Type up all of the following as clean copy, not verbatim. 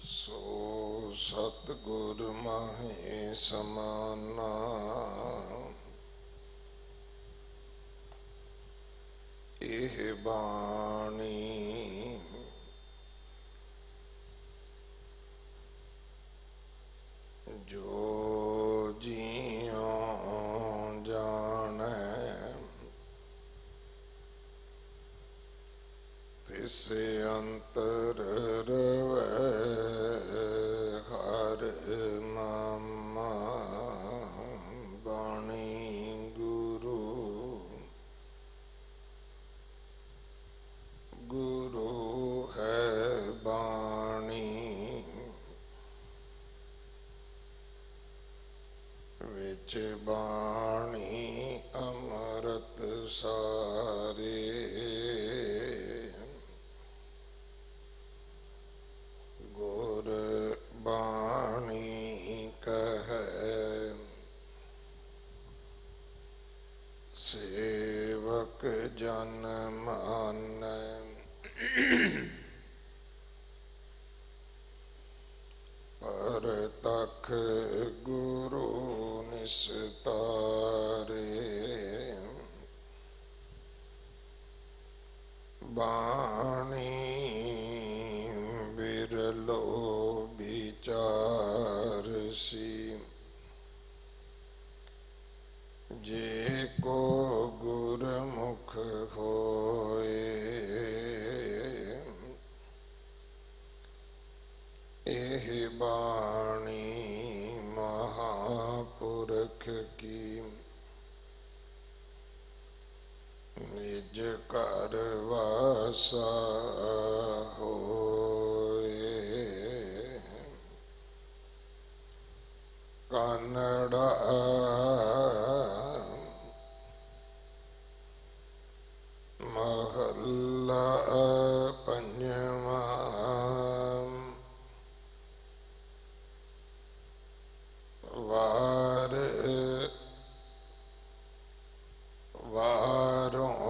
सो सतगुर माहे समाना एह बाणी जो जियों जाने तिस अंतर रवै हर नामा बाणी गुरु गुरु है बाणी विच बाणी अमृत सारे गुर बाणी कहे सेवक जन मानै परतख गुरु निस्तारे बाणी बिरलो विचारसी जे को गुरमुख होए एह बाणी महापुरख की निज कर वासा होए कन्नड़ा महला पंजवा वार वारों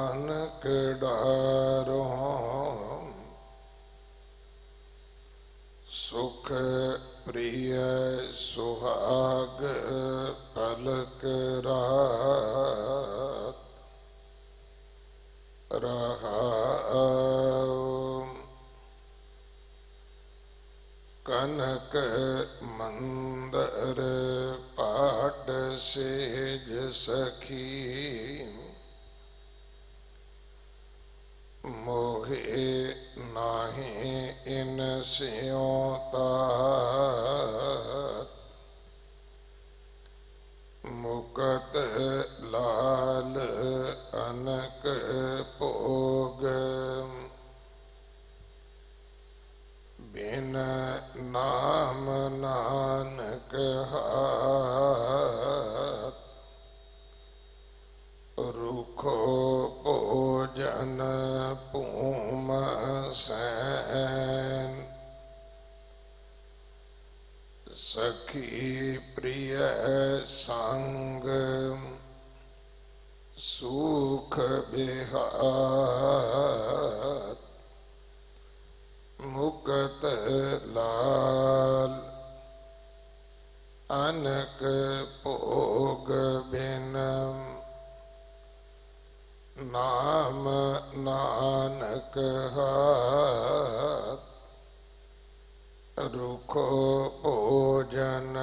अनक डारों सुख प्रिय सुहाग पलक रात रहा कनक मंदर पाट सेज सखी मोहे नाहे इन स्यों तात मुकत लाल अनक भोग बिन नाम नानक हाथ रुखो भोजन पूम सैन सखी प्रिय संग सुख बिहात मुकत लाल अनक भोग बिन नाम नानक हाथ रुखो भोजन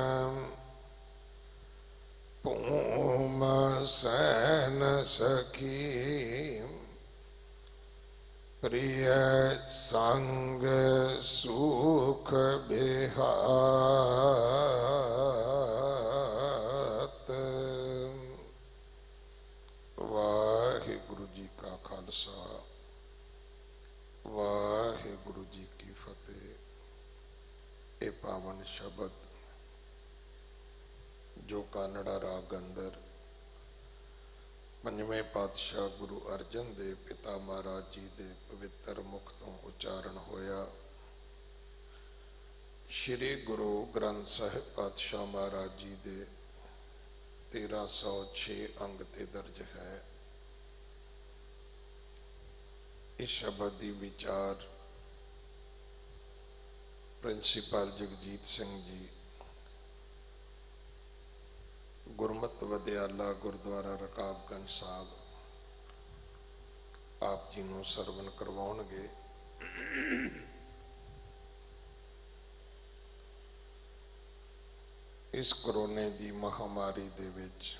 पूम सैन सखी प्रिय संग सुख बिहात। वाहिगुरु जी का खालसा वाहिगुरु जी की फतेह। ये पावन शब्द जो कानड़ा राग अंदर पंजवें पातशाह गुरु अर्जन देव पिता महाराज जी दे पवित्र मुख तो उच्चारण होया। श्री गुरु ग्रंथ साहिब पातशाह महाराज जी दे 1306 अंग ते दर्ज है। इस शब्द दी विचार ਪ੍ਰਿੰਸੀਪਲ ਜਗਜੀਤ ਸਿੰਘ ਜੀ, ਗੁਰਮਤਿ ਵਿਦਿਆਲਾ ਗੁਰਦੁਆਰਾ ਰਕਾਬਗੰਜ ਸਾਹਿਬ ਆਪ ਜੀ ਨੂੰ ਸਰਵਨ ਕਰਵਾਉਣਗੇ। ਇਸ ਕਰੋਨੇ ਦੀ ਮਹਾਮਾਰੀ ਦੇ ਵਿੱਚ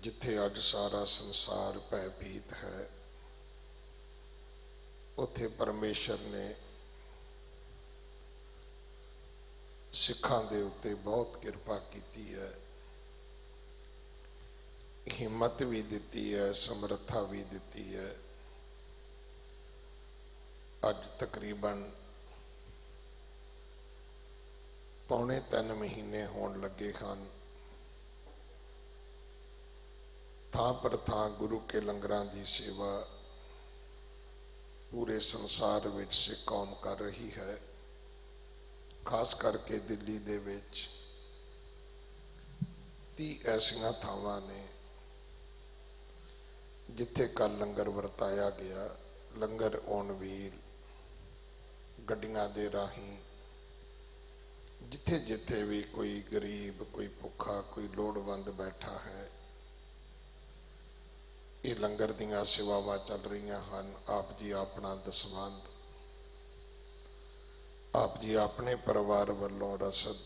ਜਿੱਥੇ ਅੱਜ ਸਾਰਾ ਸੰਸਾਰ ਭੈਭੀਤ ਹੈ, ਉੱਥੇ ਪਰਮੇਸ਼ਰ ਨੇ ਸਿੱਖਾਂ ਦੇ ਉੱਤੇ ਬਹੁਤ ਕਿਰਪਾ ਕੀਤੀ ਹੈ, ਹਿੰਮਤ ਵੀ ਦਿੱਤੀ ਹੈ, ਸਮਰੱਥਾ ਵੀ ਦਿੱਤੀ ਹੈ। ਅੱਜ ਤਕਰੀਬਨ ਪੌਣੇ 3 ਮਹੀਨੇ ਹੋਣ ਲੱਗੇ ਹਨ। ਥਾਂ ਪਰ ਥਾਂ ਗੁਰੂ ਕੇ ਲੰਗਰਾਂ ਦੀ ਸੇਵਾ ਪੂਰੇ ਸੰਸਾਰ ਵਿੱਚ ਸਿੱਖ ਕੌਮ ਕਰ ਰਹੀ ਹੈ। ਖਾਸ ਕਰਕੇ ਦਿੱਲੀ ਦੇ ਵਿੱਚ 30 ਐਸੀਆਂ ਥਾਵਾਂ ਨੇ ਜਿੱਥੇ ਕੱਲ ਲੰਗਰ ਵਰਤਾਇਆ ਗਿਆ। ਲੰਗਰ ਔਨ ਵੀਲ ਗੱਡੀਆਂ ਦੇ ਰਾਹੀਂ ਜਿੱਥੇ ਜਿੱਥੇ ਵੀ ਕੋਈ ਗਰੀਬ, ਕੋਈ ਭੁੱਖਾ, ਕੋਈ ਲੋੜਵੰਦ ਬੈਠਾ ਹੈ, ਇਹ ਲੰਗਰ ਦੀਆਂ ਸੇਵਾਵਾਂ ਚੱਲ ਰਹੀਆਂ ਹਨ। ਆਪ ਜੀ ਆਪਣਾ ਦਸਵੰਧ, ਆਪ ਜੀ ਆਪਣੇ ਪਰਿਵਾਰ ਵੱਲੋਂ ਰਸਦ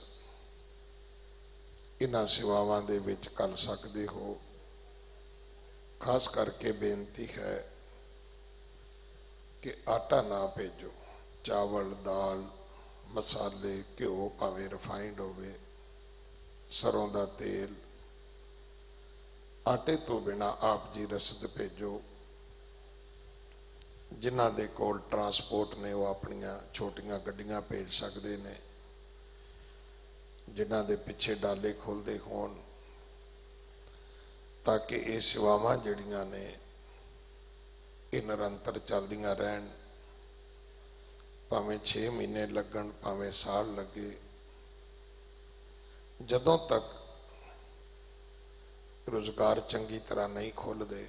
ਇਹਨਾਂ ਸੇਵਾਵਾਂ ਦੇ ਵਿੱਚ ਕਰ ਸਕਦੇ ਹੋ। ਖਾਸ ਕਰਕੇ ਬੇਨਤੀ ਹੈ ਕਿ ਆਟਾ ਨਾ ਭੇਜੋ, ਚਾਵਲ, ਦਾਲ, ਮਸਾਲੇ, ਘਿਓ ਭਾਵੇਂ ਰਿਫਾਈਂਡ ਹੋਵੇ, ਸਰੋਂ ਦਾ ਤੇਲ, ਆਟੇ ਤੋਂ ਬਿਨਾਂ ਆਪ ਜੀ ਰਸਦ ਭੇਜੋ। ਜਿਨ੍ਹਾਂ ਦੇ ਕੋਲ ਟਰਾਂਸਪੋਰਟ ਨੇ ਉਹ ਆਪਣੀਆਂ ਛੋਟੀਆਂ ਗੱਡੀਆਂ ਭੇਜ ਸਕਦੇ ਨੇ। ਜਿਨ੍ਹਾਂ ਦੇ ਪਿੱਛੇ ਡਾਲੇ ਖੁੱਲ੍ਹਦੇ ਹੋਣ ਤਾਂ ਕਿ ਇਹ ਸੇਵਾਵਾਂ ਜਿਹੜੀਆਂ ਨੇ ਇਹ ਨਿਰੰਤਰ ਚੱਲਦੀਆਂ ਰਹਿਣ। ਭਾਵੇਂ 6 ਮਹੀਨੇ ਲੱਗਣ, ਭਾਵੇਂ ਸਾਲ ਲੱਗੇ, ਜਦੋਂ ਤੱਕ ਰੁਜ਼ਗਾਰ ਚੰਗੀ ਤਰ੍ਹਾਂ ਨਹੀਂ ਖੁੱਲ੍ਹਦੇ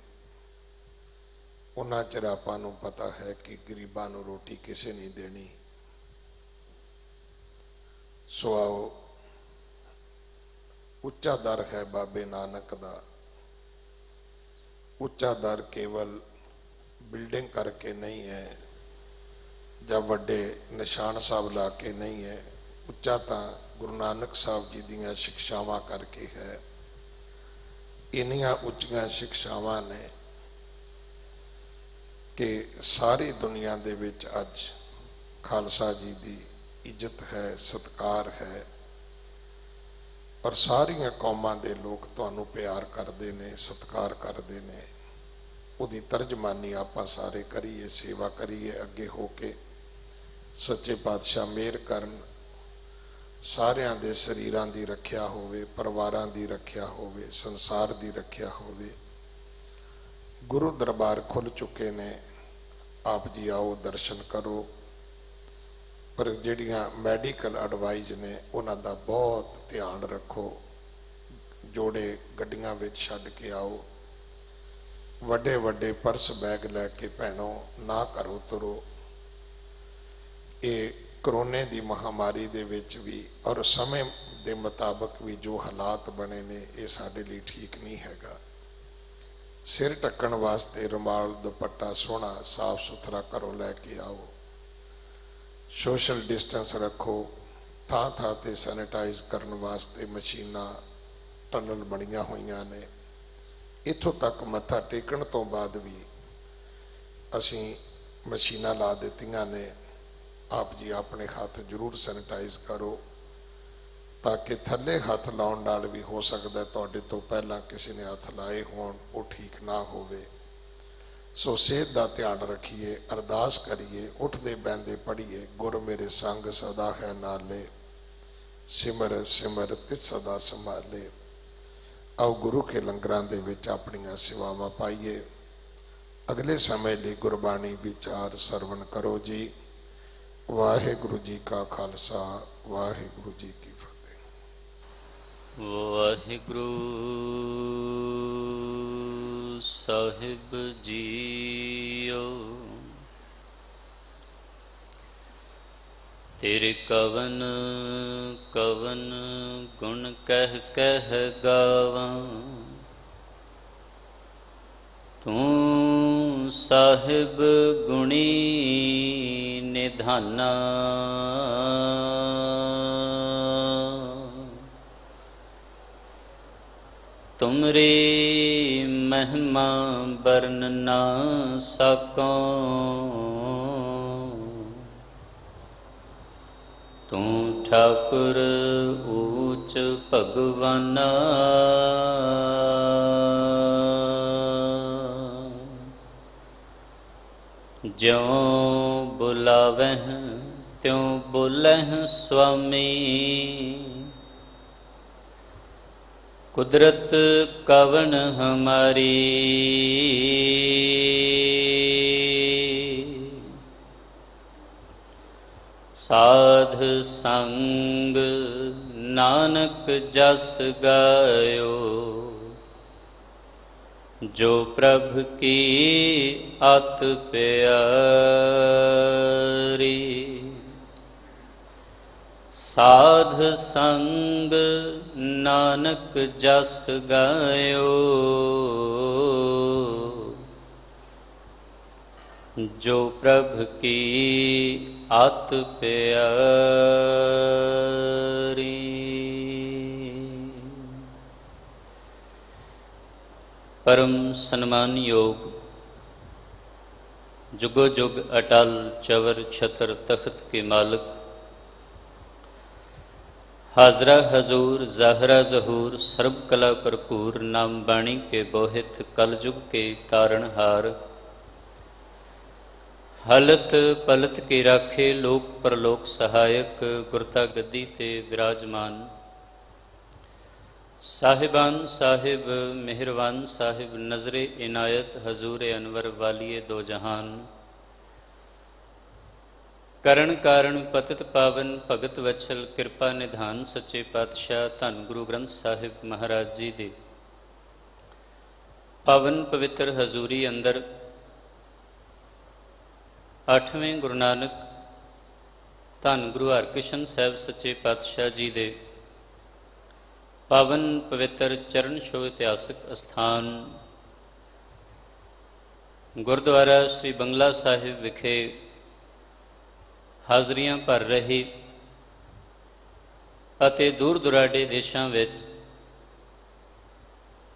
ਉਹਨਾਂ ਚਿਰ ਆਪਾਂ ਨੂੰ ਪਤਾ ਹੈ ਕਿ ਗਰੀਬਾਂ ਨੂੰ ਰੋਟੀ ਕਿਸੇ ਨਹੀਂ ਦੇਣੀ। ਸੋ ਆਓ, ਉੱਚਾ ਦਰ ਹੈ ਬਾਬੇ ਨਾਨਕ ਦਾ। ਉੱਚਾ ਦਰ ਕੇਵਲ ਬਿਲਡਿੰਗ ਕਰਕੇ ਨਹੀਂ ਹੈ ਜਾਂ ਵੱਡੇ ਨਿਸ਼ਾਨ ਸਾਹਿਬ ਲਾ ਕੇ ਨਹੀਂ ਹੈ। ਉੱਚਾ ਤਾਂ ਗੁਰੂ ਨਾਨਕ ਸਾਹਿਬ ਜੀ ਦੀਆਂ ਸਿੱਖਿਆਵਾਂ ਕਰਕੇ ਹੈ। ਇੰਨੀਆਂ ਉੱਚੀਆਂ ਸਿੱਖਿਆਵਾਂ ਨੇ ਕਿ ਸਾਰੀ ਦੁਨੀਆ ਦੇ ਵਿੱਚ ਅੱਜ ਖਾਲਸਾ ਜੀ ਦੀ ਇੱਜ਼ਤ ਹੈ, ਸਤਿਕਾਰ ਹੈ, ਔਰ ਸਾਰੀਆਂ ਕੌਮਾਂ ਦੇ ਲੋਕ ਤੁਹਾਨੂੰ ਪਿਆਰ ਕਰਦੇ ਨੇ, ਸਤਿਕਾਰ ਕਰਦੇ ਨੇ। ਉਹਦੀ ਤਰਜਮਾਨੀ ਆਪਾਂ ਸਾਰੇ ਕਰੀਏ, ਸੇਵਾ ਕਰੀਏ ਅੱਗੇ ਹੋ ਕੇ। ਸੱਚੇ ਪਾਤਸ਼ਾਹ ਮਿਹਰ ਕਰਨ, ਸਾਰਿਆਂ ਦੇ ਸਰੀਰਾਂ ਦੀ ਰੱਖਿਆ ਹੋਵੇ, ਪਰਿਵਾਰਾਂ ਦੀ ਰੱਖਿਆ ਹੋਵੇ, ਸੰਸਾਰ ਦੀ ਰੱਖਿਆ ਹੋਵੇ। ਗੁਰੂ ਦਰਬਾਰ ਖੁੱਲ੍ਹ ਚੁੱਕੇ ਨੇ, ਆਪ ਜੀ ਆਓ, ਦਰਸ਼ਨ ਕਰੋ। ਪਰ ਜਿਹੜੀਆਂ ਮੈਡੀਕਲ ਐਡਵਾਈਜ਼ ਨੇ ਉਹਨਾਂ ਦਾ ਬਹੁਤ ਧਿਆਨ ਰੱਖੋ। ਜੋੜੇ ਗੱਡੀਆਂ ਵਿੱਚ ਛੱਡ ਕੇ ਆਓ। ਵੱਡੇ ਵੱਡੇ ਪਰਸ ਬੈਗ ਲੈ ਕੇ ਭੈਣੋ ਨਾ ਘਰੋਂ ਤੁਰੋ। ਇਹ ਕਰੋਨੇ ਦੀ ਮਹਾਮਾਰੀ ਦੇ ਵਿੱਚ ਵੀ ਔਰ ਸਮੇਂ ਦੇ ਮੁਤਾਬਕ ਵੀ ਜੋ ਹਾਲਾਤ ਬਣੇ ਨੇ ਇਹ ਸਾਡੇ ਲਈ ਠੀਕ ਨਹੀਂ ਹੈਗਾ। ਸਿਰ ਢੱਕਣ ਵਾਸਤੇ ਰੁਮਾਲ, ਦੁਪੱਟਾ ਸੋਹਣਾ ਸਾਫ ਸੁਥਰਾ ਘਰੋਂ ਲੈ ਕੇ ਆਓ। ਸੋਸ਼ਲ ਡਿਸਟੈਂਸ ਰੱਖੋ। ਥਾਂ ਥਾਂ ਤੇ ਸੈਨੀਟਾਈਜ਼ ਕਰਨ ਵਾਸਤੇ ਮਸ਼ੀਨਾਂ, ਟਨਲ ਬਣੀਆਂ ਹੋਈਆਂ ਨੇ। ਇੱਥੋਂ ਤੱਕ ਮੱਥਾ ਟੇਕਣ ਤੋਂ ਬਾਅਦ ਵੀ ਅਸੀਂ ਮਸ਼ੀਨਾਂ ਲਾ ਦਿੱਤੀਆਂ ਨੇ। ਆਪ ਜੀ ਆਪਣੇ ਹੱਥ ਜ਼ਰੂਰ ਸੈਨੀਟਾਈਜ਼ ਕਰੋ ਤਾਂ ਕਿ ਥੱਲੇ ਹੱਥ ਲਾਉਣ ਨਾਲ ਵੀ ਹੋ ਸਕਦਾ ਤੁਹਾਡੇ ਤੋਂ ਪਹਿਲਾਂ ਕਿਸੇ ਨੇ ਹੱਥ ਲਾਏ ਹੋਣ, ਉਹ ਠੀਕ ਨਾ ਹੋਵੇ। ਸੋ ਸਿਹਤ ਦਾ ਧਿਆਨ ਰੱਖੀਏ, ਅਰਦਾਸ ਕਰੀਏ, ਉੱਠਦੇ ਬਹਿੰਦੇ ਪੜ੍ਹੀਏ। ਗੁਰ ਮੇਰੇ ਸੰਗ ਸਦਾ ਹੈ ਨਾਲੇ, ਸਿਮਰ ਸਿਮਰ ਤਿਤ ਸਦਾ ਸੰਭਾਲੇ। ਆਓ ਗੁਰੂ ਕੇ ਲੰਗਰਾਂ ਦੇ ਵਿੱਚ ਆਪਣੀਆਂ ਸੇਵਾਵਾਂ ਪਾਈਏ। ਅਗਲੇ ਸਮੇਂ ਲਈ ਗੁਰਬਾਣੀ ਵਿਚਾਰ ਸਰਵਣ ਕਰੋ ਜੀ। ਵਾਹਿਗੁਰੂ ਜੀ ਕਾ ਖਾਲਸਾ, ਵਾਹਿਗੁਰੂ ਜੀ ਕੀ ਫਤਿਹ। ਵਾਹਿਗੁਰੂ ਸਾਹਿਬ ਜੀਓ। तेरे कवन कवन गुण कह कह गावां, तू साहिब गुणी निधाना। तुमरी महिमा बरन ना सकों, तू ठाकुर ऊच भगवाना। ज्यों बुलावह त्यों बोलह स्वामी, कुदरत कवन हमारी। साध संग नानक जस गायो, जो प्रभ की अत प्यारी। साध संग नानक जस गायो, जो प्रभ की अत प्यारी। परम सन्मान योग जुगो जुग अटल चवर छतर तख्त के मालिक, हाजरा हजूर ज़ाहरा ज़हूर सर्ब कला भरपूर, नाम बाणी के बोहित कलयुग के तारणहार। हलत पलत के राखे लोक परलोक सहायक, गुरता गद्दी ते विराजमान। साहिबान साहिब मेहरबान साहिब, नजरे इनायत हजूर अनवर वालिए दो जहान। करण कारण पतित पावन भगत वत्सल, किरपा निधान सच्चे पातशाह धन गुरु ग्रंथ साहिब महाराज जी दे पावन पवित्र हजूरी अंदर 8वें गुरु नानक धन गुरु हरकृष्ण साहिब सच्चे पातशाह जी दे पावन पवित्र चरण छो इतिहासक अस्थान गुरुद्वारा श्री बंगला साहिब विखे हाज़रियां भर रही ਅਤੇ दूर दुराडे देशों ਵਿੱਚ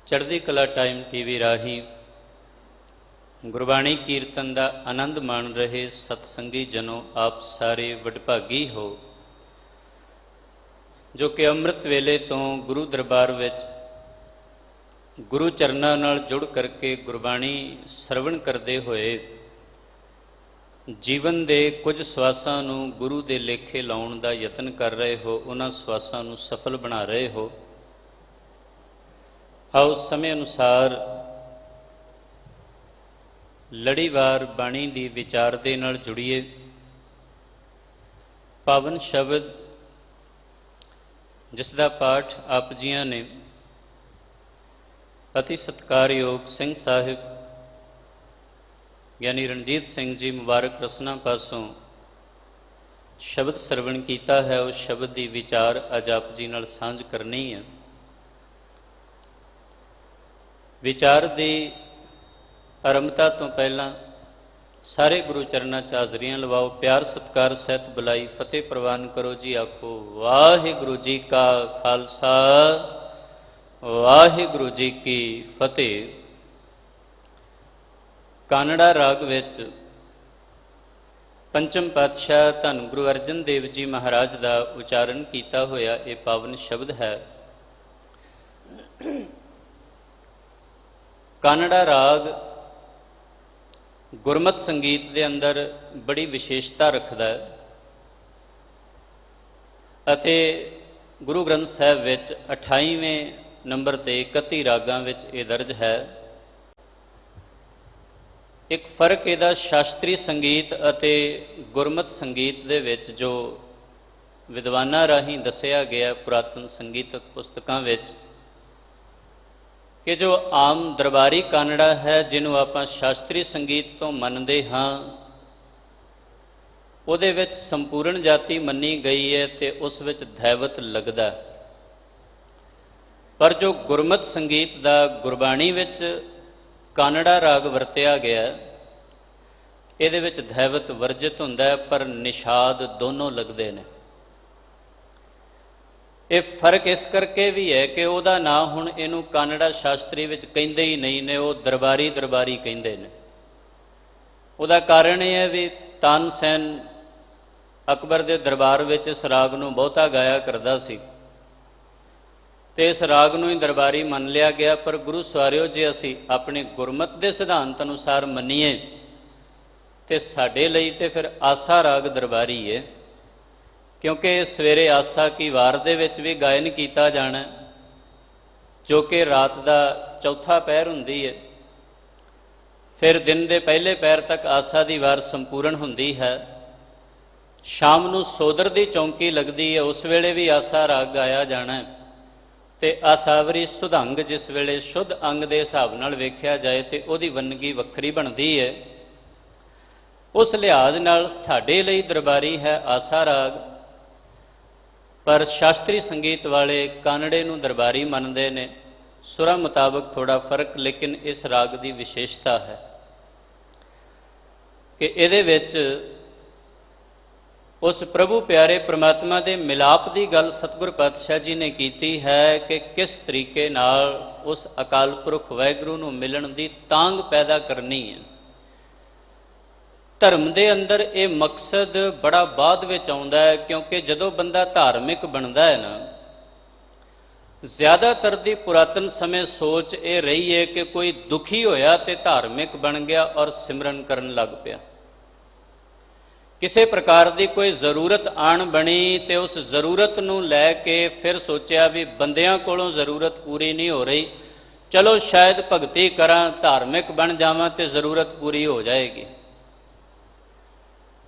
ਚੜ੍ਹਦੀ ਕਲਾ टाइम TV ਰਾਹੀਂ गुरबाणी कीर्तन का आनंद माण रहे सतसंगी जनों, आप सारे वडभागी हो जो कि अमृत वेले तो गुरु दरबार विच गुरु चरनां नाल जुड़ करके गुरबाणी सरवण करते हुए जीवन के कुछ सवासां नूं गुरु के लेखे लाउण दा यतन कर रहे हो, उन्हां सवासां नूं सफल बना रहे हो। आओ समय अनुसार लड़ीवार बाणी दी विचार दे नाल जुड़िए। पावन शब्द जिसका पाठ आप जियां ने अति सत्कारयोग सिंह साहिब यानी रणजीत सिंह जी मुबारक रसना पासों शब्द सरवण किया है, उस शब्द की विचार अज आप जी नाल सांझ करनी है। विचार की आरंभता तो पहला सारे गुरु चरणों च हाज़रियां लवाओ, प्यार सत्कार सहित बुलाई फतेह प्रवान करो जी। आखो वाहिगुरु जी का खालसा वाहिगुरु जी की फतेह। कानड़ा राग विच पंचम पातशाह धन गुरु अर्जन देव जी महाराज का उचारण किया होया ये पावन शब्द है। कानड़ा राग गुरमत संगीत के अंदर बड़ी विशेषता रखता है अते गुरु ग्रंथ साहिब विच 28वें नंबर ते 31 रागां विच ये दर्ज है। एक फर्क इहदा शास्त्री संगीत अते गुरमत संगीत दे विच जो विद्वानां राहीं दसिया गया पुरातन संगीतक पुस्तकां विच कि जो आम दरबारी कानड़ा है जिन्हों आपां शास्त्री संगीत तो मनते हाँ, ਉਹਦੇ ਵਿੱਚ ਸੰਪੂਰਨ ਜਾਤੀ ਮੰਨੀ ਗਈ ਹੈ ਤੇ ਉਸ ਵਿੱਚ ਧੈਵਤ ਲੱਗਦਾ। ਪਰ ਜੋ ਗੁਰਮਤਿ ਸੰਗੀਤ ਦਾ ਗੁਰਬਾਣੀ ਵਿੱਚ ਕਾਨੜਾ ਰਾਗ ਵਰਤਿਆ ਗਿਆ, ਇਹਦੇ ਵਿੱਚ ਧੈਵਤ ਵਰਜਿਤ ਹੁੰਦਾ ਹੈ, ਪਰ ਨਿਸ਼ਾਦ ਦੋਨੋਂ ਲੱਗਦੇ ਨੇ। ਇਹ ਫਰਕ ਇਸ ਕਰਕੇ ਵੀ ਹੈ ਕਿ ਉਹਦਾ ਨਾਂ ਹੁਣ ਇਹਨੂੰ ਕਾਨੜਾ ਸ਼ਾਸਤਰੀ ਵਿੱਚ ਕਹਿੰਦੇ ਹੀ ਨਹੀਂ ਨੇ, ਉਹ ਦਰਬਾਰੀ ਦਰਬਾਰੀ ਕਹਿੰਦੇ ਨੇ। ਉਹਦਾ ਕਾਰਨ ਇਹ ਹੈ ਵੀ ਤਾਨਸੈਨ ਅਕਬਰ ਦੇ ਦਰਬਾਰ ਵਿੱਚ ਇਸ ਰਾਗ ਨੂੰ ਬਹੁਤਾ ਗਾਇਆ ਕਰਦਾ ਸੀ ਤੇ ਇਸ ਰਾਗ ਨੂੰ ਹੀ ਦਰਬਾਰੀ ਮੰਨ ਲਿਆ ਗਿਆ। ਪਰ ਗੁਰੂ ਸਵਾਰਿਓ, ਜੇ ਅਸੀਂ ਆਪਣੇ ਗੁਰਮਤਿ ਦੇ ਸਿਧਾਂਤ ਅਨੁਸਾਰ ਮੰਨੀਏ ਤੇ ਸਾਡੇ ਲਈ ਤੇ ਫਿਰ ਆਸਾ ਰਾਗ ਦਰਬਾਰੀ ਹੈ, ਕਿਉਂਕਿ ਸਵੇਰੇ ਆਸਾ ਕੀ ਵਾਰ ਦੇ ਵਿੱਚ ਵੀ ਗਾਇਨ ਕੀਤਾ ਜਾਣਾ, ਜੋ ਕਿ ਰਾਤ ਦਾ ਚੌਥਾ ਪਹਿਰ ਹੁੰਦੀ ਹੈ। ਫਿਰ ਦਿਨ ਦੇ ਪਹਿਲੇ ਪਹਿਰ ਤੱਕ ਆਸਾ ਦੀ ਵਾਰ ਸੰਪੂਰਨ ਹੁੰਦੀ ਹੈ। ਸ਼ਾਮ ਨੂੰ ਸੋਦਰ ਦੀ ਚੌਂਕੀ ਲੱਗਦੀ ਹੈ, ਉਸ ਵੇਲੇ ਵੀ ਆਸਾ ਰਾਗ ਗਾਇਆ ਜਾਣਾ ਤੇ ਆਸਾਵਰੀ ਸੁਧੰਗ ਜਿਸ ਵੇਲੇ ਸ਼ੁੱਧ ਅੰਗ ਦੇ ਹਿਸਾਬ ਨਾਲ ਵੇਖਿਆ ਜਾਏ ਤੇ ਉਹਦੀ ਵੰਨਗੀ ਵੱਖਰੀ ਬਣਦੀ ਹੈ। ਉਸ ਲਿਹਾਜ਼ ਨਾਲ ਸਾਡੇ ਲਈ ਦਰਬਾਰੀ ਹੈ ਆਸਾ ਰਾਗ, ਪਰ ਸ਼ਾਸਤਰੀ ਸੰਗੀਤ ਵਾਲੇ ਕਾਨੜੇ ਨੂੰ ਦਰਬਾਰੀ ਮੰਨਦੇ ਨੇ। ਸੁਰਾਂ ਮੁਤਾਬਕ ਥੋੜਾ ਫਰਕ, ਲੇਕਿਨ ਇਸ ਰਾਗ ਦੀ ਵਿਸ਼ੇਸ਼ਤਾ ਹੈ ਕਿ ਇਹਦੇ ਵਿੱਚ ਉਸ ਪ੍ਰਭੂ ਪਿਆਰੇ ਪ੍ਰਮਾਤਮਾ ਦੇ ਮਿਲਾਪ ਦੀ ਗੱਲ ਸਤਿਗੁਰ ਪਾਤਸ਼ਾਹ ਜੀ ਨੇ ਕੀਤੀ ਹੈ ਕਿ ਕਿਸ ਤਰੀਕੇ ਨਾਲ ਉਸ ਅਕਾਲ ਪੁਰਖ ਵਾਹਿਗੁਰੂ ਨੂੰ ਮਿਲਣ ਦੀ ਤਾਂਘ ਪੈਦਾ ਕਰਨੀ ਹੈ। ਧਰਮ ਦੇ ਅੰਦਰ ਇਹ ਮਕਸਦ ਬੜਾ ਬਾਅਦ ਵਿੱਚ ਆਉਂਦਾ ਹੈ, ਕਿਉਂਕਿ ਜਦੋਂ ਬੰਦਾ ਧਾਰਮਿਕ ਬਣਦਾ ਹੈ ਨਾ, ਜ਼ਿਆਦਾਤਰ ਦੀ ਪੁਰਾਤਨ ਸਮੇਂ ਸੋਚ ਇਹ ਰਹੀ ਹੈ ਕਿ ਕੋਈ ਦੁਖੀ ਹੋਇਆ ਤੇ ਧਾਰਮਿਕ ਬਣ ਗਿਆ ਔਰ ਸਿਮਰਨ ਕਰਨ ਲੱਗ ਪਿਆ। ਕਿਸੇ ਪ੍ਰਕਾਰ ਦੀ ਕੋਈ ਜ਼ਰੂਰਤ ਆਣ ਬਣੀ ਤੇ ਉਸ ਜ਼ਰੂਰਤ ਨੂੰ ਲੈ ਕੇ ਫਿਰ ਸੋਚਿਆ ਵੀ ਬੰਦਿਆਂ ਕੋਲੋਂ ਜ਼ਰੂਰਤ ਪੂਰੀ ਨਹੀਂ ਹੋ ਰਹੀ, ਚਲੋ ਸ਼ਾਇਦ ਭਗਤੀ ਕਰਾਂ, ਧਾਰਮਿਕ ਬਣ ਜਾਵਾਂ ਤੇ ਜ਼ਰੂਰਤ ਪੂਰੀ ਹੋ ਜਾਏਗੀ।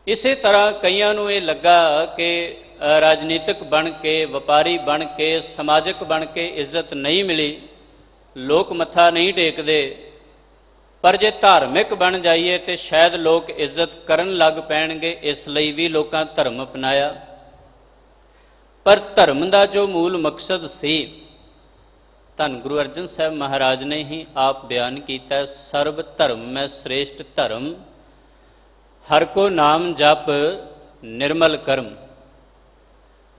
ਇਸੇ ਤਰ੍ਹਾਂ ਕਈਆਂ ਨੂੰ ਇਹ ਲੱਗਾ ਕਿ ਰਾਜਨੀਤਿਕ ਬਣ ਕੇ, ਵਪਾਰੀ ਬਣ ਕੇ, ਸਮਾਜਿਕ ਬਣ ਕੇ ਇੱਜ਼ਤ ਨਹੀਂ ਮਿਲੀ, ਲੋਕ ਮੱਥਾ ਨਹੀਂ ਟੇਕਦੇ, ਪਰ ਜੇ ਧਾਰਮਿਕ ਬਣ ਜਾਈਏ ਤੇ ਸ਼ਾਇਦ ਲੋਕ ਇੱਜ਼ਤ ਕਰਨ ਲੱਗ ਪੈਣਗੇ, ਇਸ ਲਈ ਵੀ ਲੋਕਾਂ ਧਰਮ ਅਪਣਾਇਆ। ਪਰ ਧਰਮ ਦਾ ਜੋ ਮੂਲ ਮਕਸਦ ਸੀ, ਧੰਨ ਗੁਰੂ ਅਰਜਨ ਸਾਹਿਬ ਮਹਾਰਾਜ ਨੇ ਹੀ ਆਪ ਬਿਆਨ ਕੀਤਾ, ਸਰਬ ਧਰਮ ਮੈਂ ਸ੍ਰੇਸ਼ਟ ਧਰਮ, ਹਰ ਕੋ ਨਾਮ ਜਪ ਨਿਰਮਲ ਕਰਮ।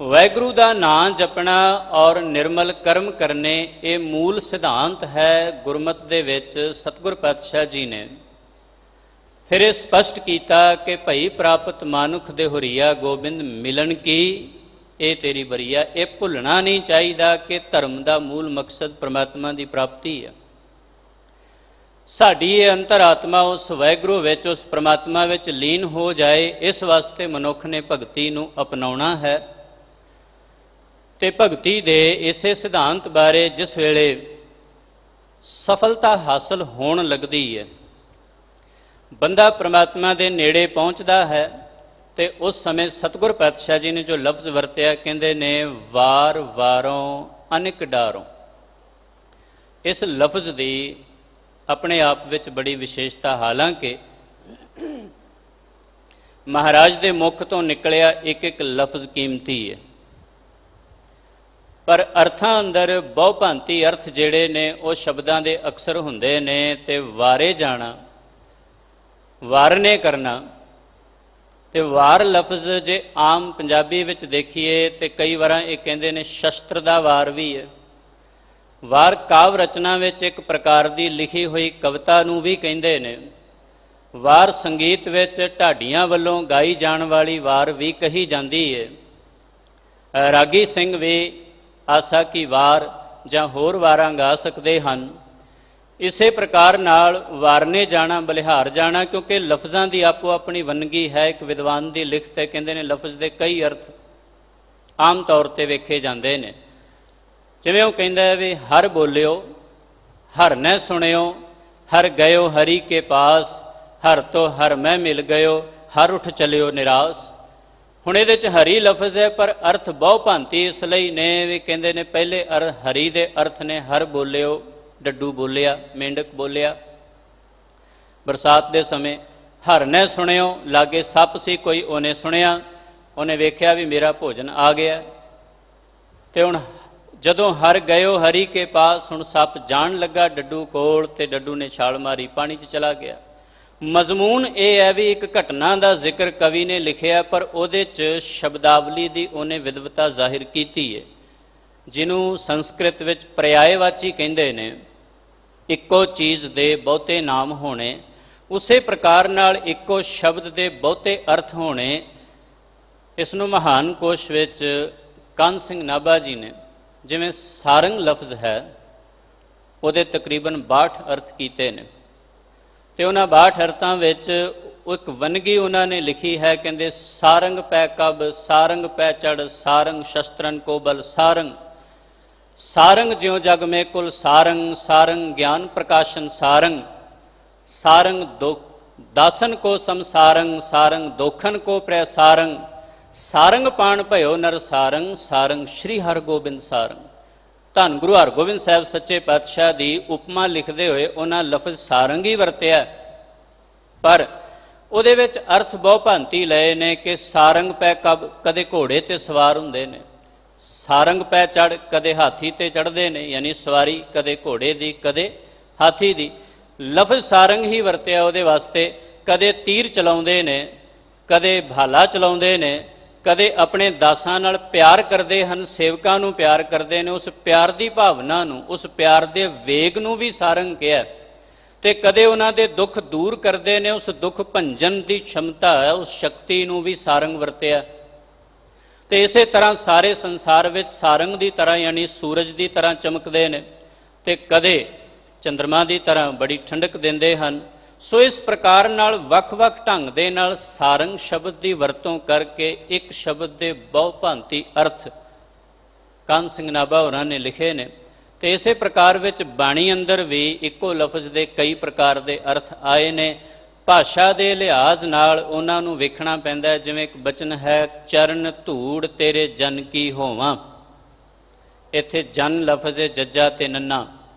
ਵਾਹਿਗੁਰੂ ਦਾ ਨਾਂ ਜਪਣਾ ਔਰ ਨਿਰਮਲ ਕਰਮ ਕਰਨੇ, ਇਹ ਮੂਲ ਸਿਧਾਂਤ ਹੈ ਗੁਰਮਤਿ ਦੇ ਵਿੱਚ। ਸਤਿਗੁਰ ਪਾਤਸ਼ਾਹ ਜੀ ਨੇ ਫਿਰ ਇਹ ਸਪਸ਼ਟ ਕੀਤਾ ਕਿ ਭਈ ਪ੍ਰਾਪਤ ਮਾਨੁਖ ਦੇ ਹੁਰੀਆ ਗੋਬਿੰਦ ਮਿਲਣ ਕੀ, ਇਹ ਤੇਰੀ ਬਰੀਆ। ਇਹ ਭੁੱਲਣਾ ਨਹੀਂ ਚਾਹੀਦਾ ਕਿ ਧਰਮ ਦਾ ਮੂਲ ਮਕਸਦ ਪ੍ਰਮਾਤਮਾ ਦੀ ਪ੍ਰਾਪਤੀ ਹੈ। ਸਾਡੀ ਇਹ ਅੰਤਰਾਤਮਾ ਉਸ ਵਾਹਿਗੁਰੂ ਵਿੱਚ, ਉਸ ਪ੍ਰਮਾਤਮਾ ਵਿੱਚ ਲੀਨ ਹੋ ਜਾਏ, ਇਸ ਵਾਸਤੇ ਮਨੁੱਖ ਨੇ ਭਗਤੀ ਨੂੰ ਅਪਣਾਉਣਾ ਹੈ। ਤੇ ਭਗਤੀ ਦੇ ਇਸੇ ਸਿਧਾਂਤ ਬਾਰੇ ਜਿਸ ਵੇਲੇ ਸਫਲਤਾ ਹਾਸਲ ਹੋਣ ਲੱਗਦੀ ਹੈ, ਬੰਦਾ ਪ੍ਰਮਾਤਮਾ ਦੇ ਨੇੜੇ ਪਹੁੰਚਦਾ ਹੈ, ਤੇ ਉਸ ਸਮੇਂ ਸਤਿਗੁਰ ਪਾਤਸ਼ਾਹ ਜੀ ਨੇ ਜੋ ਲਫ਼ਜ਼ ਵਰਤਿਆ, ਕਹਿੰਦੇ ਨੇ ਵਾਰ ਵਾਰੋਂ ਅਨਿਕ ਡਾਰੋਂ। ਇਸ ਲਫ਼ਜ਼ ਦੀ ਆਪਣੇ ਆਪ ਵਿੱਚ ਬੜੀ ਵਿਸ਼ੇਸ਼ਤਾ, ਹਾਲਾਂਕਿ ਮਹਾਰਾਜ ਦੇ ਮੁਖ ਤੋਂ ਨਿਕਲਿਆ ਇੱਕ ਇੱਕ ਲਫ਼ਜ਼ ਕੀਮਤੀ ਹੈ, ਪਰ ਅਰਥਾਂ ਅੰਦਰ ਬਹੁਭਾਂਤੀ ਅਰਥ ਜਿਹੜੇ ਨੇ ਉਹ ਸ਼ਬਦਾਂ ਦੇ ਅਕਸਰ ਹੁੰਦੇ ਨੇ। ਤੇ ਵਾਰੇ ਜਾਣਾ, ਵਾਰਨੇ ਕਰਨਾ, ਤੇ ਵਾਰ ਲਫ਼ਜ਼ ਜੇ ਆਮ ਪੰਜਾਬੀ ਵਿੱਚ ਦੇਖੀਏ ਤੇ ਕਈ ਵਾਰਾਂ ਇਹ ਕਹਿੰਦੇ ਨੇ ਸ਼ਸਤਰ ਦਾ ਵਾਰ ਵੀ ਹੈ। ਵਾਰ ਕਾਵ ਰਚਨਾ ਵਿੱਚ ਇੱਕ ਪ੍ਰਕਾਰ ਦੀ ਲਿਖੀ ਹੋਈ ਕਵਿਤਾ ਨੂੰ ਵੀ ਕਹਿੰਦੇ ਨੇ। ਵਾਰ ਸੰਗੀਤ ਵਿੱਚ ਢਾਡੀਆਂ ਵੱਲੋਂ ਗਾਈ ਜਾਣ ਵਾਲੀ ਵਾਰ ਵੀ ਕਹੀ ਜਾਂਦੀ ਹੈ। ਰਾਗੀ ਸਿੰਘ ਵੀ ਆਸਾ ਕੀ ਵਾਰ ਜਾਂ ਹੋਰ ਵਾਰਾਂ ਗਾ ਸਕਦੇ ਹਨ। ਇਸੇ ਪ੍ਰਕਾਰ ਨਾਲ ਵਾਰਨੇ ਜਾਣਾ, ਬਲਿਹਾਰ ਜਾਣਾ, ਕਿਉਂਕਿ ਲਫ਼ਜ਼ਾਂ ਦੀ ਆਪੋ ਆਪਣੀ ਵੰਨਗੀ ਹੈ। ਇੱਕ ਵਿਦਵਾਨ ਦੀ ਲਿਖਤ ਹੈ, ਕਹਿੰਦੇ ਨੇ ਲਫ਼ਜ਼ ਦੇ ਕਈ ਅਰਥ ਆਮ ਤੌਰ ਤੇ ਵੇਖੇ ਜਾਂਦੇ ਨੇ। ਜਿਵੇਂ ਉਹ ਕਹਿੰਦਾ ਹੈ ਵੀ ਹਰ ਬੋਲਿਓ, ਹਰ ਨੇ ਸੁਣਿਓ, ਹਰ ਗਇਓ ਹਰੀ ਕੇ ਪਾਸ, ਹਰ ਤੋਂ ਹਰ ਮੈਂ ਮਿਲ ਗਇਓ, ਹਰ ਉੱਠ ਚਲਿਓ ਨਿਰਾਸ। ਹੁਣ ਇਹਦੇ 'ਚ ਹਰੀ ਲਫ਼ਜ਼ ਹੈ, ਪਰ ਅਰਥ ਬਹੁ ਭਾਂਤੀ ਇਸ ਲਈ ਨੇ ਵੀ ਕਹਿੰਦੇ ਨੇ ਪਹਿਲੇ ਹਰੀ ਦੇ ਅਰਥ ਨੇ ਹਰ ਬੋਲਿਓ, ਡੱਡੂ ਬੋਲਿਆ, ਮੇਂਢਕ ਬੋਲਿਆ। ਬਰਸਾਤ ਦੇ ਸਮੇਂ ਹਰ ਨੇ ਸੁਣਿਓ ਲਾਗੇ ਸੱਪ ਸੀ ਕੋਈ, ਉਹਨੇ ਸੁਣਿਆ, ਉਹਨੇ ਵੇਖਿਆ ਵੀ ਮੇਰਾ ਭੋਜਨ ਆ ਗਿਆ। ਤੇ ਹੁਣ ਜਦੋਂ ਹਰ ਗਇਓ ਹਰੀ ਕੇ ਪਾਸ, ਹੁਣ ਸੱਪ ਜਾਣ ਲੱਗਾ ਡੱਡੂ ਕੋਲ ਤੇ ਡੱਡੂ ਨੇ ਛਾਲ ਮਾਰੀ, ਪਾਣੀ 'ਚ ਚਲਾ ਗਿਆ। ਮਜ਼ਮੂਨ ਇਹ ਹੈ ਵੀ ਇੱਕ ਘਟਨਾ ਦਾ ਜ਼ਿਕਰ ਕਵੀ ਨੇ ਲਿਖਿਆ, ਪਰ ਉਹਦੇ 'ਚ ਸ਼ਬਦਾਵਲੀ ਦੀ ਉਹਨੇ ਵਿਦਵਤਾ ਜ਼ਾਹਿਰ ਕੀਤੀ ਹੈ, ਜਿਹਨੂੰ ਸੰਸਕ੍ਰਿਤ ਵਿੱਚ ਪਰਿਆਇਵਾਚੀ ਕਹਿੰਦੇ ਨੇ। ਇੱਕੋ ਚੀਜ਼ ਦੇ ਬਹੁਤੇ ਨਾਮ ਹੋਣੇ, ਉਸੇ ਪ੍ਰਕਾਰ ਨਾਲ ਇੱਕੋ ਸ਼ਬਦ ਦੇ ਬਹੁਤੇ ਅਰਥ ਹੋਣੇ। ਇਸ ਨੂੰ ਮਹਾਨ ਕੋਸ਼ ਵਿੱਚ ਕਾਨ ਸਿੰਘ ਨਾਭਾ ਜੀ ਨੇ, ਜਿਵੇਂ ਸਾਰੰਗ ਲਫ਼ਜ਼ ਹੈ ਉਹਦੇ ਤਕਰੀਬਨ 62 ਅਰਥ ਕੀਤੇ ਨੇ, ਤੇ ਉਹਨਾਂ 62 ਅਰਥਾਂ ਵਿੱਚ ਇੱਕ ਵੰਨਗੀ ਉਹਨਾਂ ਨੇ ਲਿਖੀ ਹੈ, ਕਹਿੰਦੇ ਸਾਰੰਗ ਪੈ ਕਬ, ਸਾਰੰਗ ਪੈ ਚੜ, ਸਾਰੰਗ ਸ਼ਸਤਰਨ ਕੋ ਬਲ ਸਾਰੰਗ, ਸਾਰੰਗ ਜਿਉ ਜਗ ਮੇ ਕੁਲ ਸਾਰੰਗ, ਸਾਰੰਗ ਗਿਆਨ ਪ੍ਰਕਾਸ਼ਨ ਸਾਰੰਗ, ਸਾਰੰਗ ਦਾਸਨ ਕੋ ਸਮਸਾਰੰਗ, ਸਾਰੰਗ ਦੋਖਨ ਕੋ ਪ੍ਰੈ ਸਾਰੰਗ, ਸਾਰੰਗ ਪਾਣ ਭਇਓ ਨਰ ਸਾਰੰਗ, ਸਾਰੰਗ ਸ਼੍ਰੀ ਹਰਗੋਬਿੰਦ ਸਾਰੰਗ। ਧੰਨ ਗੁਰੂ ਹਰਗੋਬਿੰਦ ਸਾਹਿਬ ਸੱਚੇ ਪਾਤਸ਼ਾਹ ਦੀ ਉਪਮਾ ਲਿਖਦੇ ਹੋਏ ਉਹਨਾਂ ਲਫ਼ਜ਼ ਸਾਰੰਗ ਹੀ ਵਰਤਿਆ, ਪਰ ਉਹਦੇ ਵਿੱਚ ਅਰਥ ਬਹੁ ਭਾਂਤੀ ਲਏ ਨੇ ਕਿ ਸਾਰੰਗ ਪੈ ਕਬ, ਕਦੇ ਘੋੜੇ ਤੇ ਸਵਾਰ ਹੁੰਦੇ ਨੇ, ਸਾਰੰਗ ਪੈ ਚੜ, ਕਦੇ ਹਾਥੀ ਤੇ ਚੜ੍ਹਦੇ ਨੇ, ਯਾਨੀ ਸਵਾਰੀ ਕਦੇ ਘੋੜੇ ਦੀ ਕਦੇ ਹਾਥੀ ਦੀ। ਲਫ਼ਜ਼ ਸਾਰੰਗ ਹੀ ਵਰਤਿਆ ਉਹਦੇ ਵਾਸਤੇ। ਕਦੇ ਤੀਰ ਚਲਾਉਂਦੇ ਨੇ, ਕਦੇ ਭਾਲਾ ਚਲਾਉਂਦੇ ਨੇ, ਕਦੇ ਆਪਣੇ ਦਾਸਾਂ ਨਾਲ ਪਿਆਰ ਕਰਦੇ ਹਨ, ਸੇਵਕਾਂ ਨੂੰ ਪਿਆਰ ਕਰਦੇ ਨੇ, ਉਸ ਪਿਆਰ ਦੀ ਭਾਵਨਾ ਨੂੰ, ਉਸ ਪਿਆਰ ਦੇ ਵੇਗ ਨੂੰ ਵੀ ਸਾਰੰਗ ਕਿਹਾ। ਤੇ ਕਦੇ ਉਹਨਾਂ ਦੇ ਦੁੱਖ ਦੂਰ ਕਰਦੇ ਨੇ, ਉਸ ਦੁੱਖ ਭੰਜਨ ਦੀ क्षमता ਹੈ, ਉਸ ਸ਼ਕਤੀ ਨੂੰ ਵੀ ਸਾਰੰਗ ਵਰਤਿਆ। ਤੇ ਇਸੇ ਤਰ੍ਹਾਂ ਸਾਰੇ ਸੰਸਾਰ ਵਿੱਚ ਸਾਰੰਗ ਦੀ ਤਰ੍ਹਾਂ ਯਾਨੀ ਸੂਰਜ ਦੀ ਤਰ੍ਹਾਂ ਚਮਕਦੇ ਨੇ, ਤੇ ਕਦੇ ਚੰਦਰਮਾ ਦੀ ਤਰ੍ਹਾਂ ਬੜੀ ਠੰਡਕ ਦਿੰਦੇ ਹਨ। ਸੋ ਇਸ ਪ੍ਰਕਾਰ ਨਾਲ ਵੱਖ-ਵੱਖ ਢੰਗ ਦੇ ਨਾਲ ਸਾਰੰਗ ਸ਼ਬਦ ਦੀ ਵਰਤੋਂ ਕਰਕੇ ਇੱਕ ਸ਼ਬਦ ਦੇ ਬਹੁ ਭਾਂਤੀ ਅਰਥ ਕਾਨ ਸਿੰਘ ਨਾਭਾ ਹੋਰਾਂ ਨੇ ਲਿਖੇ ਨੇ। ਤੇ ਇਸੇ ਪ੍ਰਕਾਰ ਵਿੱਚ ਬਾਣੀ ਅੰਦਰ ਵੀ ਇੱਕੋ ਲਫ਼ਜ਼ ਦੇ ਕਈ ਪ੍ਰਕਾਰ ਦੇ ਅਰਥ ਆਏ ਨੇ। ਭਾਸ਼ਾ ਦੇ ਲਿਹਾਜ਼ ਨਾਲ ਉਹਨਾਂ ਨੂੰ ਵੇਖਣਾ ਪੈਂਦਾ ਹੈ। ਜਿਵੇਂ ਇੱਕ ਬਚਨ ਹੈ, ਚਰਨ ਧੂੜ ਤੇਰੇ ਜਨ ਕੀ ਹੋਵਾਂ, ਇੱਥੇ ਜਨ ਲਫ਼ਜ਼ ਹੈ ਜੱਜਾ ਤੇ ਨੰਨਾ,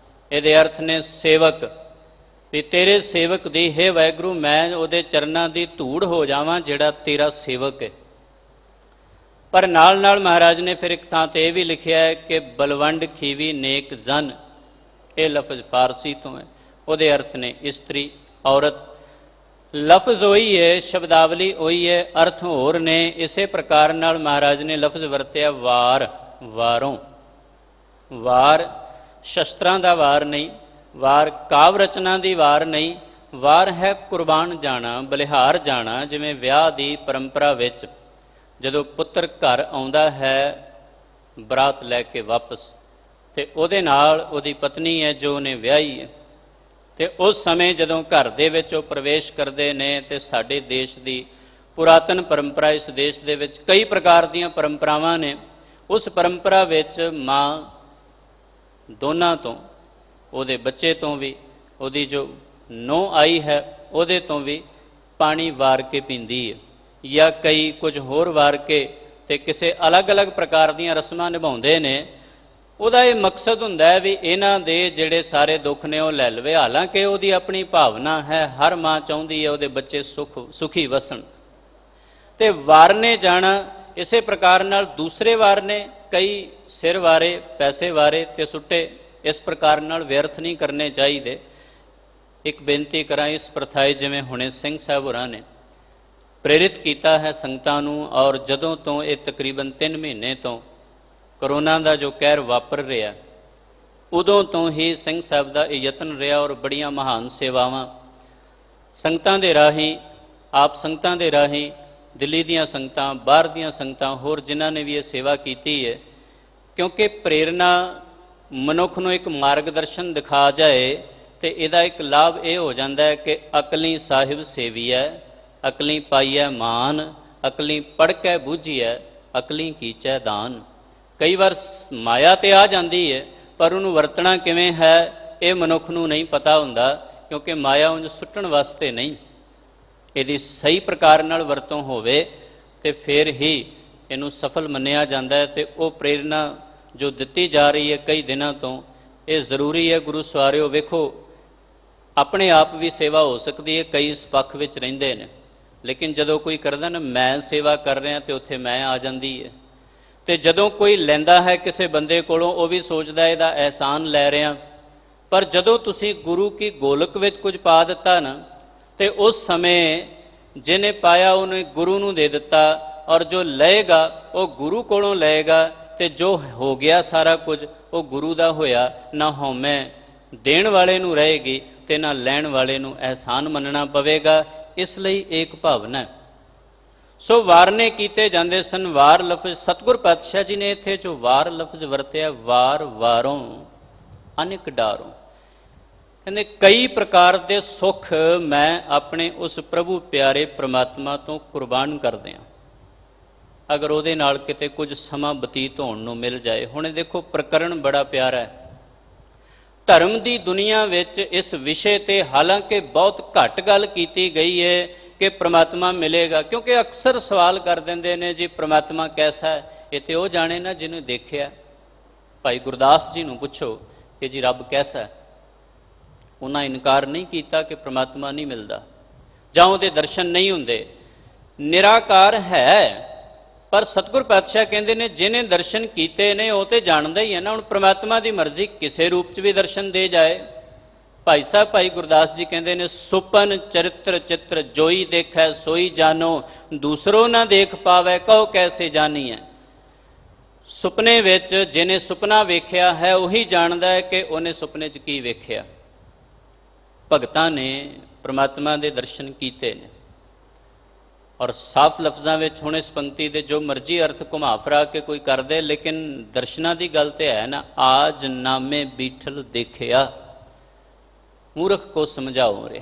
ਇਹਦੇ ਅਰਥ ਨੇ ਸੇਵਕ, ਵੀ ਤੇਰੇ ਸੇਵਕ ਦੀ ਹੈ ਵਾਹਿਗੁਰੂ ਮੈਂ ਉਹਦੇ ਚਰਨਾਂ ਦੀ ਧੂੜ ਹੋ ਜਾਵਾਂ ਜਿਹੜਾ ਤੇਰਾ ਸੇਵਕ ਹੈ। ਪਰ ਨਾਲ ਨਾਲ ਮਹਾਰਾਜ ਨੇ ਫਿਰ ਇੱਕ ਥਾਂ ਤੇ ਇਹ ਵੀ ਲਿਖਿਆ ਹੈ ਕਿ ਬਲਵੰਡ ਖੀਵੀ ਨੇਕ ਜਨ, ਇਹ ਲਫ਼ਜ਼ ਫਾਰਸੀ ਤੋਂ ਹੈ, ਉਹਦੇ ਅਰਥ ਨੇ ਇਸਤਰੀ ਔਰਤ। ਲਫ਼ਜ਼ ਉਹੀ ਹੈ, ਸ਼ਬਦਾਵਲੀ ਉਹੀ ਹੈ, ਅਰਥ ਹੋਰ ਨੇ। ਇਸੇ ਪ੍ਰਕਾਰ ਨਾਲ ਮਹਾਰਾਜ ਨੇ ਲਫ਼ਜ਼ ਵਰਤਿਆ ਵਾਰ, ਵਾਰੋਂ। ਵਾਰ ਸ਼ਸਤਰਾਂ ਦਾ ਵਾਰ ਨਹੀਂ, ਵਾਰ ਕਾਵ ਰਚਨਾ ਦੀ ਵਾਰ ਨਹੀਂ, ਵਾਰ ਹੈ ਕੁਰਬਾਨ ਜਾਣਾ, ਬਲਿਹਾਰ ਜਾਣਾ। ਜਿਵੇਂ ਵਿਆਹ ਦੀ ਪਰੰਪਰਾ ਵਿੱਚ ਜਦੋਂ ਪੁੱਤਰ ਘਰ ਆਉਂਦਾ ਹੈ ਬਰਾਤ ਲੈ ਕੇ ਵਾਪਸ, ਤੇ ਉਹਦੇ ਨਾਲ ਉਹਦੀ ਪਤਨੀ ਹੈ ਜੋ ਉਹਨੇ ਵਿਆਹੀ ਹੈ, ਤੇ ਉਸ ਸਮੇਂ ਜਦੋਂ ਘਰ ਦੇ ਵਿੱਚ ਉਹ ਪ੍ਰਵੇਸ਼ ਕਰਦੇ ਨੇ, ਤੇ ਸਾਡੇ ਦੇਸ਼ ਦੀ ਪੁਰਾਤਨ ਪਰੰਪਰਾ, ਇਸ ਦੇਸ਼ ਦੇ ਵਿੱਚ ਕਈ ਪ੍ਰਕਾਰ ਦੀਆਂ ਪਰੰਪਰਾਵਾਂ ਨੇ। ਉਸ ਪਰੰਪਰਾ ਵਿੱਚ ਮਾਂ ਦੋਨਾਂ ਤੋਂ, ਉਹਦੇ ਬੱਚੇ ਤੋਂ ਵੀ, ਉਹਦੀ ਜੋ ਨੂੰਹ ਆਈ ਹੈ ਉਹਦੇ ਤੋਂ ਵੀ ਪਾਣੀ ਵਾਰ ਕੇ ਪੀਂਦੀ ਹੈ, ਜਾਂ ਕਈ ਕੁਝ ਹੋਰ ਵਾਰ ਕੇ ਤੇ ਕਿਸੇ ਅਲੱਗ-ਅਲੱਗ ਪ੍ਰਕਾਰ ਦੀਆਂ ਰਸਮਾਂ ਨਿਭਾਉਂਦੇ ਨੇ। ਉਹਦਾ ਇਹ ਮਕਸਦ ਹੁੰਦਾ ਹੈ ਵੀ ਇਹਨਾਂ ਦੇ ਜਿਹੜੇ ਸਾਰੇ ਦੁੱਖ ਨੇ ਉਹ ਲੈ ਲਵੇ। ਹਾਲਾਂਕਿ ਉਹਦੀ ਆਪਣੀ ਭਾਵਨਾ ਹੈ, ਹਰ ਮਾਂ ਚਾਹੁੰਦੀ ਹੈ ਉਹਦੇ ਬੱਚੇ ਸੁਖੀ ਵਸਣ। ਤੇ ਵਾਰਨੇ ਜਾਣਾ ਇਸੇ ਪ੍ਰਕਾਰ ਨਾਲ ਦੂਸਰੇ ਵਾਰਨੇ, ਕਈ ਸਿਰ ਵਾਰੇ, ਪੈਸੇ ਵਾਰੇ ਤੇ ਸੁੱਟੇ, ਇਸ ਪ੍ਰਕਾਰ ਨਾਲ ਵਿਅਰਥ ਨਹੀਂ ਕਰਨੇ ਚਾਹੀਦੇ। ਇੱਕ ਬੇਨਤੀ ਕਰਾਂ, ਇਸ ਪ੍ਰਥਾਏ ਜਿਵੇਂ ਹੁਣੇ ਸਿੰਘ ਸਾਹਿਬ ਹੋਰਾਂ ਨੇ ਪ੍ਰੇਰਿਤ ਕੀਤਾ ਹੈ ਸੰਗਤਾਂ ਨੂੰ, ਔਰ ਜਦੋਂ ਤੋਂ ਇਹ ਤਕਰੀਬਨ 3 ਮਹੀਨੇ ਤੋਂ ਕਰੋਨਾ ਦਾ ਜੋ ਕਹਿਰ ਵਾਪਰ ਰਿਹਾ, ਉਦੋਂ ਤੋਂ ਹੀ ਸਿੰਘ ਸਾਹਿਬ ਦਾ ਇਹ ਯਤਨ ਰਿਹਾ, ਔਰ ਬੜੀਆਂ ਮਹਾਨ ਸੇਵਾਵਾਂ ਸੰਗਤਾਂ ਦੇ ਰਾਹੀਂ, ਆਪ ਸੰਗਤਾਂ ਦੇ ਰਾਹੀਂ, ਦਿੱਲੀ ਦੀਆਂ ਸੰਗਤਾਂ, ਬਾਹਰ ਦੀਆਂ ਸੰਗਤਾਂ, ਹੋਰ ਜਿਨ੍ਹਾਂ ਨੇ ਵੀ ਇਹ ਸੇਵਾ ਕੀਤੀ ਹੈ। ਕਿਉਂਕਿ ਪ੍ਰੇਰਨਾ ਮਨੁੱਖ ਨੂੰ ਇੱਕ ਮਾਰਗਦਰਸ਼ਨ ਦਿਖਾ ਜਾਏ ਤੇ ਇਹਦਾ ਇੱਕ ਲਾਭ ਇਹ ਹੋ ਜਾਂਦਾ ਹੈ ਕਿ ਅਕਲੀ ਸਾਹਿਬ ਸੇਵੀਐ, ਅਕਲੀ ਪਾਈਐ ਮਾਨ, ਅਕਲੀ ਪੜ੍ਹ ਕੇ ਬੂਝੀਐ, ਅਕਲੀ ਕੀਚੈ ਦਾਨ। ਕਈ ਵਾਰ ਮਾਇਆ ਤੇ ਆ ਜਾਂਦੀ ਹੈ, ਪਰ ਉਹਨੂੰ ਵਰਤਣਾ ਕਿਵੇਂ ਹੈ ਇਹ ਮਨੁੱਖ ਨੂੰ ਨਹੀਂ ਪਤਾ ਹੁੰਦਾ, ਕਿਉਂਕਿ ਮਾਇਆ ਉਂਝ ਸੁੱਟਣ ਵਾਸਤੇ ਨਹੀਂ। ਇਹਦੀ ਸਹੀ ਪ੍ਰਕਾਰ ਨਾਲ ਵਰਤੋਂ ਹੋਵੇ ਤੇ ਫਿਰ ਹੀ ਇਹਨੂੰ ਸਫਲ ਮੰਨਿਆ ਜਾਂਦਾ ਹੈ। ਤੇ ਉਹ ਪ੍ਰੇਰਨਾ ਜੋ ਦਿੱਤੀ ਜਾ ਰਹੀ ਹੈ ਕਈ ਦਿਨਾਂ ਤੋਂ, ਇਹ ਜ਼ਰੂਰੀ ਹੈ। ਗੁਰੂ ਸਵਾਰਿਓ ਵੇਖੋ, ਆਪਣੇ ਆਪ ਵੀ ਸੇਵਾ ਹੋ ਸਕਦੀ ਹੈ, ਕਈ ਇਸ ਪੱਖ ਵਿੱਚ ਰਹਿੰਦੇ ਨੇ, ਲੇਕਿਨ ਜਦੋਂ ਕੋਈ ਕਰਦਾ ਨਾ ਮੈਂ ਸੇਵਾ ਕਰ ਰਿਹਾ ਤੇ ਉੱਥੇ ਮੈਂ ਆ ਜਾਂਦੀ ਹੈ। ਤੇ ਜਦੋਂ ਕੋਈ ਲੈਂਦਾ ਹੈ ਕਿਸੇ ਬੰਦੇ ਕੋਲੋਂ, ਉਹ ਵੀ ਸੋਚਦਾ ਇਹਦਾ ਅਹਿਸਾਨ ਲੈ ਰਿਹਾ, ਪਰ ਜਦੋਂ ਤੁਸੀਂ ਗੁਰੂ ਕੀ ਗੋਲਕ ਵਿੱਚ ਕੁਝ ਪਾ ਦਿੱਤਾ ਨਾ, ਤੇ ਉਸ ਸਮੇਂ ਜਿਹਨੇ ਪਾਇਆ ਉਹਨੇ ਗੁਰੂ ਨੂੰ ਦੇ ਦਿੱਤਾ, ਔਰ ਜੋ ਲਏਗਾ ਉਹ ਗੁਰੂ ਕੋਲੋਂ ਲਏਗਾ, ਤੇ ਜੋ ਹੋ ਗਿਆ ਸਾਰਾ ਕੁਝ ਉਹ ਗੁਰੂ ਦਾ ਹੋਇਆ। ਨਾ ਹਉਮੈ ਦੇਣ ਵਾਲੇ ਨੂੰ ਰਹੇਗੀ ਤੇ ਨਾ ਲੈਣ ਵਾਲੇ ਨੂੰ ਅਹਿਸਾਨ ਮੰਨਣਾ ਪਵੇਗਾ। ਇਸ ਲਈ ਏਕ ਭਾਵਨਾ। ਸੋ ਵਾਰਨੇ ਕੀਤੇ ਜਾਂਦੇ ਸਨ। ਵਾਰ ਲਫ਼ਜ਼ ਸਤਿਗੁਰ ਪਾਤਸ਼ਾਹ ਜੀ ਨੇ ਇੱਥੇ ਜੋ ਵਾਰ ਲਫ਼ਜ਼ ਵਰਤਿਆ, ਵਾਰ ਵਾਰੋਂ ਅਨੇਕ ਡਾਰੋਂ, ਕਹਿੰਦੇ ਕਈ ਪ੍ਰਕਾਰ ਦੇ ਸੁੱਖ ਮੈਂ ਆਪਣੇ ਉਸ ਪ੍ਰਭੂ ਪਿਆਰੇ ਪ੍ਰਮਾਤਮਾ ਤੋਂ ਕੁਰਬਾਨ ਕਰ ਦਿਆਂ, ਅਗਰ ਉਹਦੇ ਨਾਲ ਕਿਤੇ ਕੁਝ ਸਮਾਂ ਬਤੀਤ ਹੋਣ ਨੂੰ ਮਿਲ ਜਾਏ। ਹੁਣ ਇਹ ਦੇਖੋ ਪ੍ਰਕਰਣ ਬੜਾ ਪਿਆਰਾ ਹੈ। ਧਰਮ ਦੀ ਦੁਨੀਆ ਵਿੱਚ ਇਸ ਵਿਸ਼ੇ ਤੇ ਹਾਲਾਂਕਿ ਬਹੁਤ ਘੱਟ ਗੱਲ ਕੀਤੀ ਗਈ ਹੈ ਕਿ ਪ੍ਰਮਾਤਮਾ ਮਿਲੇਗਾ, ਕਿਉਂਕਿ ਅਕਸਰ ਸਵਾਲ ਕਰ ਦਿੰਦੇ ਨੇ ਜੀ ਪ੍ਰਮਾਤਮਾ ਕੈਸਾ ਹੈ, ਇਹ ਤੇ ਉਹ ਜਾਣੇ ਨਾ ਜਿਹਨੂੰ ਦੇਖਿਆ। ਭਾਈ ਗੁਰਦਾਸ ਜੀ ਨੂੰ ਪੁੱਛੋ ਕਿ ਜੀ ਰੱਬ ਕੈਸਾ ਹੈ, ਉਹਨਾਂ ਇਨਕਾਰ ਨਹੀਂ ਕੀਤਾ ਕਿ ਪ੍ਰਮਾਤਮਾ ਨਹੀਂ ਮਿਲਦਾ ਜਾਂ ਉਹਦੇ ਦਰਸ਼ਨ ਨਹੀਂ ਹੁੰਦੇ। ਨਿਰਾਕਾਰ ਹੈ, ਪਰ ਸਤਿਗੁਰ ਪਾਤਸ਼ਾਹ ਕਹਿੰਦੇ ਨੇ ਜਿਹਨੇ ਦਰਸ਼ਨ ਕੀਤੇ ਨੇ ਉਹ ਤੇ ਜਾਣਦਾ ਹੀ ਹੈ ਨਾ। ਹੁਣ ਪ੍ਰਮਾਤਮਾ ਦੀ ਮਰਜ਼ੀ ਕਿਸੇ ਰੂਪ 'ਚ ਵੀ ਦਰਸ਼ਨ ਦੇ ਜਾਏ। ਭਾਈ ਸਾਹਿਬ ਭਾਈ ਗੁਰਦਾਸ ਜੀ ਕਹਿੰਦੇ ਨੇ ਸੁਪਨ ਚਰਿਤਰ ਚਿੱਤਰ ਜੋਈ ਦੇਖੈ ਸੋਈ ਜਾਨੋ, ਦੂਸਰੋ ਨਾ ਦੇਖ ਪਾਵੈ ਕਹੋ ਕੈਸੇ ਜਾਨੀਐ। ਸੁਪਨੇ ਵਿੱਚ ਜਿਹਨੇ ਸੁਪਨਾ ਵੇਖਿਆ ਹੈ ਉਹੀ ਜਾਣਦਾ ਹੈ ਕਿ ਉਹਨੇ ਸੁਪਨੇ 'ਚ ਕੀ ਵੇਖਿਆ। ਭਗਤਾਂ ਨੇ ਪ੍ਰਮਾਤਮਾ ਦੇ ਦਰਸ਼ਨ ਕੀਤੇ ਨੇ, ਔਰ ਸਾਫ਼ ਲਫ਼ਜ਼ਾਂ ਵਿੱਚ ਹੁਣ ਇਸ ਪੰਕਤੀ ਦੇ ਜੋ ਮਰਜ਼ੀ ਅਰਥ ਘੁਮਾ ਫਿਰਾ ਕੇ ਕੋਈ ਕਰਦੇ, ਲੇਕਿਨ ਦਰਸ਼ਨਾਂ ਦੀ ਗੱਲ ਤੇ ਹੈ ਨਾ। ਆਜ ਨਾਮੇ ਬੀਠਲ ਦੇਖਿਆ ਮੂਰਖ ਕੋ ਸਮਝਾਓ ਰੇ।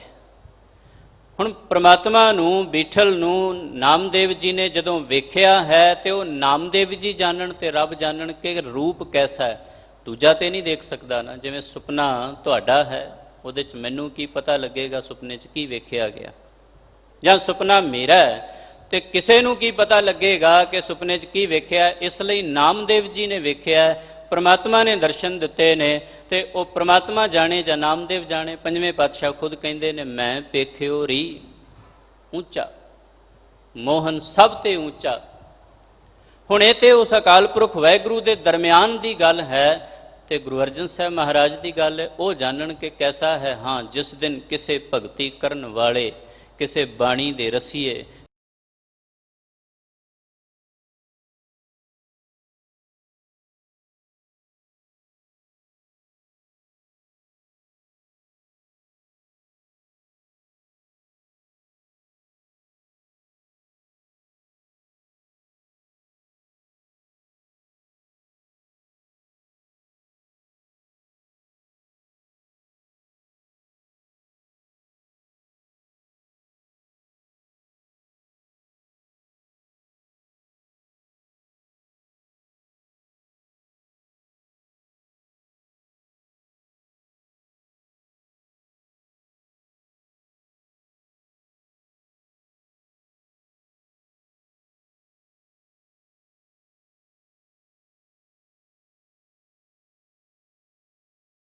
ਹੁਣ ਪ੍ਰਮਾਤਮਾ ਨੂੰ, ਬੀਠਲ ਨੂੰ ਨਾਮਦੇਵ ਜੀ ਨੇ ਜਦੋਂ ਵੇਖਿਆ ਹੈ ਤੇ ਉਹ ਨਾਮਦੇਵ ਜੀ ਜਾਣਨ ਤੇ ਰੱਬ ਜਾਣਨ ਕਿ ਰੂਪ ਕੈਸਾ ਹੈ, ਦੂਜਾ ਤੇ ਨਹੀਂ ਦੇਖ ਸਕਦਾ ਨਾ। ਜਿਵੇਂ ਸੁਪਨਾ ਤੁਹਾਡਾ ਹੈ, ਉਹਦੇ 'ਚ ਮੈਨੂੰ ਕੀ ਪਤਾ ਲੱਗੇਗਾ ਸੁਪਨੇ 'ਚ ਕੀ ਵੇਖਿਆ ਗਿਆ, ਜਾਂ ਸੁਪਨਾ ਮੇਰਾ ਹੈ ਤੇ ਕਿਸੇ ਨੂੰ ਕੀ ਪਤਾ ਲੱਗੇਗਾ ਕਿ ਸੁਪਨੇ 'ਚ ਕੀ ਵੇਖਿਆ। ਇਸ ਲਈ ਨਾਮਦੇਵ ਜੀ ਨੇ ਵੇਖਿਆ, ਪ੍ਰਮਾਤਮਾ ਨੇ ਦਰਸ਼ਨ ਦਿੱਤੇ ਨੇ, ਤੇ ਉਹ ਪ੍ਰਮਾਤਮਾ ਜਾਣੇ ਜਾਂ ਨਾਮਦੇਵ ਜਾਣੇ। ਪੰਜਵੇਂ ਪਾਤਸ਼ਾਹ ਖੁਦ ਕਹਿੰਦੇ ਨੇ ਮੈਂ ਪੇਖਿਓ ਰੀ ਉੱਚਾ, ਮੋਹਨ ਸਭ ਤੇ ਉੱਚਾ। ਹੁਣ ਇਹ ਤੇ ਉਸ ਅਕਾਲ ਪੁਰਖ ਵਾਹਿਗੁਰੂ ਦੇ ਦਰਮਿਆਨ ਦੀ ਗੱਲ ਹੈ ਤੇ ਗੁਰੂ ਅਰਜਨ ਸਾਹਿਬ ਮਹਾਰਾਜ ਦੀ ਗੱਲ ਹੈ। ਉਹ ਜਾਣਨ ਕਿ ਕੈਸਾ ਹੈ। ਹਾਂ, ਜਿਸ ਦਿਨ ਕਿਸੇ ਭਗਤੀ ਕਰਨ ਵਾਲੇ, ਕਿਸੇ ਬਾਣੀ ਦੇ ਰਸੀਏ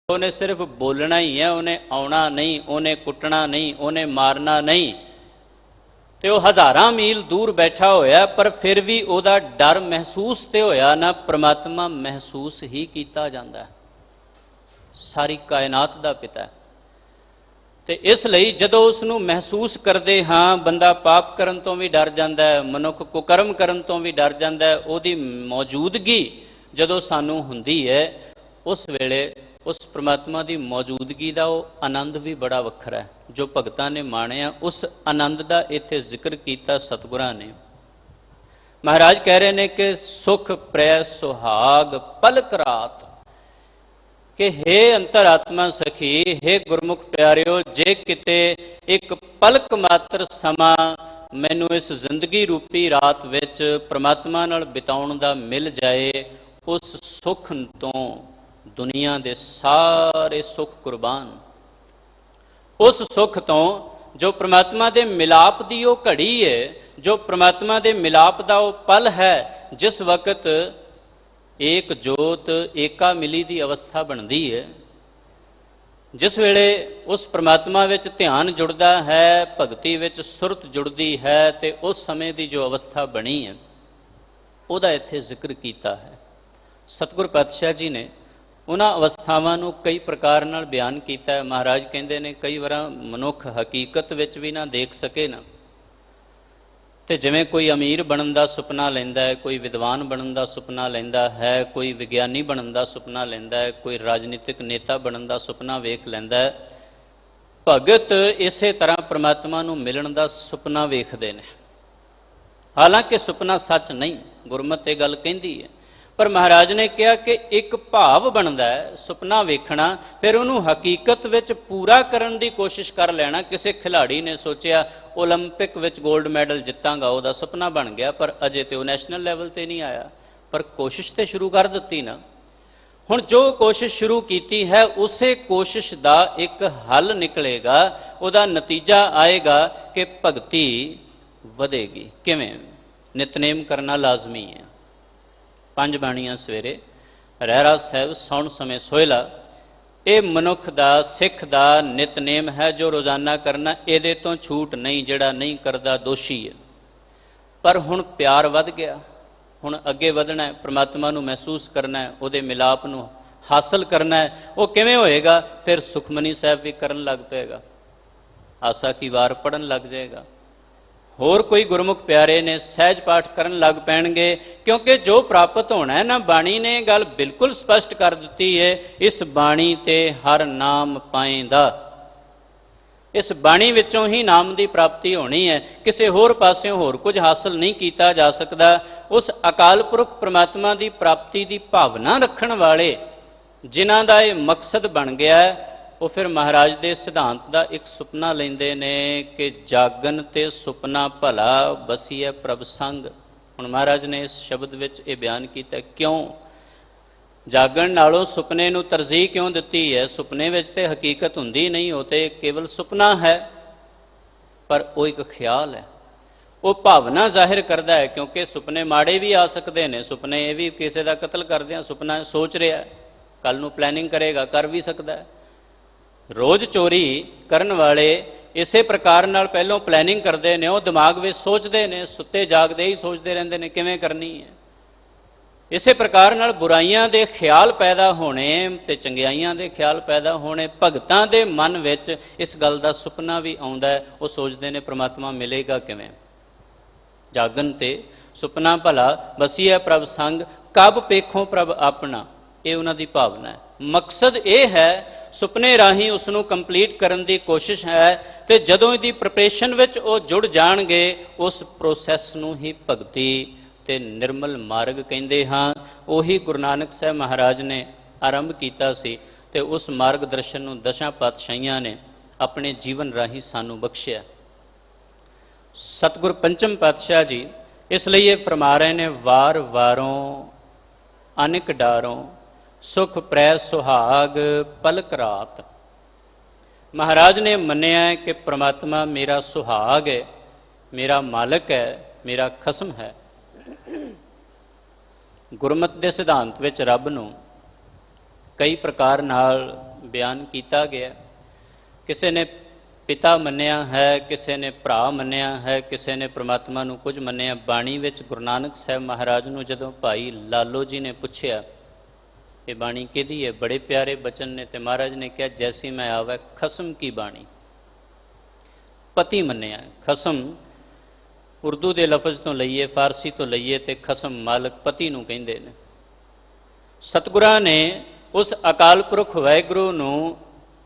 ਉਹਨੇ ਸਿਰਫ ਬੋਲਣਾ ਹੀ ਹੈ, ਉਹਨੇ ਆਉਣਾ ਨਹੀਂ, ਉਹਨੇ ਕੁੱਟਣਾ ਨਹੀਂ, ਉਹਨੇ ਮਾਰਨਾ ਨਹੀਂ। ਤੇ ਉਹ ਹਜ਼ਾਰਾਂ ਮੀਲ ਦੂਰ ਬੈਠਾ ਹੋਇਆ, ਪਰ ਫਿਰ ਵੀ ਉਹਦਾ ਡਰ ਮਹਿਸੂਸ ਤੇ ਹੋਇਆ ਨਾ। ਪ੍ਰਮਾਤਮਾ ਮਹਿਸੂਸ ਹੀ ਕੀਤਾ ਜਾਂਦਾ ਹੈ, ਸਾਰੀ ਕਾਇਨਾਤ ਦਾ ਪਿਤਾ ਹੈ। ਤੇ ਇਸ ਲਈ ਜਦੋਂ ਉਸ ਨੂੰ ਮਹਿਸੂਸ ਕਰਦੇ ਹਾਂ, ਬੰਦਾ ਪਾਪ ਕਰਨ ਤੋਂ ਵੀ ਡਰ ਜਾਂਦਾ ਹੈ, ਮਨੁੱਖ ਕੁਕਰਮ ਕਰਨ ਤੋਂ ਵੀ ਡਰ ਜਾਂਦਾ ਹੈ। ਉਹਦੀ ਮੌਜੂਦਗੀ ਜਦੋਂ ਸਾਨੂੰ ਹੁੰਦੀ ਹੈ, ਉਸ ਵੇਲੇ ਉਸ ਪ੍ਰਮਾਤਮਾ ਦੀ ਮੌਜੂਦਗੀ ਦਾ ਉਹ ਆਨੰਦ ਵੀ ਬੜਾ ਵੱਖਰਾ ਹੈ, ਜੋ ਭਗਤਾਂ ਨੇ ਮਾਣਿਆ। ਉਸ ਆਨੰਦ ਦਾ ਇੱਥੇ ਜ਼ਿਕਰ ਕੀਤਾ ਸਤਿਗੁਰਾਂ ਨੇ। ਮਹਾਰਾਜ ਕਹਿ ਰਹੇ ਨੇ ਕਿ ਸੁਖ ਪ੍ਰੈ ਸੁਹਾਗ ਪਲਕ ਰਾਤ, ਕਿ ਹੇ ਅੰਤਰਾਤਮਾ ਸਖੀ, ਹੇ ਗੁਰਮੁਖ ਪਿਆਰਿਓ, ਜੇ ਕਿਤੇ ਇੱਕ ਪਲਕ ਮਾਤਰ ਸਮਾਂ ਮੈਨੂੰ ਇਸ ਜ਼ਿੰਦਗੀ ਰੂਪੀ ਰਾਤ ਵਿੱਚ ਪ੍ਰਮਾਤਮਾ ਨਾਲ ਬਿਤਾਉਣ ਦਾ ਮਿਲ ਜਾਏ, ਉਸ ਸੁਖ ਤੋਂ ਦੁਨੀਆ ਦੇ ਸਾਰੇ ਸੁਖ ਕੁਰਬਾਨ। ਉਸ ਸੁਖ ਤੋਂ ਜੋ ਪ੍ਰਮਾਤਮਾ ਦੇ ਮਿਲਾਪ ਦੀ ਉਹ ਘੜੀ ਹੈ, ਜੋ ਪ੍ਰਮਾਤਮਾ ਦੇ ਮਿਲਾਪ ਦਾ ਉਹ ਪਲ ਹੈ, ਜਿਸ ਵਕਤ ਏਕ ਜੋਤ ਏਕਾ ਮਿਲੀ ਦੀ ਅਵਸਥਾ ਬਣਦੀ ਹੈ। ਜਿਸ ਵੇਲੇ ਉਸ ਪ੍ਰਮਾਤਮਾ ਵਿੱਚ ਧਿਆਨ ਜੁੜਦਾ ਹੈ, ਭਗਤੀ ਵਿੱਚ ਸੁਰਤ ਜੁੜਦੀ ਹੈ, ਤੇ ਉਸ ਸਮੇਂ ਦੀ ਜੋ ਅਵਸਥਾ ਬਣੀ ਹੈ ਉਹਦਾ ਇੱਥੇ ਜ਼ਿਕਰ ਕੀਤਾ ਹੈ। ਸਤਿਗੁਰ ਪਾਤਸ਼ਾਹ ਜੀ ਨੇ ਉਹਨਾਂ ਅਵਸਥਾਵਾਂ ਨੂੰ ਕਈ ਪ੍ਰਕਾਰ ਨਾਲ ਬਿਆਨ ਕੀਤਾ ਹੈ। ਮਹਾਰਾਜ ਕਹਿੰਦੇ ਨੇ ਕਈ ਵਾਰ ਮਨੁੱਖ ਹਕੀਕਤ ਵਿੱਚ ਵੀ ਨਾ ਦੇਖ ਸਕੇ ਨਾ, ਤੇ ਜਿਵੇਂ ਕੋਈ ਅਮੀਰ ਬਣਨ ਦਾ ਸੁਪਨਾ ਲੈਂਦਾ ਹੈ, ਕੋਈ ਵਿਦਵਾਨ ਬਣਨ ਦਾ ਸੁਪਨਾ ਲੈਂਦਾ ਹੈ, ਕੋਈ ਵਿਗਿਆਨੀ ਬਣਨ ਦਾ ਸੁਪਨਾ ਲੈਂਦਾ ਹੈ, ਕੋਈ ਰਾਜਨੀਤਿਕ ਨੇਤਾ ਬਣਨ ਦਾ ਸੁਪਨਾ ਵੇਖ ਲੈਂਦਾ ਹੈ, ਭਗਤ ਇਸੇ ਤਰ੍ਹਾਂ ਪ੍ਰਮਾਤਮਾ ਨੂੰ ਮਿਲਣ ਦਾ ਸੁਪਨਾ ਵੇਖਦੇ ਨੇ। ਹਾਲਾਂਕਿ ਸੁਪਨਾ ਸੱਚ ਨਹੀਂ, ਗੁਰਮਤਿ ਇਹ ਗੱਲ ਕਹਿੰਦੀ ਹੈ, ਪਰ ਮਹਾਰਾਜ ਨੇ ਕਿਹਾ ਕਿ ਇੱਕ ਭਾਵ ਬਣਦਾ ਹੈ ਸੁਪਨਾ ਵੇਖਣਾ, ਫਿਰ ਉਹਨੂੰ ਹਕੀਕਤ ਵਿੱਚ ਪੂਰਾ ਕਰਨ ਦੀ ਕੋਸ਼ਿਸ਼ ਕਰ ਲੈਣਾ। ਕਿਸੇ ਖਿਲਾੜੀ ਨੇ ਸੋਚਿਆ ਓਲੰਪਿਕ ਵਿੱਚ 골ਡ ਮੈਡਲ ਜਿੱਤਾਂਗਾ, ਉਹਦਾ ਸੁਪਨਾ ਬਣ ਗਿਆ, ਪਰ ਅਜੇ ਤੇ ਉਹ ਨੈਸ਼ਨਲ ਲੈਵਲ ਤੇ ਨਹੀਂ ਆਇਆ, ਪਰ ਕੋਸ਼ਿਸ਼ ਤੇ ਸ਼ੁਰੂ ਕਰ ਦਿੱਤੀ ਨਾ। ਹੁਣ ਜੋ ਕੋਸ਼ਿਸ਼ ਸ਼ੁਰੂ ਕੀਤੀ ਹੈ ਉਸੇ ਕੋਸ਼ਿਸ਼ ਦਾ ਇੱਕ ਹੱਲ ਨਿਕਲੇਗਾ, ਉਹਦਾ ਨਤੀਜਾ ਆਏਗਾ ਕਿ ਭਗਤੀ ਵਧੇਗੀ। ਕਿਵੇਂ? ਨਿਤਨੇਮ ਕਰਨਾ ਲਾਜ਼ਮੀ ਹੈ। 5 ਬਾਣੀਆਂ ਸਵੇਰੇ, ਰਹਿਰਾਸ ਸਾਹਿਬ, ਸੌਣ ਸਮੇਂ ਸੋਹਿਲਾ, ਇਹ ਮਨੁੱਖ ਦਾ, ਸਿੱਖ ਦਾ ਨਿਤਨੇਮ ਹੈ ਜੋ ਰੋਜ਼ਾਨਾ ਕਰਨਾ। ਇਹਦੇ ਤੋਂ ਛੂਟ ਨਹੀਂ, ਜਿਹੜਾ ਨਹੀਂ ਕਰਦਾ ਦੋਸ਼ੀ ਹੈ। ਪਰ ਹੁਣ ਪਿਆਰ ਵੱਧ ਗਿਆ, ਹੁਣ ਅੱਗੇ ਵਧਣਾ ਹੈ, ਪ੍ਰਮਾਤਮਾ ਨੂੰ ਮਹਿਸੂਸ ਕਰਨਾ ਹੈ, ਉਹਦੇ ਮਿਲਾਪ ਨੂੰ ਹਾਸਲ ਕਰਨਾ ਹੈ। ਉਹ ਕਿਵੇਂ ਹੋਏਗਾ? ਫਿਰ ਸੁਖਮਨੀ ਸਾਹਿਬ ਵੀ ਕਰਨ ਲੱਗ ਪਏਗਾ, ਆਸਾ ਕੀ ਵਾਰ ਪੜ੍ਹਨ ਲੱਗ ਜਾਏਗਾ, ਹੋਰ ਕੋਈ ਗੁਰਮੁਖ ਪਿਆਰੇ ਨੇ ਸਹਿਜ ਪਾਠ ਕਰਨ ਲੱਗ ਪੈਣਗੇ, ਕਿਉਂਕਿ ਜੋ ਪ੍ਰਾਪਤ ਹੋਣਾ ਹੈ ਨਾ, ਬਾਣੀ ਨੇ ਗੱਲ ਬਿਲਕੁਲ ਸਪਸ਼ਟ ਕਰ ਦਿੱਤੀ ਹੈ, ਇਸ ਬਾਣੀ ਤੇ ਹਰ ਨਾਮ ਪਾਏਂਦਾ। ਇਸ ਬਾਣੀ ਵਿੱਚੋਂ ਹੀ ਨਾਮ ਦੀ ਪ੍ਰਾਪਤੀ ਹੋਣੀ ਹੈ, ਕਿਸੇ ਹੋਰ ਪਾਸਿਓਂ ਹੋਰ ਕੁਝ ਹਾਸਲ ਨਹੀਂ ਕੀਤਾ ਜਾ ਸਕਦਾ। ਉਸ ਅਕਾਲ ਪੁਰਖ ਪ੍ਰਮਾਤਮਾ ਦੀ ਪ੍ਰਾਪਤੀ ਦੀ ਭਾਵਨਾ ਰੱਖਣ ਵਾਲੇ ਜਿਨ੍ਹਾਂ ਦਾ ਇਹ ਮਕਸਦ ਬਣ ਗਿਆ ਹੈ, ਉਹ ਫਿਰ ਮਹਾਰਾਜ ਦੇ ਸਿਧਾਂਤ ਦਾ ਇੱਕ ਸੁਪਨਾ ਲੈਂਦੇ ਨੇ ਕਿ ਜਾਗਨ ਤੇ ਸੁਪਨਾ ਭਲਾ, ਬਸੀਏ ਪ੍ਰਭ ਸੰਗ। ਹੁਣ ਮਹਾਰਾਜ ਨੇ ਇਸ ਸ਼ਬਦ ਵਿੱਚ ਇਹ ਬਿਆਨ ਕੀਤਾ, ਕਿਉਂ ਜਾਗਣ ਨਾਲੋਂ ਸੁਪਨੇ ਨੂੰ ਤਰਜੀਹ ਕਿਉਂ ਦਿੱਤੀ ਹੈ? ਸੁਪਨੇ ਵਿੱਚ ਤੇ ਹਕੀਕਤ ਹੁੰਦੀ ਨਹੀਂ, ਉਹ ਤੇ ਕੇਵਲ ਸੁਪਨਾ ਹੈ, ਪਰ ਉਹ ਇੱਕ ਖਿਆਲ ਹੈ, ਉਹ ਭਾਵਨਾ ਜ਼ਾਹਿਰ ਕਰਦਾ ਹੈ। ਕਿਉਂਕਿ ਸੁਪਨੇ ਮਾੜੇ ਵੀ ਆ ਸਕਦੇ ਨੇ, ਸੁਪਨੇ ਇਹ ਵੀ ਕਿਸੇ ਦਾ ਕਤਲ ਕਰਦਿਆਂ ਸੁਪਨਾ ਸੋਚ ਰਿਹਾ, ਕੱਲ ਨੂੰ ਪਲੈਨਿੰਗ ਕਰੇਗਾ, ਕਰ ਵੀ ਸਕਦਾ ਹੈ। ਰੋਜ਼ ਚੋਰੀ ਕਰਨ ਵਾਲੇ ਇਸੇ ਪ੍ਰਕਾਰ ਨਾਲ ਪਹਿਲੋਂ ਪਲੈਨਿੰਗ ਕਰਦੇ ਨੇ, ਉਹ ਦਿਮਾਗ ਵਿੱਚ ਸੋਚਦੇ ਨੇ, ਸੁੱਤੇ ਜਾਗਦੇ ਹੀ ਸੋਚਦੇ ਰਹਿੰਦੇ ਨੇ ਕਿਵੇਂ ਕਰਨੀ ਹੈ। ਇਸੇ ਪ੍ਰਕਾਰ ਨਾਲ ਬੁਰਾਈਆਂ ਦੇ ਖਿਆਲ ਪੈਦਾ ਹੋਣੇ ਤੇ ਚੰਗਿਆਈਆਂ ਦੇ ਖਿਆਲ ਪੈਦਾ ਹੋਣੇ। ਭਗਤਾਂ ਦੇ ਮਨ ਵਿੱਚ ਇਸ ਗੱਲ ਦਾ ਸੁਪਨਾ ਵੀ ਆਉਂਦਾ ਹੈ, ਉਹ ਸੋਚਦੇ ਨੇ ਪ੍ਰਮਾਤਮਾ ਮਿਲੇਗਾ ਕਿਵੇਂ। ਜਾਗਨ ਤੇ ਸੁਪਨਾ ਭਲਾ, ਬਸੀਏ ਪ੍ਰਭ ਸੰਗ, ਕਬ ਪੇਖੋਂ ਪ੍ਰਭ ਆਪਣਾ, ਇਹ ਉਹਨਾਂ ਦੀ ਭਾਵਨਾ ਹੈ। ਮਕਸਦ ਇਹ ਹੈ, ਸੁਪਨੇ ਰਾਹੀਂ ਉਸ ਨੂੰ ਕੰਪਲੀਟ ਕਰਨ ਦੀ ਕੋਸ਼ਿਸ਼ ਹੈ, ਤੇ ਜਦੋਂ ਇਹਦੀ ਪ੍ਰਿਪਰੇਸ਼ਨ ਵਿੱਚ ਉਹ ਜੁੜ ਜਾਣਗੇ, ਉਸ ਪ੍ਰੋਸੈਸ ਨੂੰ ਹੀ ਭਗਤੀ ਤੇ ਨਿਰਮਲ ਮਾਰਗ ਕਹਿੰਦੇ ਹਾਂ। ਉਹੀ ਗੁਰੂ ਨਾਨਕ ਸਾਹਿਬ ਮਹਾਰਾਜ ਨੇ ਆਰੰਭ ਕੀਤਾ ਸੀ, ਤੇ ਉਸ ਮਾਰਗ ਦਰਸ਼ਨ ਨੂੰ ਦਸ਼ਾਂ ਪਾਤਸ਼ਾਹੀਆਂ ਨੇ ਆਪਣੇ ਜੀਵਨ ਰਾਹੀਂ ਸਾਨੂੰ ਬਖਸ਼ਿਆ। ਸਤਿਗੁਰ ਪੰਚਮ ਪਾਤਸ਼ਾਹ ਜੀ ਇਸ ਲਈ ਇਹ ਫਰਮਾ ਰਹੇ ਨੇ, ਵਾਰ ਵਾਰੋਂ ਅਨਿਕ ਡਾਰੋਂ ਸੁਖ ਪ੍ਰੈ ਸੁਹਾਗ ਪਲਕ ਰਾਤ। ਮਹਾਰਾਜ ਨੇ ਮੰਨਿਆ ਕਿ ਪ੍ਰਮਾਤਮਾ ਮੇਰਾ ਸੁਹਾਗ ਹੈ, ਮੇਰਾ ਮਾਲਕ ਹੈ, ਮੇਰਾ ਖਸਮ ਹੈ। ਗੁਰਮਤਿ ਦੇ ਸਿਧਾਂਤ ਵਿੱਚ ਰੱਬ ਨੂੰ ਕਈ ਪ੍ਰਕਾਰ ਨਾਲ ਬਿਆਨ ਕੀਤਾ ਗਿਆ। ਕਿਸੇ ਨੇ ਪਿਤਾ ਮੰਨਿਆ ਹੈ, ਕਿਸੇ ਨੇ ਭਰਾ ਮੰਨਿਆ ਹੈ, ਕਿਸੇ ਨੇ ਪ੍ਰਮਾਤਮਾ ਨੂੰ ਕੁਝ ਮੰਨਿਆ। ਬਾਣੀ ਵਿੱਚ ਗੁਰੂ ਨਾਨਕ ਸਾਹਿਬ ਮਹਾਰਾਜ ਨੂੰ ਜਦੋਂ ਭਾਈ ਲਾਲੋ ਜੀ ਨੇ ਪੁੱਛਿਆ ਇਹ ਬਾਣੀ ਕਿਹਦੀ ਹੈ, ਬੜੇ ਪਿਆਰੇ ਬਚਨ ਨੇ, ਤੇ ਮਹਾਰਾਜ ਨੇ ਕਿਹਾ, ਜੈਸੀ ਮੈਂ ਆਵੈ ਖਸਮ ਕੀ ਬਾਣੀ। ਪਤੀ ਮੰਨਿਆ। ਖਸਮ ਉਰਦੂ ਦੇ ਲਫ਼ਜ਼ ਤੋਂ ਲਈਏ, ਫਾਰਸੀ ਤੋਂ ਲਈਏ, ਤੇ ਖਸਮ ਮਾਲਕ ਪਤੀ ਨੂੰ ਕਹਿੰਦੇ ਨੇ। ਸਤਿਗੁਰਾਂ ਨੇ ਉਸ ਅਕਾਲ ਪੁਰਖ ਵਾਹਿਗੁਰੂ ਨੂੰ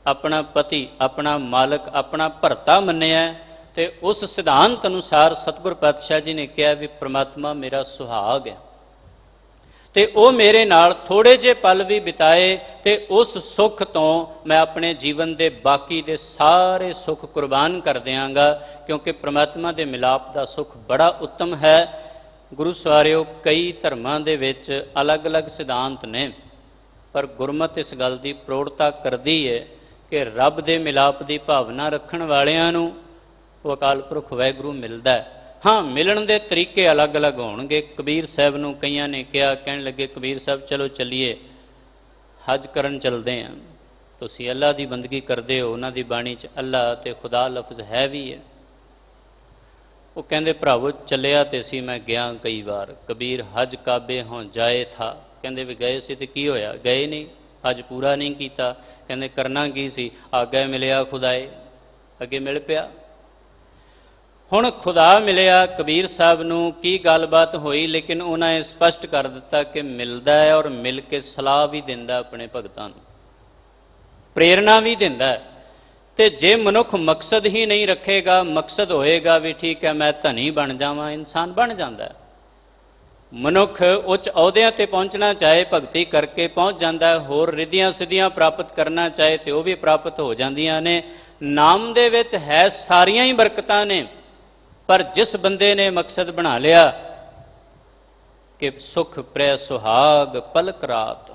ਆਪਣਾ ਪਤੀ, ਆਪਣਾ ਮਾਲਕ, ਆਪਣਾ ਭਰਤਾ ਮੰਨਿਆ, ਤੇ ਉਸ ਸਿਧਾਂਤ ਅਨੁਸਾਰ ਸਤਿਗੁਰ ਪਾਤਸ਼ਾਹ ਜੀ ਨੇ ਕਿਹਾ ਵੀ ਪ੍ਰਮਾਤਮਾ ਮੇਰਾ ਸੁਹਾਗ ਹੈ, ਤੇ ਉਹ ਮੇਰੇ ਨਾਲ ਥੋੜੇ ਜਿਹੇ ਪਲ ਵੀ ਬਿਤਾਏ, ਤੇ ਉਸ ਸੁੱਖ ਤੋਂ ਮੈਂ ਆਪਣੇ ਜੀਵਨ ਦੇ ਬਾਕੀ ਦੇ ਸਾਰੇ ਸੁੱਖ ਕੁਰਬਾਨ ਕਰ ਦਿਆਂਗਾ, ਕਿਉਂਕਿ ਪ੍ਰਮਾਤਮਾ ਦੇ ਮਿਲਾਪ ਦਾ ਸੁੱਖ ਬੜਾ ਉੱਤਮ ਹੈ। ਗੁਰੂ ਸਵਾਰਿਓ, ਕਈ ਧਰਮਾਂ ਦੇ ਵਿੱਚ ਅਲੱਗ-ਅਲੱਗ ਸਿਧਾਂਤ ਨੇ, ਪਰ ਗੁਰਮਤਿ ਇਸ ਗੱਲ ਦੀ ਪ੍ਰੋੜਤਾ ਕਰਦੀ ਹੈ ਕਿ ਰੱਬ ਦੇ ਮਿਲਾਪ ਦੀ ਭਾਵਨਾ ਰੱਖਣ ਵਾਲਿਆਂ ਨੂੰ ਉਹ ਅਕਾਲ ਪੁਰਖ ਵਾਹਿਗੁਰੂ ਮਿਲਦਾ ਹੈ। ਹਾਂ, ਮਿਲਣ ਦੇ ਤਰੀਕੇ ਅਲੱਗ-ਅਲੱਗ ਹੋਣਗੇ। ਕਬੀਰ ਸਾਹਿਬ ਨੂੰ ਕਈਆਂ ਨੇ ਕਿਹਾ, ਕਹਿਣ ਲੱਗੇ ਕਬੀਰ ਸਾਹਿਬ ਚਲੋ ਚੱਲੀਏ ਹਜ ਕਰਨ ਚੱਲਦੇ ਹਾਂ, ਤੁਸੀਂ ਅੱਲਾ ਦੀ ਬੰਦਗੀ ਕਰਦੇ ਹੋ, ਉਹਨਾਂ ਦੀ ਬਾਣੀ 'ਚ ਅੱਲਾ ਤੇ ਖੁਦਾ ਲਫ਼ਜ਼ ਹੈ ਵੀ ਹੈ। ਉਹ ਕਹਿੰਦੇ ਭਰਾਵੋ ਚੱਲਿਆ ਤੇ ਸੀ ਮੈਂ ਗਿਆ ਕਈ ਵਾਰ, ਕਬੀਰ ਹਜ ਕਾਬੇ ਹੋਂ ਜਾਏ ਥਾ। ਕਹਿੰਦੇ ਵੀ ਗਏ ਸੀ ਤੇ ਕੀ ਹੋਇਆ? ਗਏ ਨਹੀਂ, ਹਜ ਪੂਰਾ ਨਹੀਂ ਕੀਤਾ। ਕਹਿੰਦੇ ਕਰਨਾ ਕੀ ਸੀ? ਆਗੇ ਮਿਲਿਆ ਖੁਦਾਏ, ਅੱਗੇ ਮਿਲ ਪਿਆ। ਹੁਣ ਖੁਦਾ ਮਿਲਿਆ ਕਬੀਰ ਸਾਹਿਬ ਨੂੰ, ਕੀ ਗੱਲਬਾਤ ਹੋਈ? ਲੇਕਿਨ ਉਹਨਾਂ ਇਹ ਸਪਸ਼ਟ ਕਰ ਦਿੱਤਾ ਕਿ ਮਿਲਦਾ ਹੈ ਔਰ ਮਿਲ ਕੇ ਸਲਾਹ ਵੀ ਦਿੰਦਾ ਆਪਣੇ ਭਗਤਾਂ ਨੂੰ, ਪ੍ਰੇਰਨਾ ਵੀ ਦਿੰਦਾ ਹੈ। ਤੇ ਜੇ ਮਨੁੱਖ ਮਕਸਦ ਹੀ ਨਹੀਂ ਰੱਖੇਗਾ, ਮਕਸਦ ਹੋਏਗਾ ਵੀ ਠੀਕ ਹੈ ਮੈਂ ਧਨੀ ਬਣ ਜਾਵਾਂ, ਇਨਸਾਨ ਬਣ ਜਾਂਦਾ ਹੈ। ਮਨੁੱਖ ਉੱਚ ਅਹੁਦਿਆਂ ਤੇ ਪਹੁੰਚਣਾ ਚਾਹੇ ਭਗਤੀ ਕਰਕੇ ਪਹੁੰਚ ਜਾਂਦਾ ਹੈ, ਹੋਰ ਰਿੱਧੀਆਂ ਸਿੱਧੀਆਂ ਪ੍ਰਾਪਤ ਕਰਨਾ ਚਾਹੇ ਤੇ ਉਹ ਵੀ ਪ੍ਰਾਪਤ ਹੋ ਜਾਂਦੀਆਂ ਨੇ। ਨਾਮ ਦੇ ਵਿੱਚ ਹੈ ਸਾਰੀਆਂ ਹੀ ਬਰਕਤਾਂ ਨੇ, ਪਰ ਜਿਸ ਬੰਦੇ ਨੇ ਮਕਸਦ ਬਣਾ ਲਿਆ ਕਿ ਸੁਖ ਪ੍ਰੈ ਸੁਹਾਗ ਪਲਕ ਰਾਤ,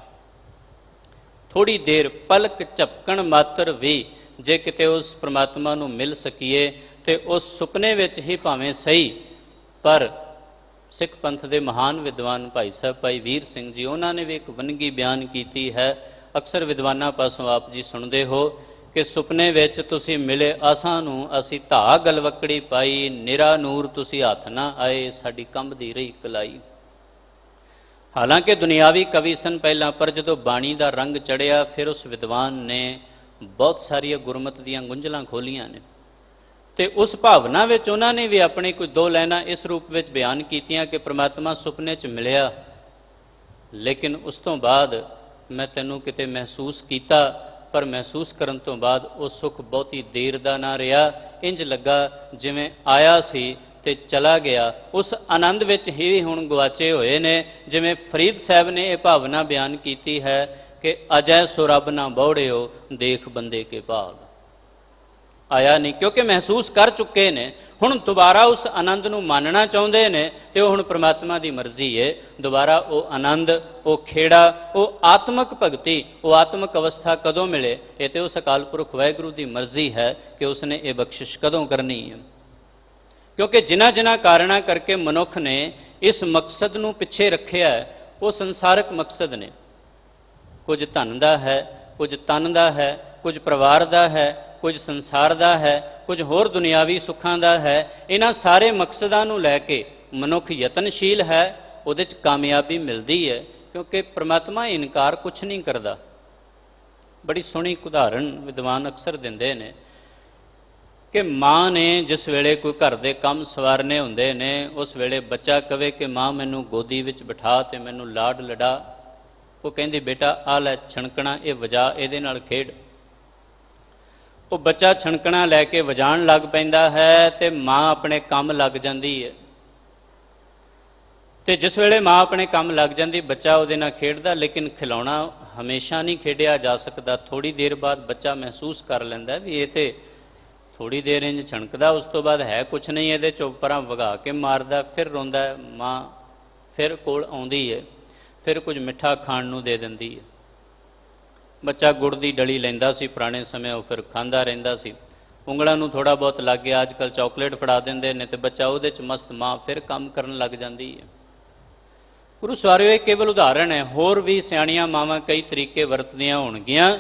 ਥੋੜੀ ਦੇਰ ਪਲਕ ਝਪਕਣ ਮਾਤਰ ਵੀ ਜੇ ਕਿਤੇ ਉਸ ਪ੍ਰਮਾਤਮਾ ਨੂੰ ਮਿਲ ਸਕੀਏ ਤੇ ਉਸ ਸੁਪਨੇ ਵਿੱਚ ਹੀ ਭਾਵੇਂ ਸਹੀ। ਪਰ ਸਿੱਖ ਪੰਥ ਦੇ ਮਹਾਨ ਵਿਦਵਾਨ ਭਾਈ ਸਾਹਿਬ ਭਾਈ ਵੀਰ ਸਿੰਘ ਜੀ, ਉਹਨਾਂ ਨੇ ਵੀ ਇੱਕ ਵੰਨਗੀ ਬਿਆਨ ਕੀਤੀ ਹੈ। ਅਕਸਰ ਵਿਦਵਾਨਾਂ ਪਾਸੋਂ ਆਪ ਜੀ ਸੁਣਦੇ ਹੋ ਕਿ ਸੁਪਨੇ ਵਿੱਚ ਤੁਸੀਂ ਮਿਲੇ ਆਸਾਂ ਨੂੰ, ਅਸੀਂ ਧਾ ਗਲਵੱਕੜੀ ਪਾਈ, ਨਿਰਾ ਨੂਰ ਤੁਸੀਂ ਹੱਥ ਨਾ ਆਏ, ਸਾਡੀ ਕੰਬਦੀ ਰਹੀ ਕਲਾਈ। ਹਾਲਾਂਕਿ ਦੁਨਿਆਵੀ ਕਵੀ ਸਨ ਪਹਿਲਾਂ, ਪਰ ਜਦੋਂ ਬਾਣੀ ਦਾ ਰੰਗ ਚੜਿਆ ਫਿਰ ਉਸ ਵਿਦਵਾਨ ਨੇ ਬਹੁਤ ਸਾਰੀਆਂ ਗੁਰਮਤਿ ਦੀਆਂ ਗੁੰਝਲਾਂ ਖੋਲੀਆਂ ਨੇ ਤੇ ਉਸ ਭਾਵਨਾ ਵਿੱਚ ਉਹਨਾਂ ਨੇ ਵੀ ਆਪਣੀ ਕੋਈ ਦੋ ਲਾਈਨਾਂ ਇਸ ਰੂਪ ਵਿੱਚ ਬਿਆਨ ਕੀਤੀਆਂ ਕਿ ਪ੍ਰਮਾਤਮਾ ਸੁਪਨੇ 'ਚ ਮਿਲਿਆ, ਲੇਕਿਨ ਉਸ ਤੋਂ ਬਾਅਦ ਮੈਂ ਤੈਨੂੰ ਕਿਤੇ ਮਹਿਸੂਸ ਕੀਤਾ, ਪਰ ਮਹਿਸੂਸ ਕਰਨ ਤੋਂ ਬਾਅਦ ਉਹ ਸੁੱਖ ਬਹੁਤੀ ਦੇਰ ਦਾ ਨਾ ਰਿਹਾ। ਇੰਜ ਲੱਗਾ ਜਿਵੇਂ ਆਇਆ ਸੀ ਤੇ ਚਲਾ ਗਿਆ। ਉਸ ਆਨੰਦ ਵਿੱਚ ਹੀ ਹੁਣ ਗਵਾਚੇ ਹੋਏ ਨੇ। ਜਿਵੇਂ ਫਰੀਦ ਸਾਹਿਬ ਨੇ ਇਹ ਭਾਵਨਾ ਬਿਆਨ ਕੀਤੀ ਹੈ ਕਿ ਅਜੈ ਸੋ ਰੱਬ ਨਾ ਬੌੜਿਓ, ਦੇਖ ਬੰਦੇ ਕੇ ਭਾਗ। ਆਇਆ ਨਹੀਂ ਕਿਉਂਕਿ ਮਹਿਸੂਸ ਕਰ ਚੁੱਕੇ ਨੇ। ਹੁਣ ਦੁਬਾਰਾ ਉਸ ਆਨੰਦ ਨੂੰ ਮਾਨਣਾ ਚਾਹੁੰਦੇ ਨੇ ਤੇ ਉਹ ਹੁਣ ਪ੍ਰਮਾਤਮਾ ਦੀ ਮਰਜ਼ੀ ਹੈ। ਦੁਬਾਰਾ ਉਹ ਆਨੰਦ, ਉਹ ਖੇੜਾ, ਉਹ ਆਤਮਕ ਭਗਤੀ, ਉਹ ਆਤਮਕ ਅਵਸਥਾ ਕਦੋਂ ਮਿਲੇ, ਇਹ ਤੇ ਉਸ ਅਕਾਲ ਪੁਰਖ ਵਾਹਿਗੁਰੂ ਦੀ ਮਰਜ਼ੀ ਹੈ ਕਿ ਉਸਨੇ ਇਹ ਬਖਸ਼ਿਸ਼ ਕਦੋਂ ਕਰਨੀ ਹੈ। ਕਿਉਂਕਿ ਜਿਨ੍ਹਾਂ ਕਾਰਨਾਂ ਕਰਕੇ ਮਨੁੱਖ ਨੇ ਇਸ ਮਕਸਦ ਨੂੰ ਪਿੱਛੇ ਰੱਖਿਆ ਹੈ, ਉਹ ਸੰਸਾਰਕ ਮਕਸਦ ਨੇ। ਕੁਝ ਧਨ ਦਾ ਹੈ, ਕੁਝ ਤਨ ਦਾ ਹੈ, ਕੁਝ ਪਰਿਵਾਰ ਦਾ ਹੈ, ਕੁਝ ਸੰਸਾਰ ਦਾ ਹੈ, ਕੁਝ ਹੋਰ ਦੁਨਿਆਵੀ ਸੁੱਖਾਂ ਦਾ ਹੈ। ਇਹਨਾਂ ਸਾਰੇ ਮਕਸਦਾਂ ਨੂੰ ਲੈ ਕੇ ਮਨੁੱਖ ਯਤਨਸ਼ੀਲ ਹੈ, ਉਹਦੇ 'ਚ ਕਾਮਯਾਬੀ ਮਿਲਦੀ ਹੈ, ਕਿਉਂਕਿ ਪ੍ਰਮਾਤਮਾ ਇਨਕਾਰ ਕੁਛ ਨਹੀਂ ਕਰਦਾ। ਬੜੀ ਸੋਹਣੀ ਉਦਾਹਰਣ ਵਿਦਵਾਨ ਅਕਸਰ ਦਿੰਦੇ ਨੇ ਕਿ ਮਾਂ ਨੇ ਜਿਸ ਵੇਲੇ ਕੋਈ ਘਰ ਦੇ ਕੰਮ ਸਵਾਰਨੇ ਹੁੰਦੇ ਨੇ, ਉਸ ਵੇਲੇ ਬੱਚਾ ਕਵੇ ਕਿ ਮਾਂ ਮੈਨੂੰ ਗੋਦੀ ਵਿੱਚ ਬਿਠਾ ਤੇ ਮੈਨੂੰ ਲਾਡ ਲਡਾ, ਉਹ ਕਹਿੰਦੀ ਬੇਟਾ ਆ ਲੈ ਛਣਕਣਾ, ਇਹ ਵਜਾ, ਇਹਦੇ ਨਾਲ ਖੇਡ। ਉਹ ਬੱਚਾ ਛਣਕਣਾ ਲੈ ਕੇ ਵਜਾਉਣ ਲੱਗ ਪੈਂਦਾ ਹੈ ਤੇ ਮਾਂ ਆਪਣੇ ਕੰਮ ਲੱਗ ਜਾਂਦੀ ਹੈ। ਤੇ ਜਿਸ ਵੇਲੇ ਮਾਂ ਆਪਣੇ ਕੰਮ ਲੱਗ ਜਾਂਦੀ, ਬੱਚਾ ਉਹਦੇ ਨਾਲ ਖੇਡਦਾ, ਲੇਕਿਨ ਖਿਡੌਣਾ ਹਮੇਸ਼ਾ ਨਹੀਂ ਖੇਡਿਆ ਜਾ ਸਕਦਾ। ਥੋੜੀ ਦੇਰ ਬਾਅਦ ਬੱਚਾ ਮਹਿਸੂਸ ਕਰ ਲੈਂਦਾ ਵੀ ਇਹ ਤੇ ਥੋੜੀ ਦੇਰ ਇੰਜ ਛਣਕਦਾ, ਉਸ ਤੋਂ ਬਾਅਦ ਹੈ ਕੁਛ ਨਹੀਂ, ਇਹਦੇ ਚੋਪਰਾਂ ਵਗਾ ਕੇ ਮਾਰਦਾ, ਫਿਰ ਰੋਂਦਾ। ਮਾਂ ਫਿਰ ਕੋਲ ਆਉਂਦੀ ਹੈ, ਫਿਰ ਕੁਝ ਮਿੱਠਾ ਖਾਣ ਨੂੰ ਦੇ ਦਿੰਦੀ ਹੈ। ਬੱਚਾ ਗੁੜ ਦੀ ਡਲੀ ਲੈਂਦਾ ਸੀ ਪੁਰਾਣੇ ਸਮੇਂ, ਉਹ ਫਿਰ ਖਾਂਦਾ ਰਹਿੰਦਾ ਸੀ। ਉਂਗਲਾਂ ਨੂੰ ਥੋੜ੍ਹਾ ਬਹੁਤ ਲੱਗ ਗਿਆ, ਅੱਜ ਕੱਲ੍ਹ ਚਾਕਲੇਟ ਫੜਾ ਦਿੰਦੇ ਨੇ ਤੇ ਬੱਚਾ ਉਹਦੇ 'ਚ ਮਸਤ, ਮਾਂ ਫਿਰ ਕੰਮ ਕਰਨ ਲੱਗ ਜਾਂਦੀ ਹੈ। ਗੁਰੂ ਸਵਾਰਿਓ, ਇਹ ਕੇਵਲ ਉਦਾਹਰਣ ਹੈ, ਹੋਰ ਵੀ ਸਿਆਣੀਆਂ ਮਾਵਾਂ ਕਈ ਤਰੀਕੇ ਵਰਤਦੀਆਂ ਹੋਣਗੀਆਂ,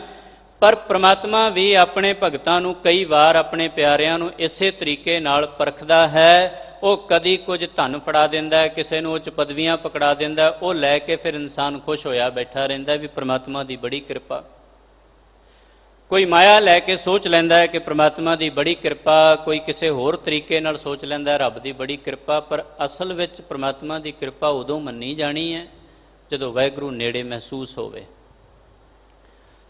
ਪਰ ਪ੍ਰਮਾਤਮਾ ਵੀ ਆਪਣੇ ਭਗਤਾਂ ਨੂੰ ਕਈ ਵਾਰ, ਆਪਣੇ ਪਿਆਰਿਆਂ ਨੂੰ ਇਸੇ ਤਰੀਕੇ ਨਾਲ ਪਰਖਦਾ ਹੈ। ਉਹ ਕਦੀ ਕੁਝ ਧਨ ਫੜਾ ਦਿੰਦਾ ਹੈ, ਕਿਸੇ ਨੂੰ ਉੱਚ ਪਦਵੀਆਂ ਪਕੜਾ ਦਿੰਦਾ, ਉਹ ਲੈ ਕੇ ਫਿਰ ਇਨਸਾਨ ਖੁਸ਼ ਹੋਇਆ ਬੈਠਾ ਰਹਿੰਦਾ ਵੀ ਪ੍ਰਮਾਤਮਾ ਦੀ ਬੜੀ ਕਿਰਪਾ। ਕੋਈ ਮਾਇਆ ਲੈ ਕੇ ਸੋਚ ਲੈਂਦਾ ਹੈ ਕਿ ਪ੍ਰਮਾਤਮਾ ਦੀ ਬੜੀ ਕਿਰਪਾ, ਕੋਈ ਕਿਸੇ ਹੋਰ ਤਰੀਕੇ ਨਾਲ ਸੋਚ ਲੈਂਦਾ ਰੱਬ ਦੀ ਬੜੀ ਕਿਰਪਾ। ਪਰ ਅਸਲ ਵਿੱਚ ਪ੍ਰਮਾਤਮਾ ਦੀ ਕਿਰਪਾ ਉਦੋਂ ਮੰਨੀ ਜਾਣੀ ਹੈ ਜਦੋਂ ਵਾਹਿਗੁਰੂ ਨੇੜੇ ਮਹਿਸੂਸ ਹੋਵੇ,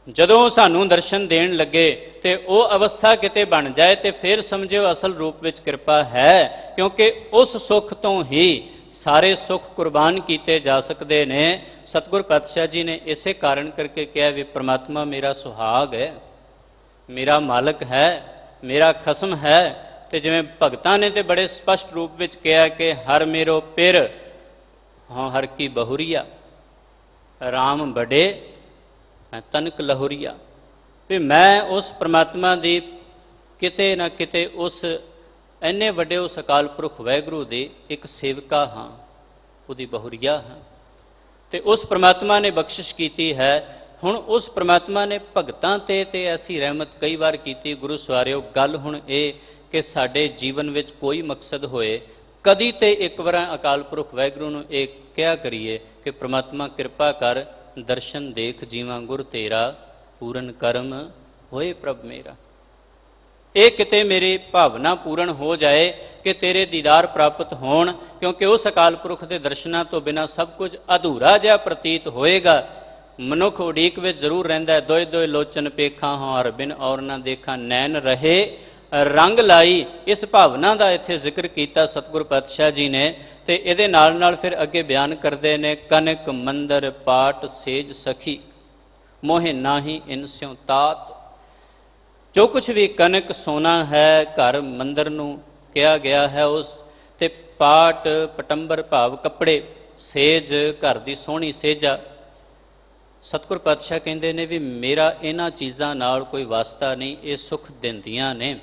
ਜਦੋਂ ਸਾਨੂੰ ਦਰਸ਼ਨ ਦੇਣ ਲੱਗੇ ਤੇ ਉਹ ਅਵਸਥਾ ਕਿਤੇ ਬਣ ਜਾਏ ਤੇ ਫਿਰ ਸਮਝਿਓ ਅਸਲ ਰੂਪ ਵਿੱਚ ਕਿਰਪਾ ਹੈ। ਕਿਉਂਕਿ ਉਸ ਸੁੱਖ ਤੋਂ ਹੀ ਸਾਰੇ ਸੁੱਖ ਕੁਰਬਾਨ ਕੀਤੇ ਜਾ ਸਕਦੇ ਨੇ। ਸਤਿਗੁਰ ਪਾਤਸ਼ਾਹ ਜੀ ਨੇ ਇਸੇ ਕਾਰਨ ਕਰਕੇ ਕਿਹਾ ਵੀ ਪ੍ਰਮਾਤਮਾ ਮੇਰਾ ਸੁਹਾਗ ਹੈ, ਮੇਰਾ ਮਾਲਕ ਹੈ, ਮੇਰਾ ਖਸਮ ਹੈ। ਤੇ ਜਿਵੇਂ ਭਗਤਾਂ ਨੇ ਤੇ ਬੜੇ ਸਪਸ਼ਟ ਰੂਪ ਵਿੱਚ ਕਿਹਾ ਕਿ ਹਰ ਮੇਰੋ ਪਿਰ ਹਾਂ ਹਰ ਕੀ ਬਹੁਰੀਆ, ਰਾਮ ਬੜੇ ਮੈਂ ਤਨਕ ਲਹੁਰੀਆ, ਵੀ ਮੈਂ ਉਸ ਪ੍ਰਮਾਤਮਾ ਦੀ ਕਿਤੇ ਨਾ ਕਿਤੇ ਉਸ ਇੰਨੇ ਵੱਡੇ ਉਸ ਅਕਾਲ ਪੁਰਖ ਵਾਹਿਗੁਰੂ ਦੇ ਇੱਕ ਸੇਵਕਾ ਹਾਂ, ਉਹਦੀ ਬਹੁਰੀਆ ਹਾਂ। ਤੇ ਉਸ ਪ੍ਰਮਾਤਮਾ ਨੇ ਬਖਸ਼ਿਸ਼ ਕੀਤੀ ਹੈ ਹੁਣ ਉਸ ਪ੍ਰਮਾਤਮਾ ਨੇ ਭਗਤਾਂ ਤੇ ਐਸੀ ਰਹਿਮਤ ਕਈ ਵਾਰ ਕੀਤੀ। ਗੁਰੂ ਸਵਾਰਿਓ, ਗੱਲ ਹੁਣ ਇਹ ਕਿ ਸਾਡੇ ਜੀਵਨ ਵਿੱਚ ਕੋਈ ਮਕਸਦ ਹੋਏ, ਕਦੀ ਤੇ ਇੱਕ ਵਾਰ ਅਕਾਲ ਪੁਰਖ ਵਾਹਿਗੁਰੂ ਨੂੰ ਇਹ ਕਿਹਾ ਕਰੀਏ ਕਿ ਪ੍ਰਮਾਤਮਾ ਕਿਰਪਾ ਕਰ, ਦਰਸ਼ਨ ਦੇਖ ਜੀਵਾਂ ਗੁਰ ਤੇਰਾ, ਪੂਰਨ ਕਰਮ ਹੋਏ ਪ੍ਰਭ ਮੇਰਾ। ਇਹ ਕਿਤੇ ਮੇਰੀ ਭਾਵਨਾ ਪੂਰਨ ਹੋ ਜਾਏ ਕਿ ਤੇਰੇ ਦੀਦਾਰ ਪ੍ਰਾਪਤ ਹੋਣ, ਕਿਉਂਕਿ ਉਸ ਅਕਾਲ ਪੁਰਖ ਦੇ ਦਰਸ਼ਨਾਂ ਤੋਂ ਬਿਨਾਂ ਸਭ ਕੁਝ ਅਧੂਰਾ ਜਿਹਾ ਪ੍ਰਤੀਤ ਹੋਏਗਾ। ਮਨੁੱਖ ਉਡੀਕ ਵਿੱਚ ਜ਼ਰੂਰ ਰਹਿੰਦਾ ਹੈ, ਦੋਏ ਦੋਏ ਲੋਚਨ ਪੇਖਾਂ ਹਾਂ ਹਰ ਬਿਨ ਔਰ ਨਾ ਦੇਖਾਂ, ਨੈਣ ਰਹੇ ਰੰਗ ਲਾਈ। ਇਸ ਭਾਵਨਾ ਦਾ ਇੱਥੇ ਜ਼ਿਕਰ ਕੀਤਾ ਸਤਿਗੁਰ ਪਾਤਸ਼ਾਹ ਜੀ ਨੇ, ਤੇ ਇਹਦੇ ਨਾਲ ਨਾਲ ਫਿਰ ਅੱਗੇ ਬਿਆਨ ਕਰਦੇ ਨੇ, ਕਨਕ ਮੰਦਰ ਪਾਟ ਸੇਜ ਸਖੀ, ਮੋਹਿ ਨਾਹੀ ਇਨ ਸਿਉ ਤਾਤ। ਜੋ ਕੁਛ ਵੀ ਕਨਕ ਸੋਨਾ ਹੈ, ਘਰ ਮੰਦਰ ਨੂੰ ਕਿਹਾ ਗਿਆ ਹੈ, ਉਸ ਤੇ ਪਾਟ ਪਟੰਬਰ ਭਾਵ ਕੱਪੜੇ, ਸੇਜ ਘਰ ਦੀ ਸੋਹਣੀ ਸੇਜਾ। ਸਤਿਗੁਰ ਪਾਤਸ਼ਾਹ ਕਹਿੰਦੇ ਨੇ ਵੀ ਮੇਰਾ ਇਹਨਾਂ ਚੀਜ਼ਾਂ ਨਾਲ ਕੋਈ ਵਾਸਤਾ ਨਹੀਂ, ਇਹ ਸੁੱਖ ਦਿੰਦੀਆਂ ਨੇ।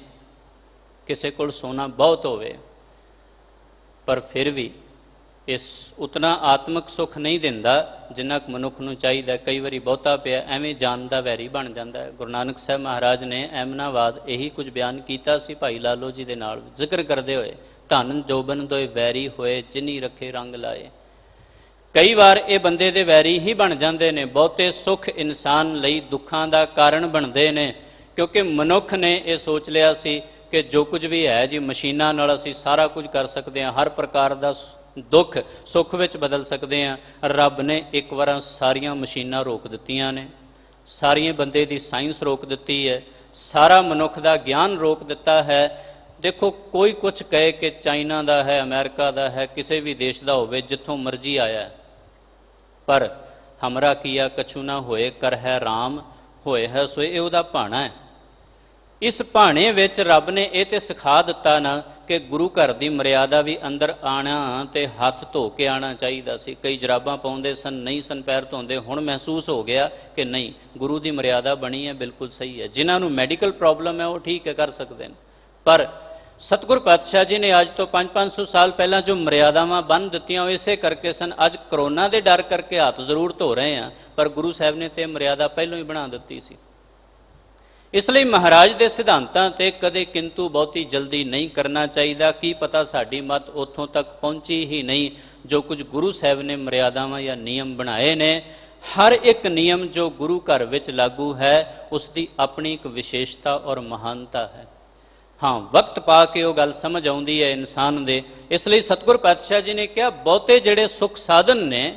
ਕਿਸੇ ਕੋਲ ਸੋਨਾ ਬਹੁਤ ਹੋਵੇ ਪਰ ਫਿਰ ਵੀ ਇਸ ਉਤਨਾ ਆਤਮਿਕ ਸੁੱਖ ਨਹੀਂ ਦਿੰਦਾ ਜਿੰਨਾ ਕੁ ਮਨੁੱਖ ਨੂੰ ਚਾਹੀਦਾ। ਕਈ ਵਾਰੀ ਬਹੁਤਾ ਪਿਆ ਐਵੇਂ ਜਾਨ ਦਾ ਵੈਰੀ ਬਣ ਜਾਂਦਾ ਹੈ। ਗੁਰੂ ਨਾਨਕ ਸਾਹਿਬ ਮਹਾਰਾਜ ਨੇ ਐਮਨਾਬਾਦ ਇਹੀ ਕੁਝ ਬਿਆਨ ਕੀਤਾ ਸੀ ਭਾਈ ਲਾਲੋ ਜੀ ਦੇ ਨਾਲ ਜ਼ਿਕਰ ਕਰਦੇ ਹੋਏ, ਧਨ ਜੋਬਨ ਦੋਏ ਵੈਰੀ ਹੋਏ, ਜਿਨੀ ਰੱਖੇ ਰੰਗ ਲਾਏ। ਕਈ ਵਾਰ ਇਹ ਬੰਦੇ ਦੇ ਵੈਰੀ ਹੀ ਬਣ ਜਾਂਦੇ ਨੇ। ਬਹੁਤੇ ਸੁੱਖ ਇਨਸਾਨ ਲਈ ਦੁੱਖਾਂ ਦਾ ਕਾਰਨ ਬਣਦੇ ਨੇ, ਕਿਉਂਕਿ ਮਨੁੱਖ ਨੇ ਇਹ ਸੋਚ ਲਿਆ ਸੀ ਕਿ ਜੋ ਕੁਝ ਵੀ ਹੈ ਜੀ ਮਸ਼ੀਨਾਂ ਨਾਲ ਅਸੀਂ ਸਾਰਾ ਕੁਝ ਕਰ ਸਕਦੇ ਹਾਂ, ਹਰ ਪ੍ਰਕਾਰ ਦਾ ਦੁੱਖ ਸੁੱਖ ਵਿੱਚ ਬਦਲ ਸਕਦੇ ਹਾਂ। ਰੱਬ ਨੇ ਇੱਕ ਵਾਰ ਸਾਰੀਆਂ ਮਸ਼ੀਨਾਂ ਰੋਕ ਦਿੱਤੀਆਂ ਨੇ, ਸਾਰੀਆਂ ਬੰਦੇ ਦੀ ਸਾਇੰਸ ਰੋਕ ਦਿੱਤੀ ਹੈ, ਸਾਰਾ ਮਨੁੱਖ ਦਾ ਗਿਆਨ ਰੋਕ ਦਿੱਤਾ ਹੈ। ਦੇਖੋ, ਕੋਈ ਕੁਛ ਕਹੇ ਕਿ ਚਾਈਨਾ ਦਾ ਹੈ, ਅਮਰੀਕਾ ਦਾ ਹੈ, ਕਿਸੇ ਵੀ ਦੇਸ਼ ਦਾ ਹੋਵੇ, ਜਿੱਥੋਂ ਮਰਜ਼ੀ ਆਇਆ, ਪਰ ਹਮਰਾ ਕੀਆ ਕਛੂ ਨਾ ਹੋਏ, ਕਰ ਹੈ ਰਾਮ ਹੋਏ ਹੈ ਸੋਏ। ਇਹ ਉਹਦਾ ਭਾਣਾ ਹੈ। ਇਸ ਭਾਣੇ ਵਿੱਚ ਰੱਬ ਨੇ ਇਹ ਤੇ ਸਿਖਾ ਦਿੱਤਾ ਨਾ ਕਿ ਗੁਰੂ ਘਰ ਦੀ ਮਰਿਆਦਾ ਵੀ ਅੰਦਰ ਆਣਾ ਤੇ ਹੱਥ ਧੋ ਕੇ ਆਣਾ ਚਾਹੀਦਾ ਸੀ। ਕਈ ਜਰਾਬਾਂ ਪਾਉਂਦੇ ਸਨ, ਨਹੀਂ ਸਨ ਪੈਰ ਧੋਂਦੇ। ਹੁਣ ਮਹਿਸੂਸ ਹੋ ਗਿਆ ਕਿ ਨਹੀਂ, ਗੁਰੂ ਦੀ ਮਰਿਆਦਾ ਬਣੀ ਹੈ, ਬਿਲਕੁਲ ਸਹੀ ਹੈ। ਜਿਨ੍ਹਾਂ ਨੂੰ ਮੈਡੀਕਲ ਪ੍ਰੋਬਲਮ ਹੈ ਉਹ ਠੀਕ ਹੈ, ਕਰ ਸਕਦੇ ਨੇ। ਪਰ ਸਤਿਗੁਰ ਪਾਤਸ਼ਾਹ ਜੀ ਨੇ ਅੱਜ ਤੋਂ 500-500 ਸਾਲ ਪਹਿਲਾਂ ਜੋ ਮਰਿਆਦਾਵਾਂ ਬੰਨ੍ਹ ਦਿੱਤੀਆਂ ਉਹ ਇਸੇ ਕਰਕੇ ਸਨ। ਅੱਜ ਕਰੋਨਾ ਦੇ ਡਰ ਕਰਕੇ ਹੱਥ ਜ਼ਰੂਰ ਧੋ ਰਹੇ ਹਾਂ, ਪਰ ਗੁਰੂ ਸਾਹਿਬ ਨੇ ਤੇ ਮਰਿਆਦਾ ਪਹਿਲਾਂ ਹੀ ਬਣਾ ਦਿੱਤੀ ਸੀ। ਇਸ ਲਈ ਮਹਾਰਾਜ ਦੇ ਸਿਧਾਂਤਾਂ ਤੇ ਕਦੇ ਕਿੰਤੂ ਬਹੁਤੀ ਜਲਦੀ ਨਹੀਂ ਕਰਨਾ ਚਾਹੀਦਾ। ਕੀ ਪਤਾ ਸਾਡੀ ਮੱਤ ਉੱਥੋਂ ਤੱਕ ਪਹੁੰਚੀ ਹੀ ਨਹੀਂ ਜੋ ਕੁਝ ਗੁਰੂ ਸਾਹਿਬ ਨੇ ਮਰਿਆਦਾਵਾਂ ਜਾਂ ਨਿਯਮ ਬਣਾਏ ਨੇ। ਹਰ ਇੱਕ ਨਿਯਮ ਜੋ ਗੁਰੂ ਘਰ ਵਿੱਚ ਲਾਗੂ ਹੈ ਉਸ ਦੀ ਆਪਣੀ ਇੱਕ ਵਿਸ਼ੇਸ਼ਤਾ ਔਰ ਮਹਾਨਤਾ ਹੈ। ਹਾਂ, ਵਕਤ ਪਾ ਕੇ ਉਹ ਗੱਲ ਸਮਝ ਆਉਂਦੀ ਹੈ ਇਨਸਾਨ ਦੇ। ਇਸ ਲਈ ਸਤਿਗੁਰ ਪਾਤਸ਼ਾਹ ਜੀ ਨੇ ਕਿਹਾ, ਬਹੁਤੇ ਜਿਹੜੇ ਸੁੱਖ ਸਾਧਨ ਨੇ,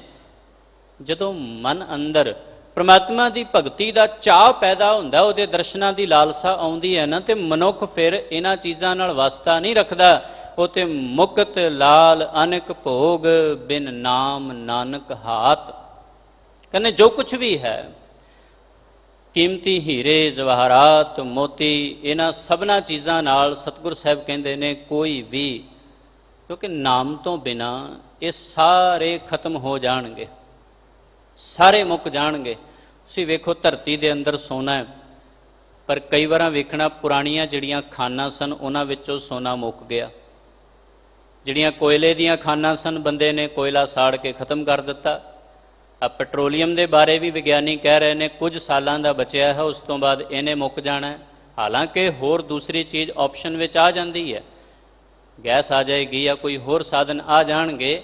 ਜਦੋਂ ਮਨ ਅੰਦਰ ਪ੍ਰਮਾਤਮਾ ਦੀ ਭਗਤੀ ਦਾ ਚਾਅ ਪੈਦਾ ਹੁੰਦਾ, ਉਹਦੇ ਦਰਸ਼ਨਾਂ ਦੀ ਲਾਲਸਾ ਆਉਂਦੀ ਹੈ ਨਾ, ਤੇ ਮਨੁੱਖ ਫਿਰ ਇਹਨਾਂ ਚੀਜ਼ਾਂ ਨਾਲ ਵਾਸਤਾ ਨਹੀਂ ਰੱਖਦਾ। ਉਹ ਤੇ ਮੁਕਤ ਲਾਲ ਅਨੇਕ ਭੋਗ ਬਿਨ ਨਾਮ ਨਾਨਕ ਹਾਤ। ਕਹਿੰਦੇ ਜੋ ਕੁਛ ਵੀ ਹੈ, ਕੀਮਤੀ ਹੀਰੇ ਜਵਾਹਰਾਤ ਮੋਤੀ, ਇਹਨਾਂ ਸਭਨਾ ਚੀਜ਼ਾਂ ਨਾਲ ਸਤਿਗੁਰ ਸਾਹਿਬ ਕਹਿੰਦੇ ਨੇ ਕੋਈ ਵੀ, ਕਿਉਂਕਿ ਨਾਮ ਤੋਂ ਬਿਨਾਂ ਇਹ ਸਾਰੇ ਖਤਮ ਹੋ ਜਾਣਗੇ, ਸਾਰੇ ਮੁੱਕ ਜਾਣਗੇ। ਤੁਸੀਂ ਵੇਖੋ, ਧਰਤੀ ਦੇ ਅੰਦਰ ਸੋਨਾ ਹੈ, ਪਰ ਕਈ ਵਾਰਾਂ ਵੇਖਣਾ ਪੁਰਾਣੀਆਂ ਜਿਹੜੀਆਂ ਖਾਨਾਂ ਸਨ ਉਹਨਾਂ ਵਿੱਚੋਂ ਸੋਨਾ ਮੁੱਕ ਗਿਆ। ਜਿਹੜੀਆਂ ਕੋਇਲੇ ਦੀਆਂ ਖਾਨਾਂ ਸਨ, ਬੰਦੇ ਨੇ ਕੋਇਲਾ ਸਾੜ ਕੇ ਖਤਮ ਕਰ ਦਿੱਤਾ। ਪੈਟਰੋਲੀਅਮ ਦੇ ਬਾਰੇ ਵੀ ਵਿਗਿਆਨੀ ਕਹਿ ਰਹੇ ਨੇ ਕੁਝ ਸਾਲਾਂ ਦਾ ਬਚਿਆ ਹੈ, ਉਸ ਤੋਂ ਬਾਅਦ ਇਹਨੇ ਮੁੱਕ ਜਾਣਾ ਹੈ। ਹਾਲਾਂਕਿ ਹੋਰ ਦੂਸਰੀ ਚੀਜ਼ ਆਪਸ਼ਨ ਵਿੱਚ ਆ ਜਾਂਦੀ ਹੈ, ਗੈਸ ਆ ਜਾਏਗੀ ਜਾਂ ਕੋਈ ਹੋਰ ਸਾਧਨ ਆ ਜਾਣਗੇ,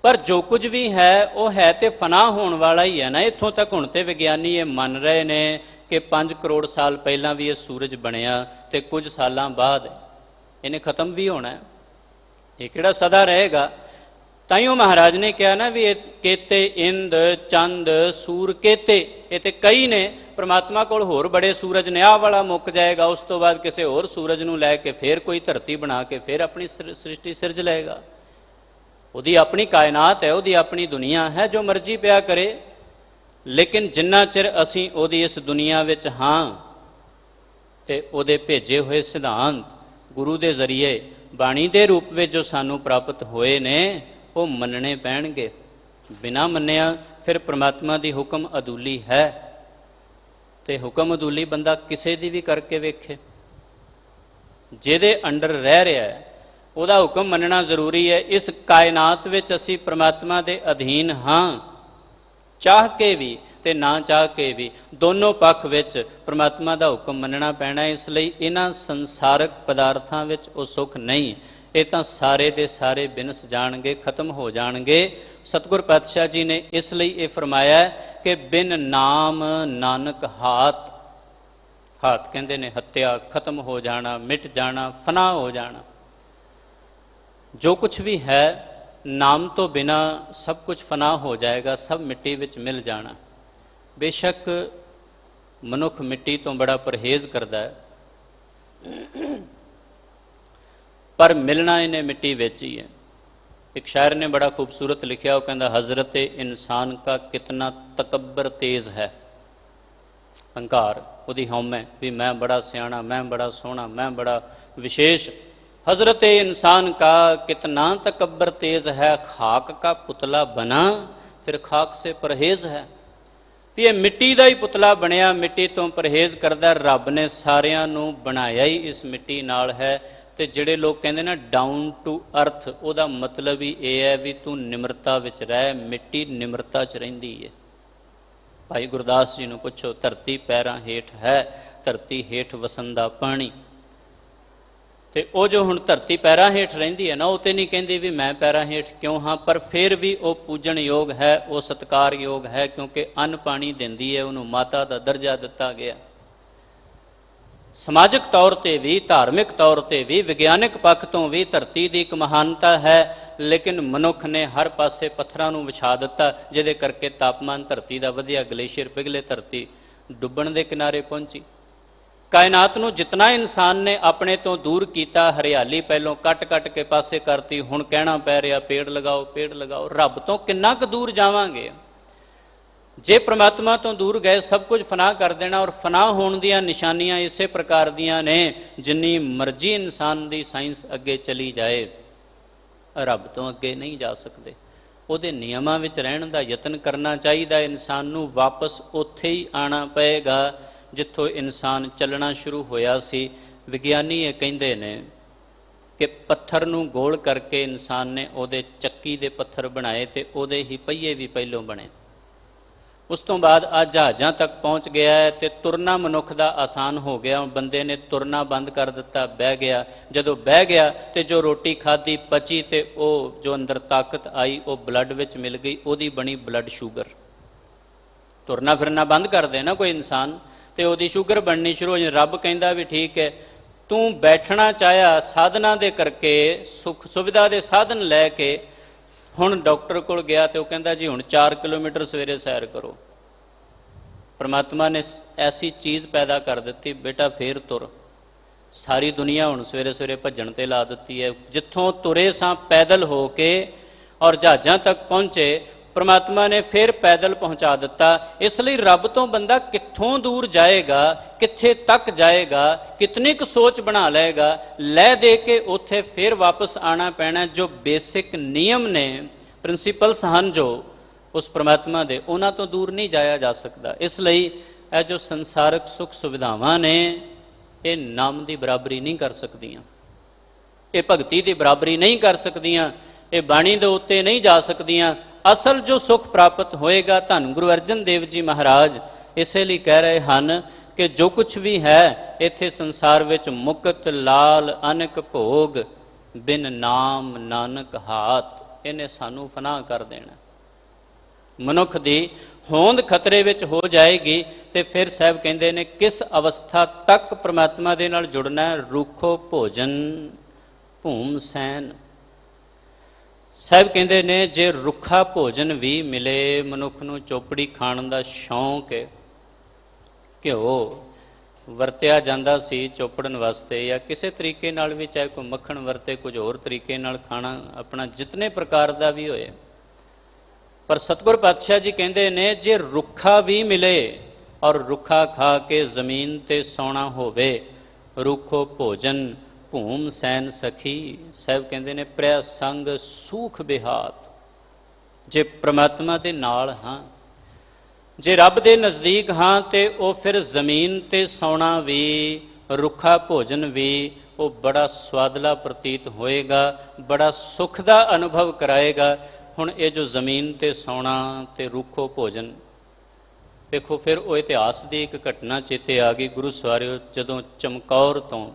ਪਰ ਜੋ ਕੁਝ ਵੀ ਹੈ ਉਹ ਹੈ ਤੇ ਫਨਾ ਹੋਣ ਵਾਲਾ ਹੀ ਹੈ ਨਾ। ਇੱਥੋਂ ਤੱਕ ਹੁਣ ਤੇ ਵਿਗਿਆਨੀ ਇਹ ਮੰਨ ਰਹੇ ਨੇ ਕਿ 5 ਕਰੋੜ ਸਾਲ ਪਹਿਲਾਂ ਵੀ ਇਹ ਸੂਰਜ ਬਣਿਆ ਤੇ ਕੁਝ ਸਾਲਾਂ ਬਾਅਦ ਇਹਨੇ ਖਤਮ ਵੀ ਹੋਣਾ ਹੈ। ਇਹ ਕਿਹੜਾ ਸਦਾ ਰਹੇਗਾ? ਤਾਈਓ ਮਹਾਰਾਜ ਨੇ ਕਿਹਾ ਨਾ ਵੀ ਇਹ ਕੇਤੇ ਇੰਦ ਚੰਦ ਸੂਰ ਕੇਤੇ, ਇਹ ਤੇ ਕਈ ਨੇ। ਪ੍ਰਮਾਤਮਾ ਕੋਲ ਹੋਰ ਬੜੇ ਸੂਰਜ ਨੇ, ਆਹ ਵਾਲਾ ਮੁੱਕ ਜਾਏਗਾ, ਉਸ ਤੋਂ ਬਾਅਦ ਕਿਸੇ ਹੋਰ ਸੂਰਜ ਨੂੰ ਲੈ ਕੇ ਫਿਰ ਕੋਈ ਧਰਤੀ ਬਣਾ ਕੇ ਫਿਰ ਆਪਣੀ ਸ੍ਰਿਸ਼ਟੀ ਸਿਰਜ ਲਏਗਾ। ਉਹਦੀ ਆਪਣੀ ਕਾਇਨਾਤ ਹੈ, ਉਹਦੀ ਆਪਣੀ ਦੁਨੀਆ ਹੈ, ਜੋ ਮਰਜ਼ੀ ਪਿਆ ਕਰੇ। ਲੇਕਿਨ ਜਿੰਨਾ ਚਿਰ ਅਸੀਂ ਉਹਦੀ ਇਸ ਦੁਨੀਆ ਵਿੱਚ ਹਾਂ ਤੇ ਉਹਦੇ ਭੇਜੇ ਹੋਏ ਸਿਧਾਂਤ ਗੁਰੂ ਦੇ ਜ਼ਰੀਏ ਬਾਣੀ ਦੇ ਰੂਪ ਵਿੱਚ ਜੋ ਸਾਨੂੰ ਪ੍ਰਾਪਤ ਹੋਏ ਨੇ ਉਹ ਮੰਨਣੇ ਪੈਣਗੇ। ਬਿਨਾਂ ਮੰਨਿਆ ਫਿਰ ਪ੍ਰਮਾਤਮਾ ਦੀ ਹੁਕਮ ਅਦੂਲੀ ਹੈ, ਤੇ ਹੁਕਮ ਅਦੂਲੀ ਬੰਦਾ ਕਿਸੇ ਦੀ ਵੀ ਕਰਕੇ ਵੇਖੇ। ਜਿਹਦੇ ਅੰਡਰ ਰਹਿ ਰਿਹਾ ਹੈ ਉਹਦਾ ਹੁਕਮ ਮੰਨਣਾ ਜ਼ਰੂਰੀ ਹੈ। ਇਸ ਕਾਇਨਾਤ ਵਿੱਚ ਅਸੀਂ ਪ੍ਰਮਾਤਮਾ ਦੇ ਅਧੀਨ ਹਾਂ, ਚਾਹ ਕੇ ਵੀ ਤੇ ਨਾ ਚਾਹ ਕੇ ਵੀ, ਦੋਨੋਂ ਪੱਖ ਵਿੱਚ ਪ੍ਰਮਾਤਮਾ ਦਾ ਹੁਕਮ ਮੰਨਣਾ ਪੈਣਾ। ਇਸ ਲਈ ਇਹਨਾਂ ਸੰਸਾਰਕ ਪਦਾਰਥਾਂ ਵਿੱਚ ਉਹ ਸੁੱਖ ਨਹੀਂ, ਇਹ ਤਾਂ ਸਾਰੇ ਦੇ ਸਾਰੇ ਬਿਨਸ ਜਾਣਗੇ, ਖਤਮ ਹੋ ਜਾਣਗੇ। ਸਤਿਗੁਰ ਪਾਤਸ਼ਾਹ ਜੀ ਨੇ ਇਸ ਲਈ ਇਹ ਫਰਮਾਇਆ ਕਿ ਬਿਨ ਨਾਮ ਨਾਨਕ ਹਾਤ, ਹਾਤ ਕਹਿੰਦੇ ਨੇ ਹੱਤਿਆ, ਖਤਮ ਹੋ ਜਾਣਾ, ਮਿਟ ਜਾਣਾ, ਫਨਾ ਹੋ ਜਾਣਾ। ਜੋ ਕੁਛ ਵੀ ਹੈ ਨਾਮ ਤੋਂ ਬਿਨਾ ਸਭ ਕੁਝ ਫਨਾ ਹੋ ਜਾਏਗਾ, ਸਭ ਮਿੱਟੀ ਵਿੱਚ ਮਿਲ ਜਾਣਾ। ਬੇਸ਼ੱਕ ਮਨੁੱਖ ਮਿੱਟੀ ਤੋਂ ਬੜਾ ਪਰਹੇਜ਼ ਕਰਦਾ ਹੈ, ਪਰ ਮਿਲਣਾ ਇਹਨੇ ਮਿੱਟੀ ਵਿੱਚ ਹੀ ਹੈ। ਇੱਕ ਸ਼ਾਇਰ ਨੇ ਬੜਾ ਖੂਬਸੂਰਤ ਲਿਖਿਆ, ਉਹ ਕਹਿੰਦਾ ਹਜ਼ਰਤ ਇਨਸਾਨ ਕਾ ਕਿਤਨਾ ਤਕੱਬਰ ਤੇਜ਼ ਹੈ। ਹੰਕਾਰ, ਉਹਦੀ ਹਉਮੈ ਵੀ ਮੈਂ ਬੜਾ ਸਿਆਣਾ, ਮੈਂ ਬੜਾ ਸੋਹਣਾ, ਮੈਂ ਬੜਾ ਵਿਸ਼ੇਸ਼। हजरत इंसान का कितना तकब्बर तेज है, खाक का पुतला बना फिर खाक से परहेज है। भी ये मिट्टी का ही पुतला बनया, मिट्टी तो परहेज करदा। रब ने सारियां नूं बनाया ही इस मिट्टी नाल है। ते जिहड़े लोग कहंदे ना डाउन टू अर्थ, ਉਹਦਾ मतलब ही ये है भी तू निमरता विच रह। मिट्टी निमरता च रहिंदी है। भाई गुरदास जी नूं पुछो, धरती पैरां हेठ है, धरती हेठ वसंदा पानी। ਤੇ ਉਹ ਜੋ ਹੁਣ ਧਰਤੀ ਪੈਰਾਂ ਹੇਠ ਰਹਿੰਦੀ ਹੈ ਨਾ, ਉਹ ਤੇ ਨਹੀਂ ਕਹਿੰਦੀ ਵੀ ਮੈਂ ਪੈਰਾਂ ਹੇਠ ਕਿਉਂ ਹਾਂ, ਪਰ ਫਿਰ ਵੀ ਉਹ ਪੂਜਣਯੋਗ ਹੈ, ਉਹ ਸਤਿਕਾਰਯੋਗ ਹੈ, ਕਿਉਂਕਿ ਅੰਨ ਪਾਣੀ ਦਿੰਦੀ ਹੈ, ਉਹਨੂੰ ਮਾਤਾ ਦਾ ਦਰਜਾ ਦਿੱਤਾ ਗਿਆ। ਸਮਾਜਿਕ ਤੌਰ ਤੇ ਵੀ, ਧਾਰਮਿਕ ਤੌਰ ਤੇ ਵੀ, ਵਿਗਿਆਨਿਕ ਪੱਖ ਤੋਂ ਵੀ ਧਰਤੀ ਦੀ ਇੱਕ ਮਹਾਨਤਾ ਹੈ। ਲੇਕਿਨ ਮਨੁੱਖ ਨੇ ਹਰ ਪਾਸੇ ਪੱਥਰਾਂ ਨੂੰ ਵਿਛਾ ਦਿੱਤਾ, ਜਿਹਦੇ ਕਰਕੇ ਤਾਪਮਾਨ ਧਰਤੀ ਦਾ ਵਧਿਆ, ਗਲੇਸ਼ੀਅਰ ਪਿਘਲੇ, ਧਰਤੀ ਡੁੱਬਣ ਦੇ ਕਿਨਾਰੇ ਪਹੁੰਚੀ। ਕਾਇਨਾਤ ਨੂੰ ਜਿਤਨਾ ਇਨਸਾਨ ਨੇ ਆਪਣੇ ਤੋਂ ਦੂਰ ਕੀਤਾ, ਹਰਿਆਲੀ ਪਹਿਲੋਂ ਕੱਟ ਕੇ ਪਾਸੇ ਕਰਤੀ, ਹੁਣ ਕਹਿਣਾ ਪੈ ਰਿਹਾ ਪੇੜ ਲਗਾਓ, ਪੇੜ ਲਗਾਓ। ਰੱਬ ਤੋਂ ਕਿੰਨਾ ਕੁ ਦੂਰ ਜਾਵਾਂਗੇ? ਜੇ ਪ੍ਰਮਾਤਮਾ ਤੋਂ ਦੂਰ ਗਏ, ਸਭ ਕੁਝ ਫਨਾ ਕਰ ਦੇਣਾ। ਔਰ ਫਨਾ ਹੋਣ ਦੀਆਂ ਨਿਸ਼ਾਨੀਆਂ ਇਸੇ ਪ੍ਰਕਾਰ ਦੀਆਂ ਨੇ, ਜਿੰਨੀ ਮਰਜ਼ੀ ਇਨਸਾਨ ਦੀ ਸਾਇੰਸ ਅੱਗੇ ਚਲੀ ਜਾਏ, ਰੱਬ ਤੋਂ ਅੱਗੇ ਨਹੀਂ ਜਾ ਸਕਦੇ। ਉਹਦੇ ਨਿਯਮਾਂ ਵਿੱਚ ਰਹਿਣ ਦਾ ਯਤਨ ਕਰਨਾ ਚਾਹੀਦਾ। ਇਨਸਾਨ ਨੂੰ ਵਾਪਸ ਉੱਥੇ ਹੀ ਆਉਣਾ ਪਏਗਾ ਜਿੱਥੋਂ ਇਨਸਾਨ ਚੱਲਣਾ ਸ਼ੁਰੂ ਹੋਇਆ ਸੀ। ਵਿਗਿਆਨੀ ਇਹ ਕਹਿੰਦੇ ਨੇ ਕਿ ਪੱਥਰ ਨੂੰ ਗੋਲ ਕਰਕੇ ਇਨਸਾਨ ਨੇ ਉਹਦੇ ਚੱਕੀ ਦੇ ਪੱਥਰ ਬਣਾਏ ਤੇ ਉਹਦੇ ਹੀ ਪਹੀਏ ਵੀ ਪਹਿਲੋਂ ਬਣੇ। ਉਸ ਤੋਂ ਬਾਅਦ ਅੱਜ ਜਹਾਜ਼ਾਂ ਤੱਕ ਪਹੁੰਚ ਗਿਆ ਹੈ ਤੇ ਤੁਰਨਾ ਮਨੁੱਖ ਦਾ ਆਸਾਨ ਹੋ ਗਿਆ। ਬੰਦੇ ਨੇ ਤੁਰਨਾ ਬੰਦ ਕਰ ਦਿੱਤਾ, ਬਹਿ ਗਿਆ। ਜਦੋਂ ਬਹਿ ਗਿਆ ਤੇ ਜੋ ਰੋਟੀ ਖਾਧੀ ਪਚੀ ਤੇ ਉਹ ਜੋ ਅੰਦਰ ਤਾਕਤ ਆਈ ਉਹ ਬਲੱਡ ਵਿੱਚ ਮਿਲ ਗਈ, ਉਹਦੀ ਬਣੀ ਬਲੱਡ ਸ਼ੂਗਰ। ਤੁਰਨਾ ਫਿਰਨਾ ਬੰਦ ਕਰ ਦੇ ਨਾ ਕੋਈ ਇਨਸਾਨ ਤੇ ਉਹਦੀ ਸ਼ੂਗਰ ਬਣਨੀ ਸ਼ੁਰੂ ਹੋ ਜਾਂਦੀ। ਰੱਬ ਕਹਿੰਦਾ ਵੀ ਠੀਕ ਹੈ, ਤੂੰ ਬੈਠਣਾ ਚਾਹਿਆ ਸਾਧਨਾ ਦੇ ਕਰਕੇ, ਸੁੱਖ ਸੁਵਿਧਾ ਦੇ ਸਾਧਨ ਲੈ ਕੇ, ਹੁਣ ਡਾਕਟਰ ਕੋਲ ਗਿਆ ਤੇ ਉਹ ਕਹਿੰਦਾ ਜੀ ਹੁਣ 4 ਕਿਲੋਮੀਟਰ ਸਵੇਰੇ ਸੈਰ ਕਰੋ। ਪਰਮਾਤਮਾ ਨੇ ਐਸੀ ਚੀਜ਼ ਪੈਦਾ ਕਰ ਦਿੱਤੀ, ਬੇਟਾ ਫੇਰ ਤੁਰ। ਸਾਰੀ ਦੁਨੀਆ ਹੁਣ ਸਵੇਰੇ ਸਵੇਰੇ ਭੱਜਣ ਤੇ ਲਾ ਦਿੱਤੀ ਹੈ। ਜਿੱਥੋਂ ਤੁਰੇ ਸਾਂ ਪੈਦਲ ਹੋ ਕੇ ਔਰ ਜਹਾਜ਼ਾਂ ਤੱਕ ਪਹੁੰਚੇ, ਪਰਮਾਤਮਾ ਨੇ ਫਿਰ ਪੈਦਲ ਪਹੁੰਚਾ ਦਿੱਤਾ। ਇਸ ਲਈ ਰੱਬ ਤੋਂ ਬੰਦਾ ਕਿੱਥੋਂ ਦੂਰ ਜਾਏਗਾ, ਕਿੱਥੇ ਤੱਕ ਜਾਏਗਾ, ਕਿਤਨੀ ਕੁ ਸੋਚ ਬਣਾ ਲਏਗਾ, ਲੈ ਦੇ ਕੇ ਉੱਥੇ ਫਿਰ ਵਾਪਸ ਆਉਣਾ ਪੈਣਾ। ਜੋ ਬੇਸਿਕ ਨਿਯਮ ਨੇ, ਪ੍ਰਿੰਸੀਪਲਸ ਹਨ ਜੋ ਉਸ ਪਰਮਾਤਮਾ ਦੇ, ਉਹਨਾਂ ਤੋਂ ਦੂਰ ਨਹੀਂ ਜਾਇਆ ਜਾ ਸਕਦਾ। ਇਸ ਲਈ ਇਹ ਜੋ ਸੰਸਾਰਕ ਸੁੱਖ ਸੁਵਿਧਾਵਾਂ ਨੇ, ਇਹ ਨਾਮ ਦੀ ਬਰਾਬਰੀ ਨਹੀਂ ਕਰ ਸਕਦੀਆਂ, ਇਹ ਭਗਤੀ ਦੀ ਬਰਾਬਰੀ ਨਹੀਂ ਕਰ ਸਕਦੀਆਂ, ਇਹ ਬਾਣੀ ਦੇ ਉੱਤੇ ਨਹੀਂ ਜਾ ਸਕਦੀਆਂ। ਅਸਲ ਜੋ ਸੁੱਖ ਪ੍ਰਾਪਤ ਹੋਏਗਾ, ਧੰਨ ਗੁਰੂ ਅਰਜਨ ਦੇਵ ਜੀ ਮਹਾਰਾਜ ਇਸੇ ਲਈ ਕਹਿ ਰਹੇ ਹਨ ਕਿ ਜੋ ਕੁਛ ਵੀ ਹੈ ਇੱਥੇ ਸੰਸਾਰ ਵਿੱਚ, ਮੁਕਤ ਲਾਲ ਅਨਕ ਭੋਗ, ਬਿਨ ਨਾਮ ਨਾਨਕ ਹਾਤ, ਇਹਨੇ ਸਾਨੂੰ ਫਨਾ ਕਰ ਦੇਣਾ। ਮਨੁੱਖ ਦੀ ਹੋਂਦ ਖਤਰੇ ਵਿੱਚ ਹੋ ਜਾਏਗੀ। ਤੇ ਫਿਰ ਸਾਹਿਬ ਕਹਿੰਦੇ ਨੇ ਕਿਸ ਅਵਸਥਾ ਤੱਕ ਪ੍ਰਮਾਤਮਾ ਦੇ ਨਾਲ ਜੁੜਨਾ? ਰੁੱਖੋ ਭੋਜਨ ਭੂਮ ਸੈਨ। ਸਾਹਿਬ ਕਹਿੰਦੇ ਨੇ ਜੇ ਰੁੱਖਾ ਭੋਜਨ ਵੀ ਮਿਲੇ, ਮਨੁੱਖ ਨੂੰ ਚੋਪੜੀ ਖਾਣ ਦਾ ਸ਼ੌਂਕ ਹੈ, ਘਿਓ ਵਰਤਿਆ ਜਾਂਦਾ ਸੀ ਚੋਪੜਨ ਵਾਸਤੇ, ਜਾਂ ਕਿਸੇ ਤਰੀਕੇ ਨਾਲ ਵੀ, ਚਾਹੇ ਕੋਈ ਮੱਖਣ ਵਰਤੇ, ਕੁਝ ਹੋਰ ਤਰੀਕੇ ਨਾਲ ਖਾਣਾ ਆਪਣਾ ਜਿਤਨੇ ਪ੍ਰਕਾਰ ਦਾ ਵੀ ਹੋਏ, ਪਰ ਸਤਿਗੁਰ ਪਾਤਸ਼ਾਹ ਜੀ ਕਹਿੰਦੇ ਨੇ ਜੇ ਰੁੱਖਾ ਵੀ ਮਿਲੇ ਔਰ ਰੁੱਖਾ ਖਾ ਕੇ ਜ਼ਮੀਨ ਤੇ ਸੌਣਾ ਹੋਵੇ, ਰੁੱਖੋ ਭੋਜਨ ਭੂਮ ਸੈਨ ਸਖੀ। ਸਾਹਿਬ ਕਹਿੰਦੇ ਨੇ ਪ੍ਰਿਆ ਸੰਗ ਸੂਖ ਬਿਹਾਤ। ਜੇ ਪ੍ਰਮਾਤਮਾ ਦੇ ਨਾਲ ਹਾਂ, ਜੇ ਰੱਬ ਦੇ ਨਜ਼ਦੀਕ ਹਾਂ, ਤੇ ਉਹ ਫਿਰ ਜ਼ਮੀਨ ਤੇ ਸੌਣਾ ਵੀ, ਰੁੱਖਾ ਭੋਜਨ ਵੀ, ਉਹ ਬੜਾ ਸਵਾਦਲਾ ਪ੍ਰਤੀਤ ਹੋਏਗਾ, ਬੜਾ ਸੁੱਖ ਦਾ ਅਨੁਭਵ ਕਰਾਏਗਾ। ਹੁਣ ਇਹ ਜੋ ਜ਼ਮੀਨ ਤੇ ਸੌਣਾ ਤੇ ਰੁੱਖੋ ਭੋਜਨ, ਵੇਖੋ ਫਿਰ ਉਹ ਇਤਿਹਾਸ ਦੀ ਇੱਕ ਘਟਨਾ ਚੇਤੇ ਆ ਗਈ। ਗੁਰੂ ਸਵਾਰਿਓ ਜਦੋਂ ਚਮਕੌਰ ਤੋਂ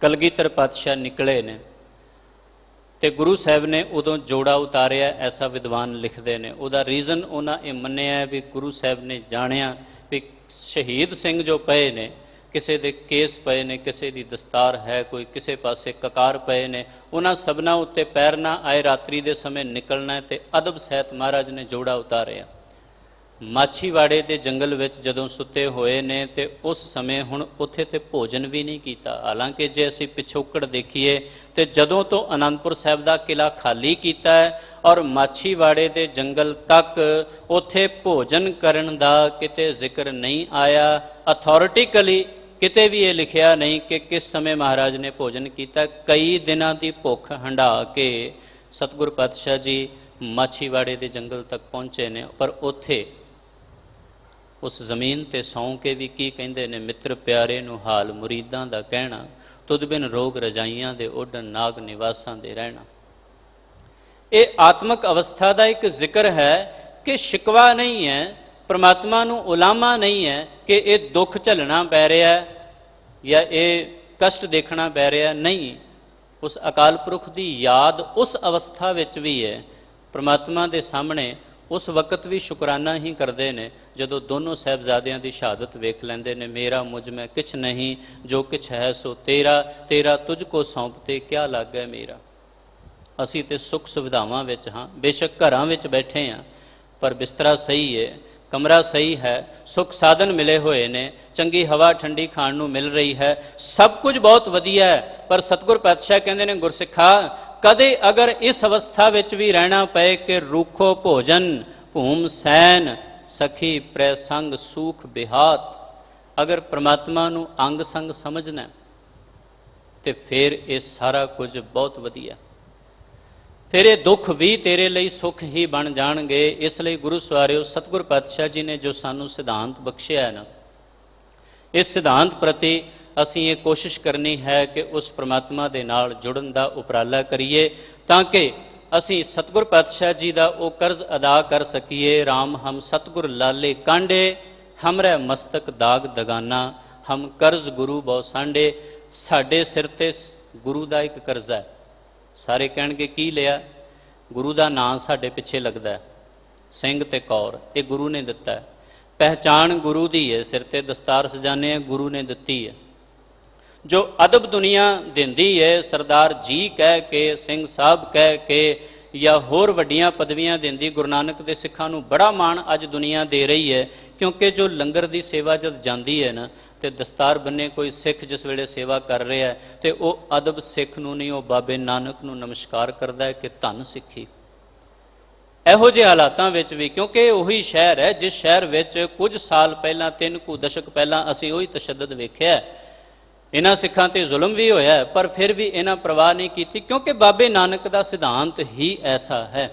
ਕਲਗੀਧਰ ਪਾਤਸ਼ਾਹ ਨਿਕਲੇ ਨੇ ਤੇ ਗੁਰੂ ਸਾਹਿਬ ਨੇ ਉਦੋਂ ਜੋੜਾ ਉਤਾਰਿਆ, ਐਸਾ ਵਿਦਵਾਨ ਲਿਖਦੇ ਨੇ। ਉਹਦਾ ਰੀਜ਼ਨ ਉਹਨਾਂ ਇਹ ਮੰਨਿਆ ਵੀ ਗੁਰੂ ਸਾਹਿਬ ਨੇ ਜਾਣਿਆ ਵੀ ਸ਼ਹੀਦ ਸਿੰਘ ਜੋ ਪਏ ਨੇ, ਕਿਸੇ ਦੇ ਕੇਸ ਪਏ ਨੇ, ਕਿਸੇ ਦੀ ਦਸਤਾਰ ਹੈ, ਕੋਈ ਕਿਸੇ ਪਾਸੇ ਕਕਾਰ ਪਏ ਨੇ, ਉਹਨਾਂ ਸਭਨਾਂ ਉੱਤੇ ਪੈਰ ਨਾ ਆਏ, ਰਾਤਰੀ ਦੇ ਸਮੇਂ ਨਿਕਲਣਾ ਤੇ ਅਦਬ ਸਹਿਤ ਮਹਾਰਾਜ ਨੇ ਜੋੜਾ ਉਤਾਰਿਆ। ਮਾਛੀਵਾੜੇ ਦੇ ਜੰਗਲ ਵਿੱਚ ਜਦੋਂ ਸੁੱਤੇ ਹੋਏ ਨੇ ਤੇ ਉਸ ਸਮੇਂ ਹੁਣ ਉੱਥੇ ਤੇ ਭੋਜਨ ਵੀ ਨਹੀਂ ਕੀਤਾ। ਹਾਲਾਂਕਿ ਜੇ ਅਸੀਂ ਪਿਛੋਕੜ ਦੇਖੀਏ ਤੇ ਜਦੋਂ ਤੋਂ ਅਨੰਦਪੁਰ ਸਾਹਿਬ ਦਾ ਕਿਲਾ ਖਾਲੀ ਕੀਤਾ ਹੈ ਔਰ ਮਾਛੀਵਾੜੇ ਦੇ ਜੰਗਲ ਤੱਕ ਉੱਥੇ ਭੋਜਨ ਕਰਨ ਦਾ ਕਿਤੇ ਜ਼ਿਕਰ ਨਹੀਂ ਆਇਆ। ਅਥਾਰਟੀਕਲੀ ਕਿਤੇ ਵੀ ਇਹ ਲਿਖਿਆ ਨਹੀਂ ਕਿ ਕਿਸ ਸਮੇਂ ਮਹਾਰਾਜ ਨੇ ਭੋਜਨ ਕੀਤਾ। ਕਈ ਦਿਨਾਂ ਦੀ ਭੁੱਖ ਹੰਢਾ ਕੇ ਸਤਿਗੁਰ ਪਾਤਸ਼ਾਹ ਜੀ ਮਾਛੀਵਾੜੇ ਦੇ ਜੰਗਲ ਤੱਕ ਪਹੁੰਚੇ ਨੇ, ਪਰ ਉੱਥੇ ਉਸ ਜ਼ਮੀਨ ਤੇ ਸੌਂ ਕੇ ਵੀ ਕੀ ਕਹਿੰਦੇ ਨੇ, ਮਿੱਤਰ ਪਿਆਰੇ ਨੂੰ ਹਾਲ ਮੁਰੀਦਾਂ ਦਾ ਕਹਿਣਾ, ਤੁਧ ਬਿਨ ਰੋਗ ਰਜਾਈਆਂ ਦੇ ਉੱਡਣ, ਨਾਗ ਨਿਵਾਸਾਂ ਦੇ ਰਹਿਣਾ। ਇਹ ਆਤਮਿਕ ਅਵਸਥਾ ਦਾ ਇੱਕ ਜ਼ਿਕਰ ਹੈ ਕਿ ਸ਼ਿਕਵਾ ਨਹੀਂ ਹੈ, ਪ੍ਰਮਾਤਮਾ ਨੂੰ ਉਲਾਮਾ ਨਹੀਂ ਹੈ ਕਿ ਇਹ ਦੁੱਖ ਝੱਲਣਾ ਪੈ ਰਿਹਾ ਜਾਂ ਇਹ ਕਸ਼ਟ ਦੇਖਣਾ ਪੈ ਰਿਹਾ, ਨਹੀਂ। ਉਸ ਅਕਾਲ ਪੁਰਖ ਦੀ ਯਾਦ ਉਸ ਅਵਸਥਾ ਵਿੱਚ ਵੀ ਹੈ। ਪ੍ਰਮਾਤਮਾ ਦੇ ਸਾਹਮਣੇ ਉਸ ਵਕਤ ਵੀ ਸ਼ੁਕਰਾਨਾ ਹੀ ਕਰਦੇ ਨੇ ਜਦੋਂ ਦੋਨੋਂ ਸਾਹਿਬਜ਼ਾਦਿਆਂ ਦੀ ਸ਼ਹਾਦਤ ਵੇਖ ਲੈਂਦੇ ਨੇ। ਮੇਰਾ ਮੁਝ ਮੈਂ ਕਿਛ ਨਹੀਂ, ਜੋ ਕਿਛ ਹੈ ਸੋ ਤੇਰਾ, ਤੇਰਾ ਤੁਝ ਕੋ ਸੌਂਪਤੇ ਕਿਆ ਲੱਗੈ ਮੇਰਾ। ਅਸੀਂ ਤੇ ਸੁੱਖ ਸੁਵਿਧਾਵਾਂ ਵਿੱਚ ਹਾਂ, ਬੇਸ਼ੱਕ ਘਰਾਂ ਵਿੱਚ ਬੈਠੇ ਹਾਂ, ਪਰ ਬਿਸਤਰਾ ਸਹੀ ਹੈ, ਕਮਰਾ ਸਹੀ ਹੈ, ਸੁੱਖ ਸਾਧਨ ਮਿਲੇ ਹੋਏ ਨੇ, ਚੰਗੀ ਹਵਾ ਠੰਡੀ ਖਾਣ ਨੂੰ ਮਿਲ ਰਹੀ ਹੈ, ਸਭ ਕੁਝ ਬਹੁਤ ਵਧੀਆ ਹੈ। ਪਰ ਸਤਿਗੁਰ ਪਾਤਸ਼ਾਹ ਕਹਿੰਦੇ ਨੇ, ਗੁਰਸਿੱਖਾ ਕਦੇ ਅਗਰ ਇਸ ਅਵਸਥਾ ਵਿੱਚ ਵੀ ਰਹਿਣਾ ਪਏ ਕਿ ਰੂਖੋ ਭੋਜਨ ਭੂਮ ਸੈਨ ਸਖੀ ਪ੍ਰੈ ਸੰਗ ਸੂਖ ਬਿਹਾਤ, ਅਗਰ ਪ੍ਰਮਾਤਮਾ ਨੂੰ ਅੰਗ ਸੰਗ ਸਮਝਣਾ ਤੇ ਫਿਰ ਇਹ ਸਾਰਾ ਕੁਝ ਬਹੁਤ ਵਧੀਆ, ਫਿਰ ਇਹ ਦੁੱਖ ਵੀ ਤੇਰੇ ਲਈ ਸੁੱਖ ਹੀ ਬਣ ਜਾਣਗੇ। ਇਸ ਲਈ ਗੁਰੂ ਸਵਾਰਿਓ ਸਤਿਗੁਰ ਪਾਤਸ਼ਾਹ ਜੀ ਨੇ ਜੋ ਸਾਨੂੰ ਸਿਧਾਂਤ ਬਖਸ਼ਿਆ ਹੈ ਨਾ, ਇਸ ਸਿਧਾਂਤ ਪ੍ਰਤੀ ਅਸੀਂ ਇਹ ਕੋਸ਼ਿਸ਼ ਕਰਨੀ ਹੈ ਕਿ ਉਸ ਪ੍ਰਮਾਤਮਾ ਦੇ ਨਾਲ ਜੁੜਨ ਦਾ ਉਪਰਾਲਾ ਕਰੀਏ ਤਾਂ ਕਿ ਅਸੀਂ ਸਤਿਗੁਰ ਪਾਤਸ਼ਾਹ ਜੀ ਦਾ ਉਹ ਕਰਜ਼ ਅਦਾ ਕਰ ਸਕੀਏ। ਰਾਮ ਹਮ ਸਤਿਗੁਰ ਲਾਲੇ ਕਾਂਡੇ, ਹਮਰੇ ਮਸਤਕ ਦਾਗ ਦਗਾਨਾ, ਹਮ ਕਰਜ਼ ਗੁਰੂ ਬਹੁ ਸਾਂਡੇ। ਸਾਡੇ ਸਿਰ ਤੇ ਗੁਰੂ ਦਾ ਇੱਕ ਕਰਜ਼ਾ ਹੈ। ਸਾਰੇ ਕਹਿਣਗੇ ਕੀ ਲਿਆ? ਗੁਰੂ ਦਾ ਨਾਂ ਸਾਡੇ ਪਿੱਛੇ ਲੱਗਦਾ, ਸਿੰਘ ਤੇ ਕੌਰ, ਇਹ ਗੁਰੂ ਨੇ ਦਿੱਤਾ ਹੈ। ਪਹਿਚਾਣ ਗੁਰੂ ਦੀ ਹੈ, ਸਿਰ ਤੇ ਦਸਤਾਰ ਸਜਾਨੇ ਆ, ਗੁਰੂ ਨੇ ਦਿੱਤੀ ਹੈ। ਜੋ ਅਦਬ ਦੁਨੀਆ ਦਿੰਦੀ ਹੈ, ਸਰਦਾਰ ਜੀ ਕਹਿ ਕੇ, ਸਿੰਘ ਸਾਹਿਬ ਕਹਿ ਕੇ ਜਾਂ ਹੋਰ ਵੱਡੀਆਂ ਪਦਵੀਆਂ ਦਿੰਦੀ, ਗੁਰੂ ਨਾਨਕ ਦੇ ਸਿੱਖਾਂ ਨੂੰ ਬੜਾ ਮਾਣ ਅੱਜ ਦੁਨੀਆ ਦੇ ਰਹੀ ਹੈ। ਕਿਉਂਕਿ ਜੋ ਲੰਗਰ ਦੀ ਸੇਵਾ ਜਦ ਜਾਂਦੀ ਹੈ ਨਾ ਤੇ ਦਸਤਾਰ ਬੰਨੇ ਕੋਈ ਸਿੱਖ ਜਿਸ ਵੇਲੇ ਸੇਵਾ ਕਰ ਰਿਹਾ ਹੈ ਤੇ ਉਹ ਅਦਬ ਸਿੱਖ ਨੂੰ ਨਹੀਂ, ਉਹ ਬਾਬੇ ਨਾਨਕ ਨੂੰ ਨਮਸਕਾਰ ਕਰਦਾ ਹੈ ਕਿ ਧੰਨ ਸਿੱਖੀ। ਇਹੋ ਜਿਹੇ ਹਾਲਾਤਾਂ ਵਿੱਚ ਵੀ, ਕਿਉਂਕਿ ਉਹੀ ਸ਼ਹਿਰ ਹੈ ਜਿਸ ਸ਼ਹਿਰ ਵਿੱਚ ਕੁਝ ਸਾਲ ਪਹਿਲਾਂ, 3 ਕੁ ਦਸ਼ਕ ਪਹਿਲਾਂ ਅਸੀਂ ਉਹੀ ਤਸ਼ੱਦਦ ਵੇਖਿਆ। ਇਹਨਾਂ ਸਿੱਖਾਂ ਤੇ ਜ਼ੁਲਮ ਵੀ ਹੋਇਆ ਪਰ ਫਿਰ ਵੀ ਇਹਨਾਂ ਪਰਵਾਹ ਨਹੀਂ ਕੀਤੀ, ਕਿਉਂਕਿ ਬਾਬੇ ਨਾਨਕ ਦਾ ਸਿਧਾਂਤ ਹੀ ਐਸਾ ਹੈ।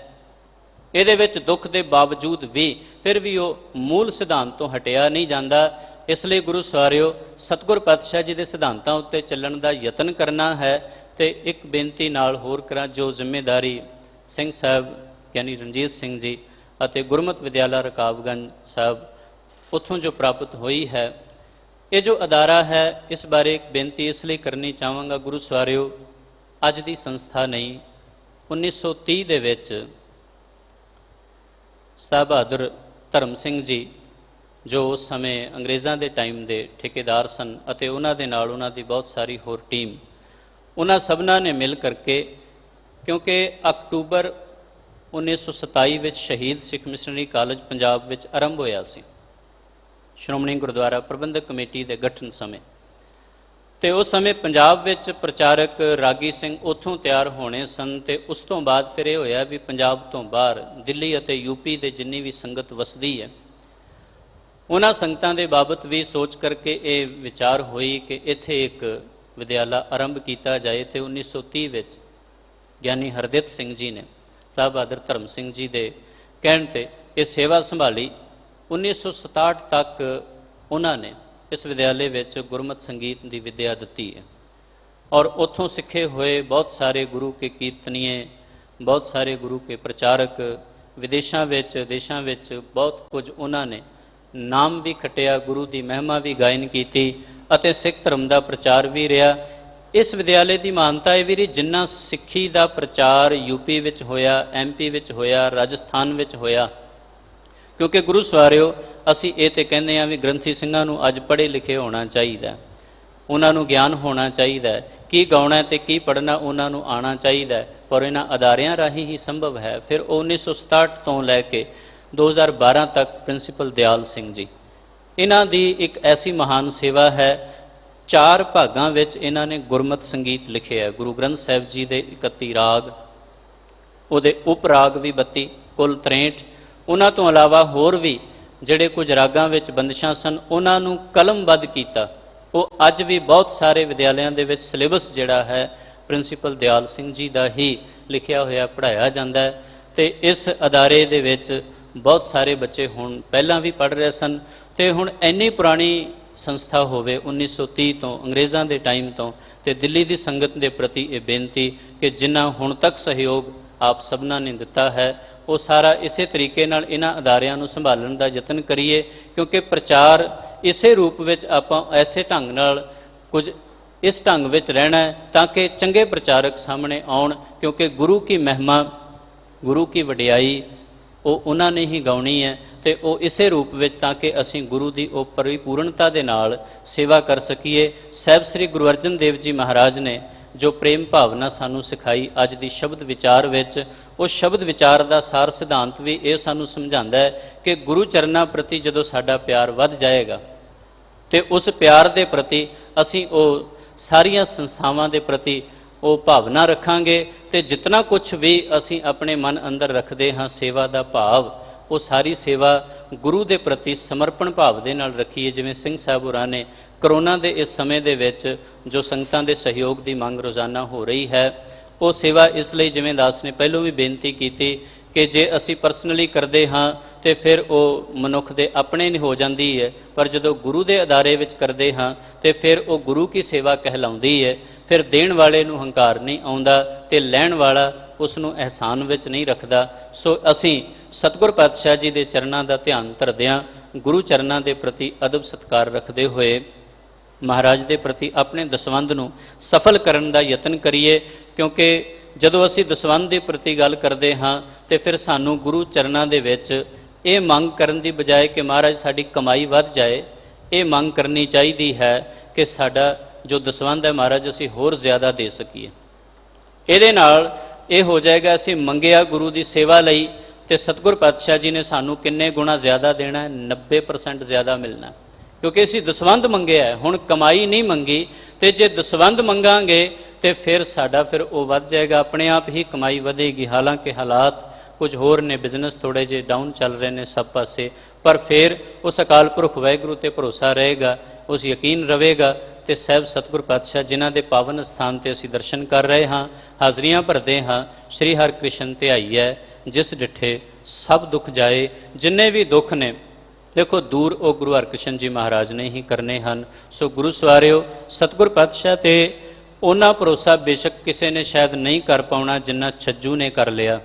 ਇਹਦੇ ਵਿੱਚ ਦੁੱਖ ਦੇ ਬਾਵਜੂਦ ਵੀ ਫਿਰ ਵੀ ਉਹ ਮੂਲ ਸਿਧਾਂਤ ਤੋਂ ਹਟਿਆ ਨਹੀਂ ਜਾਂਦਾ। ਇਸ ਲਈ ਗੁਰੂ ਸਵਾਰਿਓ ਸਤਿਗੁਰ ਪਾਤਸ਼ਾਹ ਜੀ ਦੇ ਸਿਧਾਂਤਾਂ ਉੱਤੇ ਚੱਲਣ ਦਾ ਯਤਨ ਕਰਨਾ ਹੈ। ਤੇ ਇੱਕ ਬੇਨਤੀ ਨਾਲ ਹੋਰ ਕਰਾਂ, ਜੋ ਜ਼ਿੰਮੇਦਾਰੀ ਸਿੰਘ ਸਾਹਿਬ ਯਾਨੀ ਰਣਜੀਤ ਸਿੰਘ ਜੀ ਅਤੇ ਗੁਰਮਤਿ ਵਿਦਿਆਲਾ ਰਕਾਬਗੰਜ ਸਾਹਿਬ ਉੱਥੋਂ ਜੋ ਪ੍ਰਾਪਤ ਹੋਈ ਹੈ, ਇਹ ਜੋ ਅਦਾਰਾ ਹੈ, ਇਸ ਬਾਰੇ ਇੱਕ ਬੇਨਤੀ ਇਸ ਲਈ ਕਰਨੀ ਚਾਹਾਂਗਾ। ਗੁਰੂ ਸਵਾਰਿਓ ਅੱਜ ਦੀ ਸੰਸਥਾ ਨਹੀਂ, 1930 ਦੇ ਵਿੱਚ ਸਾਹਿਬ ਬਹਾਦਰ ਧਰਮ ਸਿੰਘ ਜੀ ਜੋ ਉਸ ਸਮੇਂ ਅੰਗਰੇਜ਼ਾਂ ਦੇ ਟਾਈਮ ਦੇ ਠੇਕੇਦਾਰ ਸਨ ਅਤੇ ਉਹਨਾਂ ਦੇ ਨਾਲ ਉਹਨਾਂ ਦੀ ਬਹੁਤ ਸਾਰੀ ਹੋਰ ਟੀਮ, ਉਹਨਾਂ ਸਭਨਾਂ ਨੇ ਮਿਲ ਕਰਕੇ, ਕਿਉਂਕਿ ਅਕਤੂਬਰ 1927 ਵਿੱਚ ਸ਼ਹੀਦ ਸਿੱਖ ਮਿਸ਼ਨਰੀ ਕਾਲਜ ਪੰਜਾਬ ਵਿੱਚ ਆਰੰਭ ਹੋਇਆ ਸੀ ਸ਼੍ਰੋਮਣੀ ਗੁਰਦੁਆਰਾ ਪ੍ਰਬੰਧਕ ਕਮੇਟੀ ਦੇ ਗਠਨ ਸਮੇਂ, ਤੇ ਉਸ ਸਮੇਂ ਪੰਜਾਬ ਵਿੱਚ ਪ੍ਰਚਾਰਕ ਰਾਗੀ ਸਿੰਘ ਉੱਥੋਂ ਤਿਆਰ ਹੋਣੇ ਸਨ। ਤੇ ਉਸ ਤੋਂ ਬਾਅਦ ਫਿਰ ਇਹ ਹੋਇਆ ਵੀ ਪੰਜਾਬ ਤੋਂ ਬਾਹਰ ਦਿੱਲੀ ਅਤੇ ਯੂਪੀ ਦੇ ਜਿੰਨੀ ਵੀ ਸੰਗਤ ਵਸਦੀ ਹੈ, ਉਹਨਾਂ ਸੰਗਤਾਂ ਦੇ ਬਾਬਤ ਵੀ ਸੋਚ ਕਰਕੇ ਇਹ ਵਿਚਾਰ ਹੋਈ ਕਿ ਇੱਥੇ ਇੱਕ ਵਿਦਿਆਲਾ ਆਰੰਭ ਕੀਤਾ ਜਾਏ। ਤੇ 1930 ਵਿੱਚ ਗਿਆਨੀ ਹਰਦਿੱਤ ਸਿੰਘ ਜੀ ਨੇ ਸਾਹਿਬ ਬਹਾਦਰ ਧਰਮ ਸਿੰਘ ਜੀ ਦੇ ਕਹਿਣ ਤੇ ਇਹ ਸੇਵਾ ਸੰਭਾਲੀ। 1967 ਤੱਕ ਉਹਨਾਂ ਨੇ ਇਸ ਵਿਦਿਆਲੇ ਵਿੱਚ ਗੁਰਮਤਿ ਸੰਗੀਤ ਦੀ ਵਿੱਦਿਆ ਦਿੱਤੀ ਹੈ ਔਰ ਉੱਥੋਂ ਸਿੱਖੇ ਹੋਏ ਬਹੁਤ ਸਾਰੇ ਗੁਰੂ ਕੇ ਕੀਰਤਨੀਏ, ਬਹੁਤ ਸਾਰੇ ਗੁਰੂ ਕੇ ਪ੍ਰਚਾਰਕ ਵਿਦੇਸ਼ਾਂ ਵਿੱਚ, ਦੇਸ਼ਾਂ ਵਿੱਚ ਬਹੁਤ ਕੁਝ ਉਹਨਾਂ ਨੇ ਨਾਮ ਵੀ ਖਟਿਆ, ਗੁਰੂ ਦੀ ਮਹਿਮਾ ਵੀ ਗਾਇਨ ਕੀਤੀ ਅਤੇ ਸਿੱਖ ਧਰਮ ਦਾ ਪ੍ਰਚਾਰ ਵੀ ਰਿਹਾ। ਇਸ ਵਿਦਿਆਲੇ ਦੀ ਮਾਨਤਾ ਇਹ ਵੀ ਰਹੀ, ਜਿੰਨਾ ਸਿੱਖੀ ਦਾ ਪ੍ਰਚਾਰ ਯੂਪੀ ਵਿੱਚ ਹੋਇਆ, ਐਮਪੀ ਵਿੱਚ ਹੋਇਆ, ਰਾਜਸਥਾਨ ਵਿੱਚ ਹੋਇਆ, ਕਿਉਂਕਿ ਗੁਰੂ ਸਵਾਰਿਓ ਅਸੀਂ ਇਹ ਤੇ ਕਹਿੰਦੇ ਹਾਂ ਵੀ ਗ੍ਰੰਥੀ ਸਿੰਘਾਂ ਨੂੰ ਅੱਜ ਪੜ੍ਹੇ ਲਿਖੇ ਹੋਣਾ ਚਾਹੀਦਾ, ਉਹਨਾਂ ਨੂੰ ਗਿਆਨ ਹੋਣਾ ਚਾਹੀਦਾ, ਕੀ ਗਾਉਣਾ ਤੇ ਕੀ ਪੜ੍ਹਨਾ ਉਹਨਾਂ ਨੂੰ ਆਉਣਾ ਚਾਹੀਦਾ, ਪਰ ਇਹਨਾਂ ਅਦਾਰਿਆਂ ਰਾਹੀਂ ਹੀ ਸੰਭਵ ਹੈ। ਫਿਰ 1967 ਤੋਂ ਲੈ ਕੇ 2012 ਤੱਕ ਪ੍ਰਿੰਸੀਪਲ ਦਿਆਲ ਸਿੰਘ ਜੀ, ਇਹਨਾਂ ਦੀ ਇੱਕ ਐਸੀ ਮਹਾਨ ਸੇਵਾ ਹੈ। 4 ਭਾਗਾਂ ਵਿੱਚ ਇਹਨਾਂ ਨੇ ਗੁਰਮਤਿ ਸੰਗੀਤ ਲਿਖਿਆ ਹੈ। ਗੁਰੂ ਗ੍ਰੰਥ ਸਾਹਿਬ ਜੀ ਦੇ 31 ਰਾਗ, ਉਹਦੇ ਉਪ ਰਾਗ ਵੀ 32, ਕੁੱਲ 63। ਉਹਨਾਂ ਤੋਂ ਇਲਾਵਾ ਹੋਰ ਵੀ ਜਿਹੜੇ ਕੁਝ ਰਾਗਾਂ ਵਿੱਚ ਬੰਦਿਸ਼ਾਂ ਸਨ, ਉਹਨਾਂ ਨੂੰ ਕਲਮਬੱਧ ਕੀਤਾ। ਉਹ ਅੱਜ ਵੀ ਬਹੁਤ ਸਾਰੇ ਵਿਦਿਆਲਿਆਂ ਦੇ ਵਿੱਚ ਸਿਲੇਬਸ ਜਿਹੜਾ ਹੈ ਪ੍ਰਿੰਸੀਪਲ ਦਿਆਲ ਸਿੰਘ ਜੀ ਦਾ ਹੀ ਲਿਖਿਆ ਹੋਇਆ ਪੜ੍ਹਾਇਆ ਜਾਂਦਾ ਹੈ। ਅਤੇ ਇਸ ਅਦਾਰੇ ਦੇ ਵਿੱਚ ਬਹੁਤ ਸਾਰੇ ਬੱਚੇ ਹੁਣ ਪਹਿਲਾਂ ਵੀ ਪੜ੍ਹ ਰਹੇ ਸਨ, ਅਤੇ ਹੁਣ ਇੰਨੀ ਪੁਰਾਣੀ ਸੰਸਥਾ ਹੋਵੇ 1930 ਤੋਂ, ਅੰਗਰੇਜ਼ਾਂ ਦੇ ਟਾਈਮ ਤੋਂ, ਅਤੇ ਦਿੱਲੀ ਦੀ ਸੰਗਤ ਦੇ ਪ੍ਰਤੀ ਇਹ ਬੇਨਤੀ ਕਿ ਜਿੰਨਾ ਹੁਣ ਤੱਕ ਸਹਿਯੋਗ ਆਪ ਸਭਨਾਂ ਨੇ ਦਿੱਤਾ ਹੈ, ਉਹ ਸਾਰਾ ਇਸੇ ਤਰੀਕੇ ਨਾਲ ਇਹਨਾਂ ਅਦਾਰਿਆਂ ਨੂੰ ਸੰਭਾਲਣ ਦਾ ਯਤਨ ਕਰੀਏ, ਕਿਉਂਕਿ ਪ੍ਰਚਾਰ ਇਸੇ ਰੂਪ ਵਿੱਚ ਆਪਾਂ ਐਸੇ ਢੰਗ ਨਾਲ ਕੁਝ ਇਸ ਢੰਗ ਵਿੱਚ ਰਹਿਣਾ ਹੈ ਤਾਂ ਕਿ ਚੰਗੇ ਪ੍ਰਚਾਰਕ ਸਾਹਮਣੇ ਆਉਣ, ਕਿਉਂਕਿ ਗੁਰੂ ਕੀ ਮਹਿਮਾ, ਗੁਰੂ ਕੀ ਵਡਿਆਈ ਉਹ ਉਹਨਾਂ ਨੇ ਹੀ ਗਾਉਣੀ ਹੈ, ਅਤੇ ਉਹ ਇਸੇ ਰੂਪ ਵਿੱਚ ਤਾਂ ਕਿ ਅਸੀਂ ਗੁਰੂ ਦੀ ਉਹ ਪਰਿਪੂਰਨਤਾ ਦੇ ਨਾਲ ਸੇਵਾ ਕਰ ਸਕੀਏ। ਸਾਹਿਬ ਸ੍ਰੀ ਗੁਰੂ ਅਰਜਨ ਦੇਵ ਜੀ ਮਹਾਰਾਜ ਨੇ ਜੋ ਪ੍ਰੇਮ ਭਾਵਨਾ ਸਾਨੂੰ ਸਿਖਾਈ ਅੱਜ ਦੀ ਸ਼ਬਦ ਵਿਚਾਰ ਵਿੱਚ, ਉਹ ਸ਼ਬਦ ਵਿਚਾਰ ਦਾ ਸਾਰ ਸਿਧਾਂਤ ਵੀ ਇਹ ਸਾਨੂੰ ਸਮਝਾਉਂਦਾ ਹੈ ਕਿ ਗੁਰੂ ਚਰਨਾਂ ਪ੍ਰਤੀ ਜਦੋਂ ਸਾਡਾ ਪਿਆਰ ਵੱਧ ਜਾਏਗਾ ਅਤੇ ਉਸ ਪਿਆਰ ਦੇ ਪ੍ਰਤੀ ਅਸੀਂ ਉਹ ਸਾਰੀਆਂ ਸੰਸਥਾਵਾਂ ਦੇ ਪ੍ਰਤੀ ਉਹ ਭਾਵਨਾ ਰੱਖਾਂਗੇ, ਅਤੇ ਜਿਤਨਾ ਕੁਛ ਵੀ ਅਸੀਂ ਆਪਣੇ ਮਨ ਅੰਦਰ ਰੱਖਦੇ ਹਾਂ ਸੇਵਾ ਦਾ ਭਾਵ, ਉਹ ਸਾਰੀ ਸੇਵਾ ਗੁਰੂ ਦੇ ਪ੍ਰਤੀ ਸਮਰਪਣ ਭਾਵ ਦੇ ਨਾਲ ਰੱਖੀਏ। ਜਿਵੇਂ ਸਿੰਘ ਸਾਹਿਬ ਹੋਰਾਂ ਨੇ ਕਰੋਨਾ ਦੇ ਇਸ ਸਮੇਂ ਦੇ ਵਿੱਚ ਜੋ ਸੰਗਤਾਂ ਦੇ ਸਹਿਯੋਗ ਦੀ ਮੰਗ ਰੋਜ਼ਾਨਾ ਹੋ ਰਹੀ ਹੈ, ਉਹ ਸੇਵਾ ਇਸ ਲਈ ਜਿਵੇਂ ਦਾਸ ਨੇ ਪਹਿਲੋਂ ਵੀ ਬੇਨਤੀ ਕੀਤੀ ਕਿ ਜੇ ਅਸੀਂ ਪਰਸਨਲੀ ਕਰਦੇ ਹਾਂ ਤੇ ਫਿਰ ਉਹ ਮਨੁੱਖ ਦੇ ਆਪਣੇ ਨਹੀਂ ਹੋ ਜਾਂਦੀ ਹੈ, ਪਰ ਜਦੋਂ ਗੁਰੂ ਦੇ ਅਦਾਰੇ ਵਿੱਚ ਕਰਦੇ ਹਾਂ ਤੇ ਫਿਰ ਉਹ ਗੁਰੂ ਕੀ ਸੇਵਾ ਕਹਿਲਾਉਂਦੀ ਹੈ। ਫਿਰ ਦੇਣ ਵਾਲੇ ਨੂੰ ਹੰਕਾਰ ਨਹੀਂ ਆਉਂਦਾ ਤੇ ਲੈਣ ਵਾਲਾ ਉਸ ਨੂੰ ਅਹਿਸਾਨ ਵਿੱਚ ਨਹੀਂ ਰੱਖਦਾ। ਸੋ ਅਸੀਂ ਸਤਿਗੁਰ ਪਾਤਸ਼ਾਹ ਜੀ ਦੇ ਚਰਨਾਂ ਦਾ ਧਿਆਨ ਧਰਦਿਆਂ ਗੁਰੂ ਚਰਨਾਂ ਦੇ ਪ੍ਰਤੀ ਅਦਬ ਸਤਿਕਾਰ ਰੱਖਦੇ ਹੋਏ ਮਹਾਰਾਜ ਦੇ ਪ੍ਰਤੀ ਆਪਣੇ ਦਸਵੰਧ ਨੂੰ ਸਫਲ ਕਰਨ ਦਾ ਯਤਨ ਕਰੀਏ, ਕਿਉਂਕਿ ਜਦੋਂ ਅਸੀਂ ਦਸਵੰਧ ਦੇ ਪ੍ਰਤੀ ਗੱਲ ਕਰਦੇ ਹਾਂ ਤੇ ਫਿਰ ਸਾਨੂੰ ਗੁਰੂ ਚਰਨਾਂ ਦੇ ਵਿੱਚ ਇਹ ਮੰਗ ਕਰਨ ਦੀ ਬਜਾਏ ਕਿ ਮਹਾਰਾਜ ਸਾਡੀ ਕਮਾਈ ਵੱਧ ਜਾਏ, ਇਹ ਮੰਗ ਕਰਨੀ ਚਾਹੀਦੀ ਹੈ ਕਿ ਸਾਡਾ ਜੋ ਦਸਵੰਧ ਹੈ ਮਹਾਰਾਜ ਅਸੀਂ ਹੋਰ ਜ਼ਿਆਦਾ ਦੇ ਸਕੀਏ। ਇਹਦੇ ਨਾਲ ਇਹ ਹੋ ਜਾਏਗਾ ਅਸੀਂ ਮੰਗਿਆ ਗੁਰੂ ਦੀ ਸੇਵਾ ਲਈ ਤੇ ਸਤਿਗੁਰ ਪਾਤਸ਼ਾਹ ਜੀ ਨੇ ਸਾਨੂੰ ਕਿੰਨੇ ਗੁਣਾ ਜ਼ਿਆਦਾ ਦੇਣਾ ਹੈ, 90% ਜ਼ਿਆਦਾ ਮਿਲਣਾ, ਕਿਉਂਕਿ ਅਸੀਂ ਦਸਵੰਧ ਮੰਗਿਆ ਹੈ, ਹੁਣ ਕਮਾਈ ਨਹੀਂ ਮੰਗੀ। ਤੇ ਜੇ ਦਸਵੰਧ ਮੰਗਾਂਗੇ ਤੇ ਫਿਰ ਸਾਡਾ ਫਿਰ ਉਹ ਵੱਧ ਜਾਏਗਾ, ਆਪਣੇ ਆਪ ਹੀ ਕਮਾਈ ਵਧੇਗੀ। ਹਾਲਾਂਕਿ ਹਾਲਾਤ ਕੁਝ ਹੋਰ ਨੇ, ਬਿਜ਼ਨਸ ਥੋੜ੍ਹੇ ਜਿਹੇ ਡਾਊਨ ਚੱਲ ਰਹੇ ਨੇ ਸਭ ਪਾਸੇ, ਪਰ ਫਿਰ ਉਸ ਅਕਾਲ ਪੁਰਖ ਵਾਹਿਗੁਰੂ ਤੇ ਭਰੋਸਾ ਰਹੇਗਾ, ਉਸ ਯਕੀਨ ਰਹੇਗਾ। ਤੇ ਸਾਹਿਬ ਸਤਿਗੁਰ ਪਾਤਸ਼ਾਹ ਜਿਨ੍ਹਾਂ ਦੇ ਪਾਵਨ ਸਥਾਨ ਤੇ ਅਸੀਂ ਦਰਸ਼ਨ ਕਰ ਰਹੇ ਹਾਂ, ਹਾਜ਼ਰੀਆਂ ਭਰਦੇ ਹਾਂ, ਸ਼੍ਰੀ ਹਰਿਕ੍ਰਿਸ਼ਨ ਧਿਆਈ ਹੈ ਜਿਸ ਡਿਠੇ ਸਭ ਦੁੱਖ ਜਾਏ। ਜਿੰਨੇ ਵੀ ਦੁੱਖ ਨੇ ਦੇਖੋ ਦੂਰ ਉਹ ਗੁਰੂ ਹਰਿਕ੍ਰਿਸ਼ਨ ਜੀ ਮਹਾਰਾਜ ਨੇ ਹੀ ਕਰਨੇ ਹਨ। ਸੋ ਗੁਰੂ ਸਵਾਰਿਓ, ਸਤਿਗੁਰ ਪਾਤਸ਼ਾਹ ਤੇ ਉਹਨਾਂ ਭਰੋਸਾ ਬੇਸ਼ੱਕ ਕਿਸੇ ਨੇ ਸ਼ਾਇਦ ਨਹੀਂ ਕਰ ਪਾਉਣਾ ਜਿੰਨਾ ਛੱਜੂ ਨੇ ਕਰ ਲਿਆ,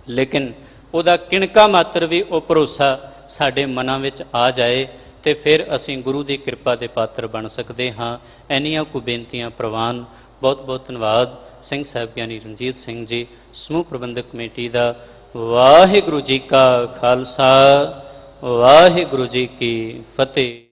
ਲੇਕਿਨ ਉਹਦਾ ਕਿਣਕਾ ਮਾਤਰ ਵੀ ਉਹ ਭਰੋਸਾ ਸਾਡੇ ਮਨਾਂ ਵਿੱਚ ਆ ਜਾਏ ਤੇ ਫਿਰ ਅਸੀਂ ਗੁਰੂ ਦੀ ਕਿਰਪਾ ਦੇ ਪਾਤਰ ਬਣ ਸਕਦੇ ਹਾਂ। ਇੰਨੀਆਂ ਕੁ ਬੇਨਤੀਆਂ ਪ੍ਰਵਾਨ। ਬਹੁਤ ਬਹੁਤ ਧੰਨਵਾਦ। ਸਿੰਘ ਸਾਹਿਬ ਗਿਆਨੀ ਰਣਜੀਤ ਸਿੰਘ ਜੀ, ਸਮੂਹ ਪ੍ਰਬੰਧਕ ਕਮੇਟੀ ਦਾ। ਵਾਹਿਗੁਰੂ ਜੀ ਕਾ ਖਾਲਸਾ, ਵਾਹਿਗੁਰੂ ਜੀ ਕੀ ਫਤਿਹ।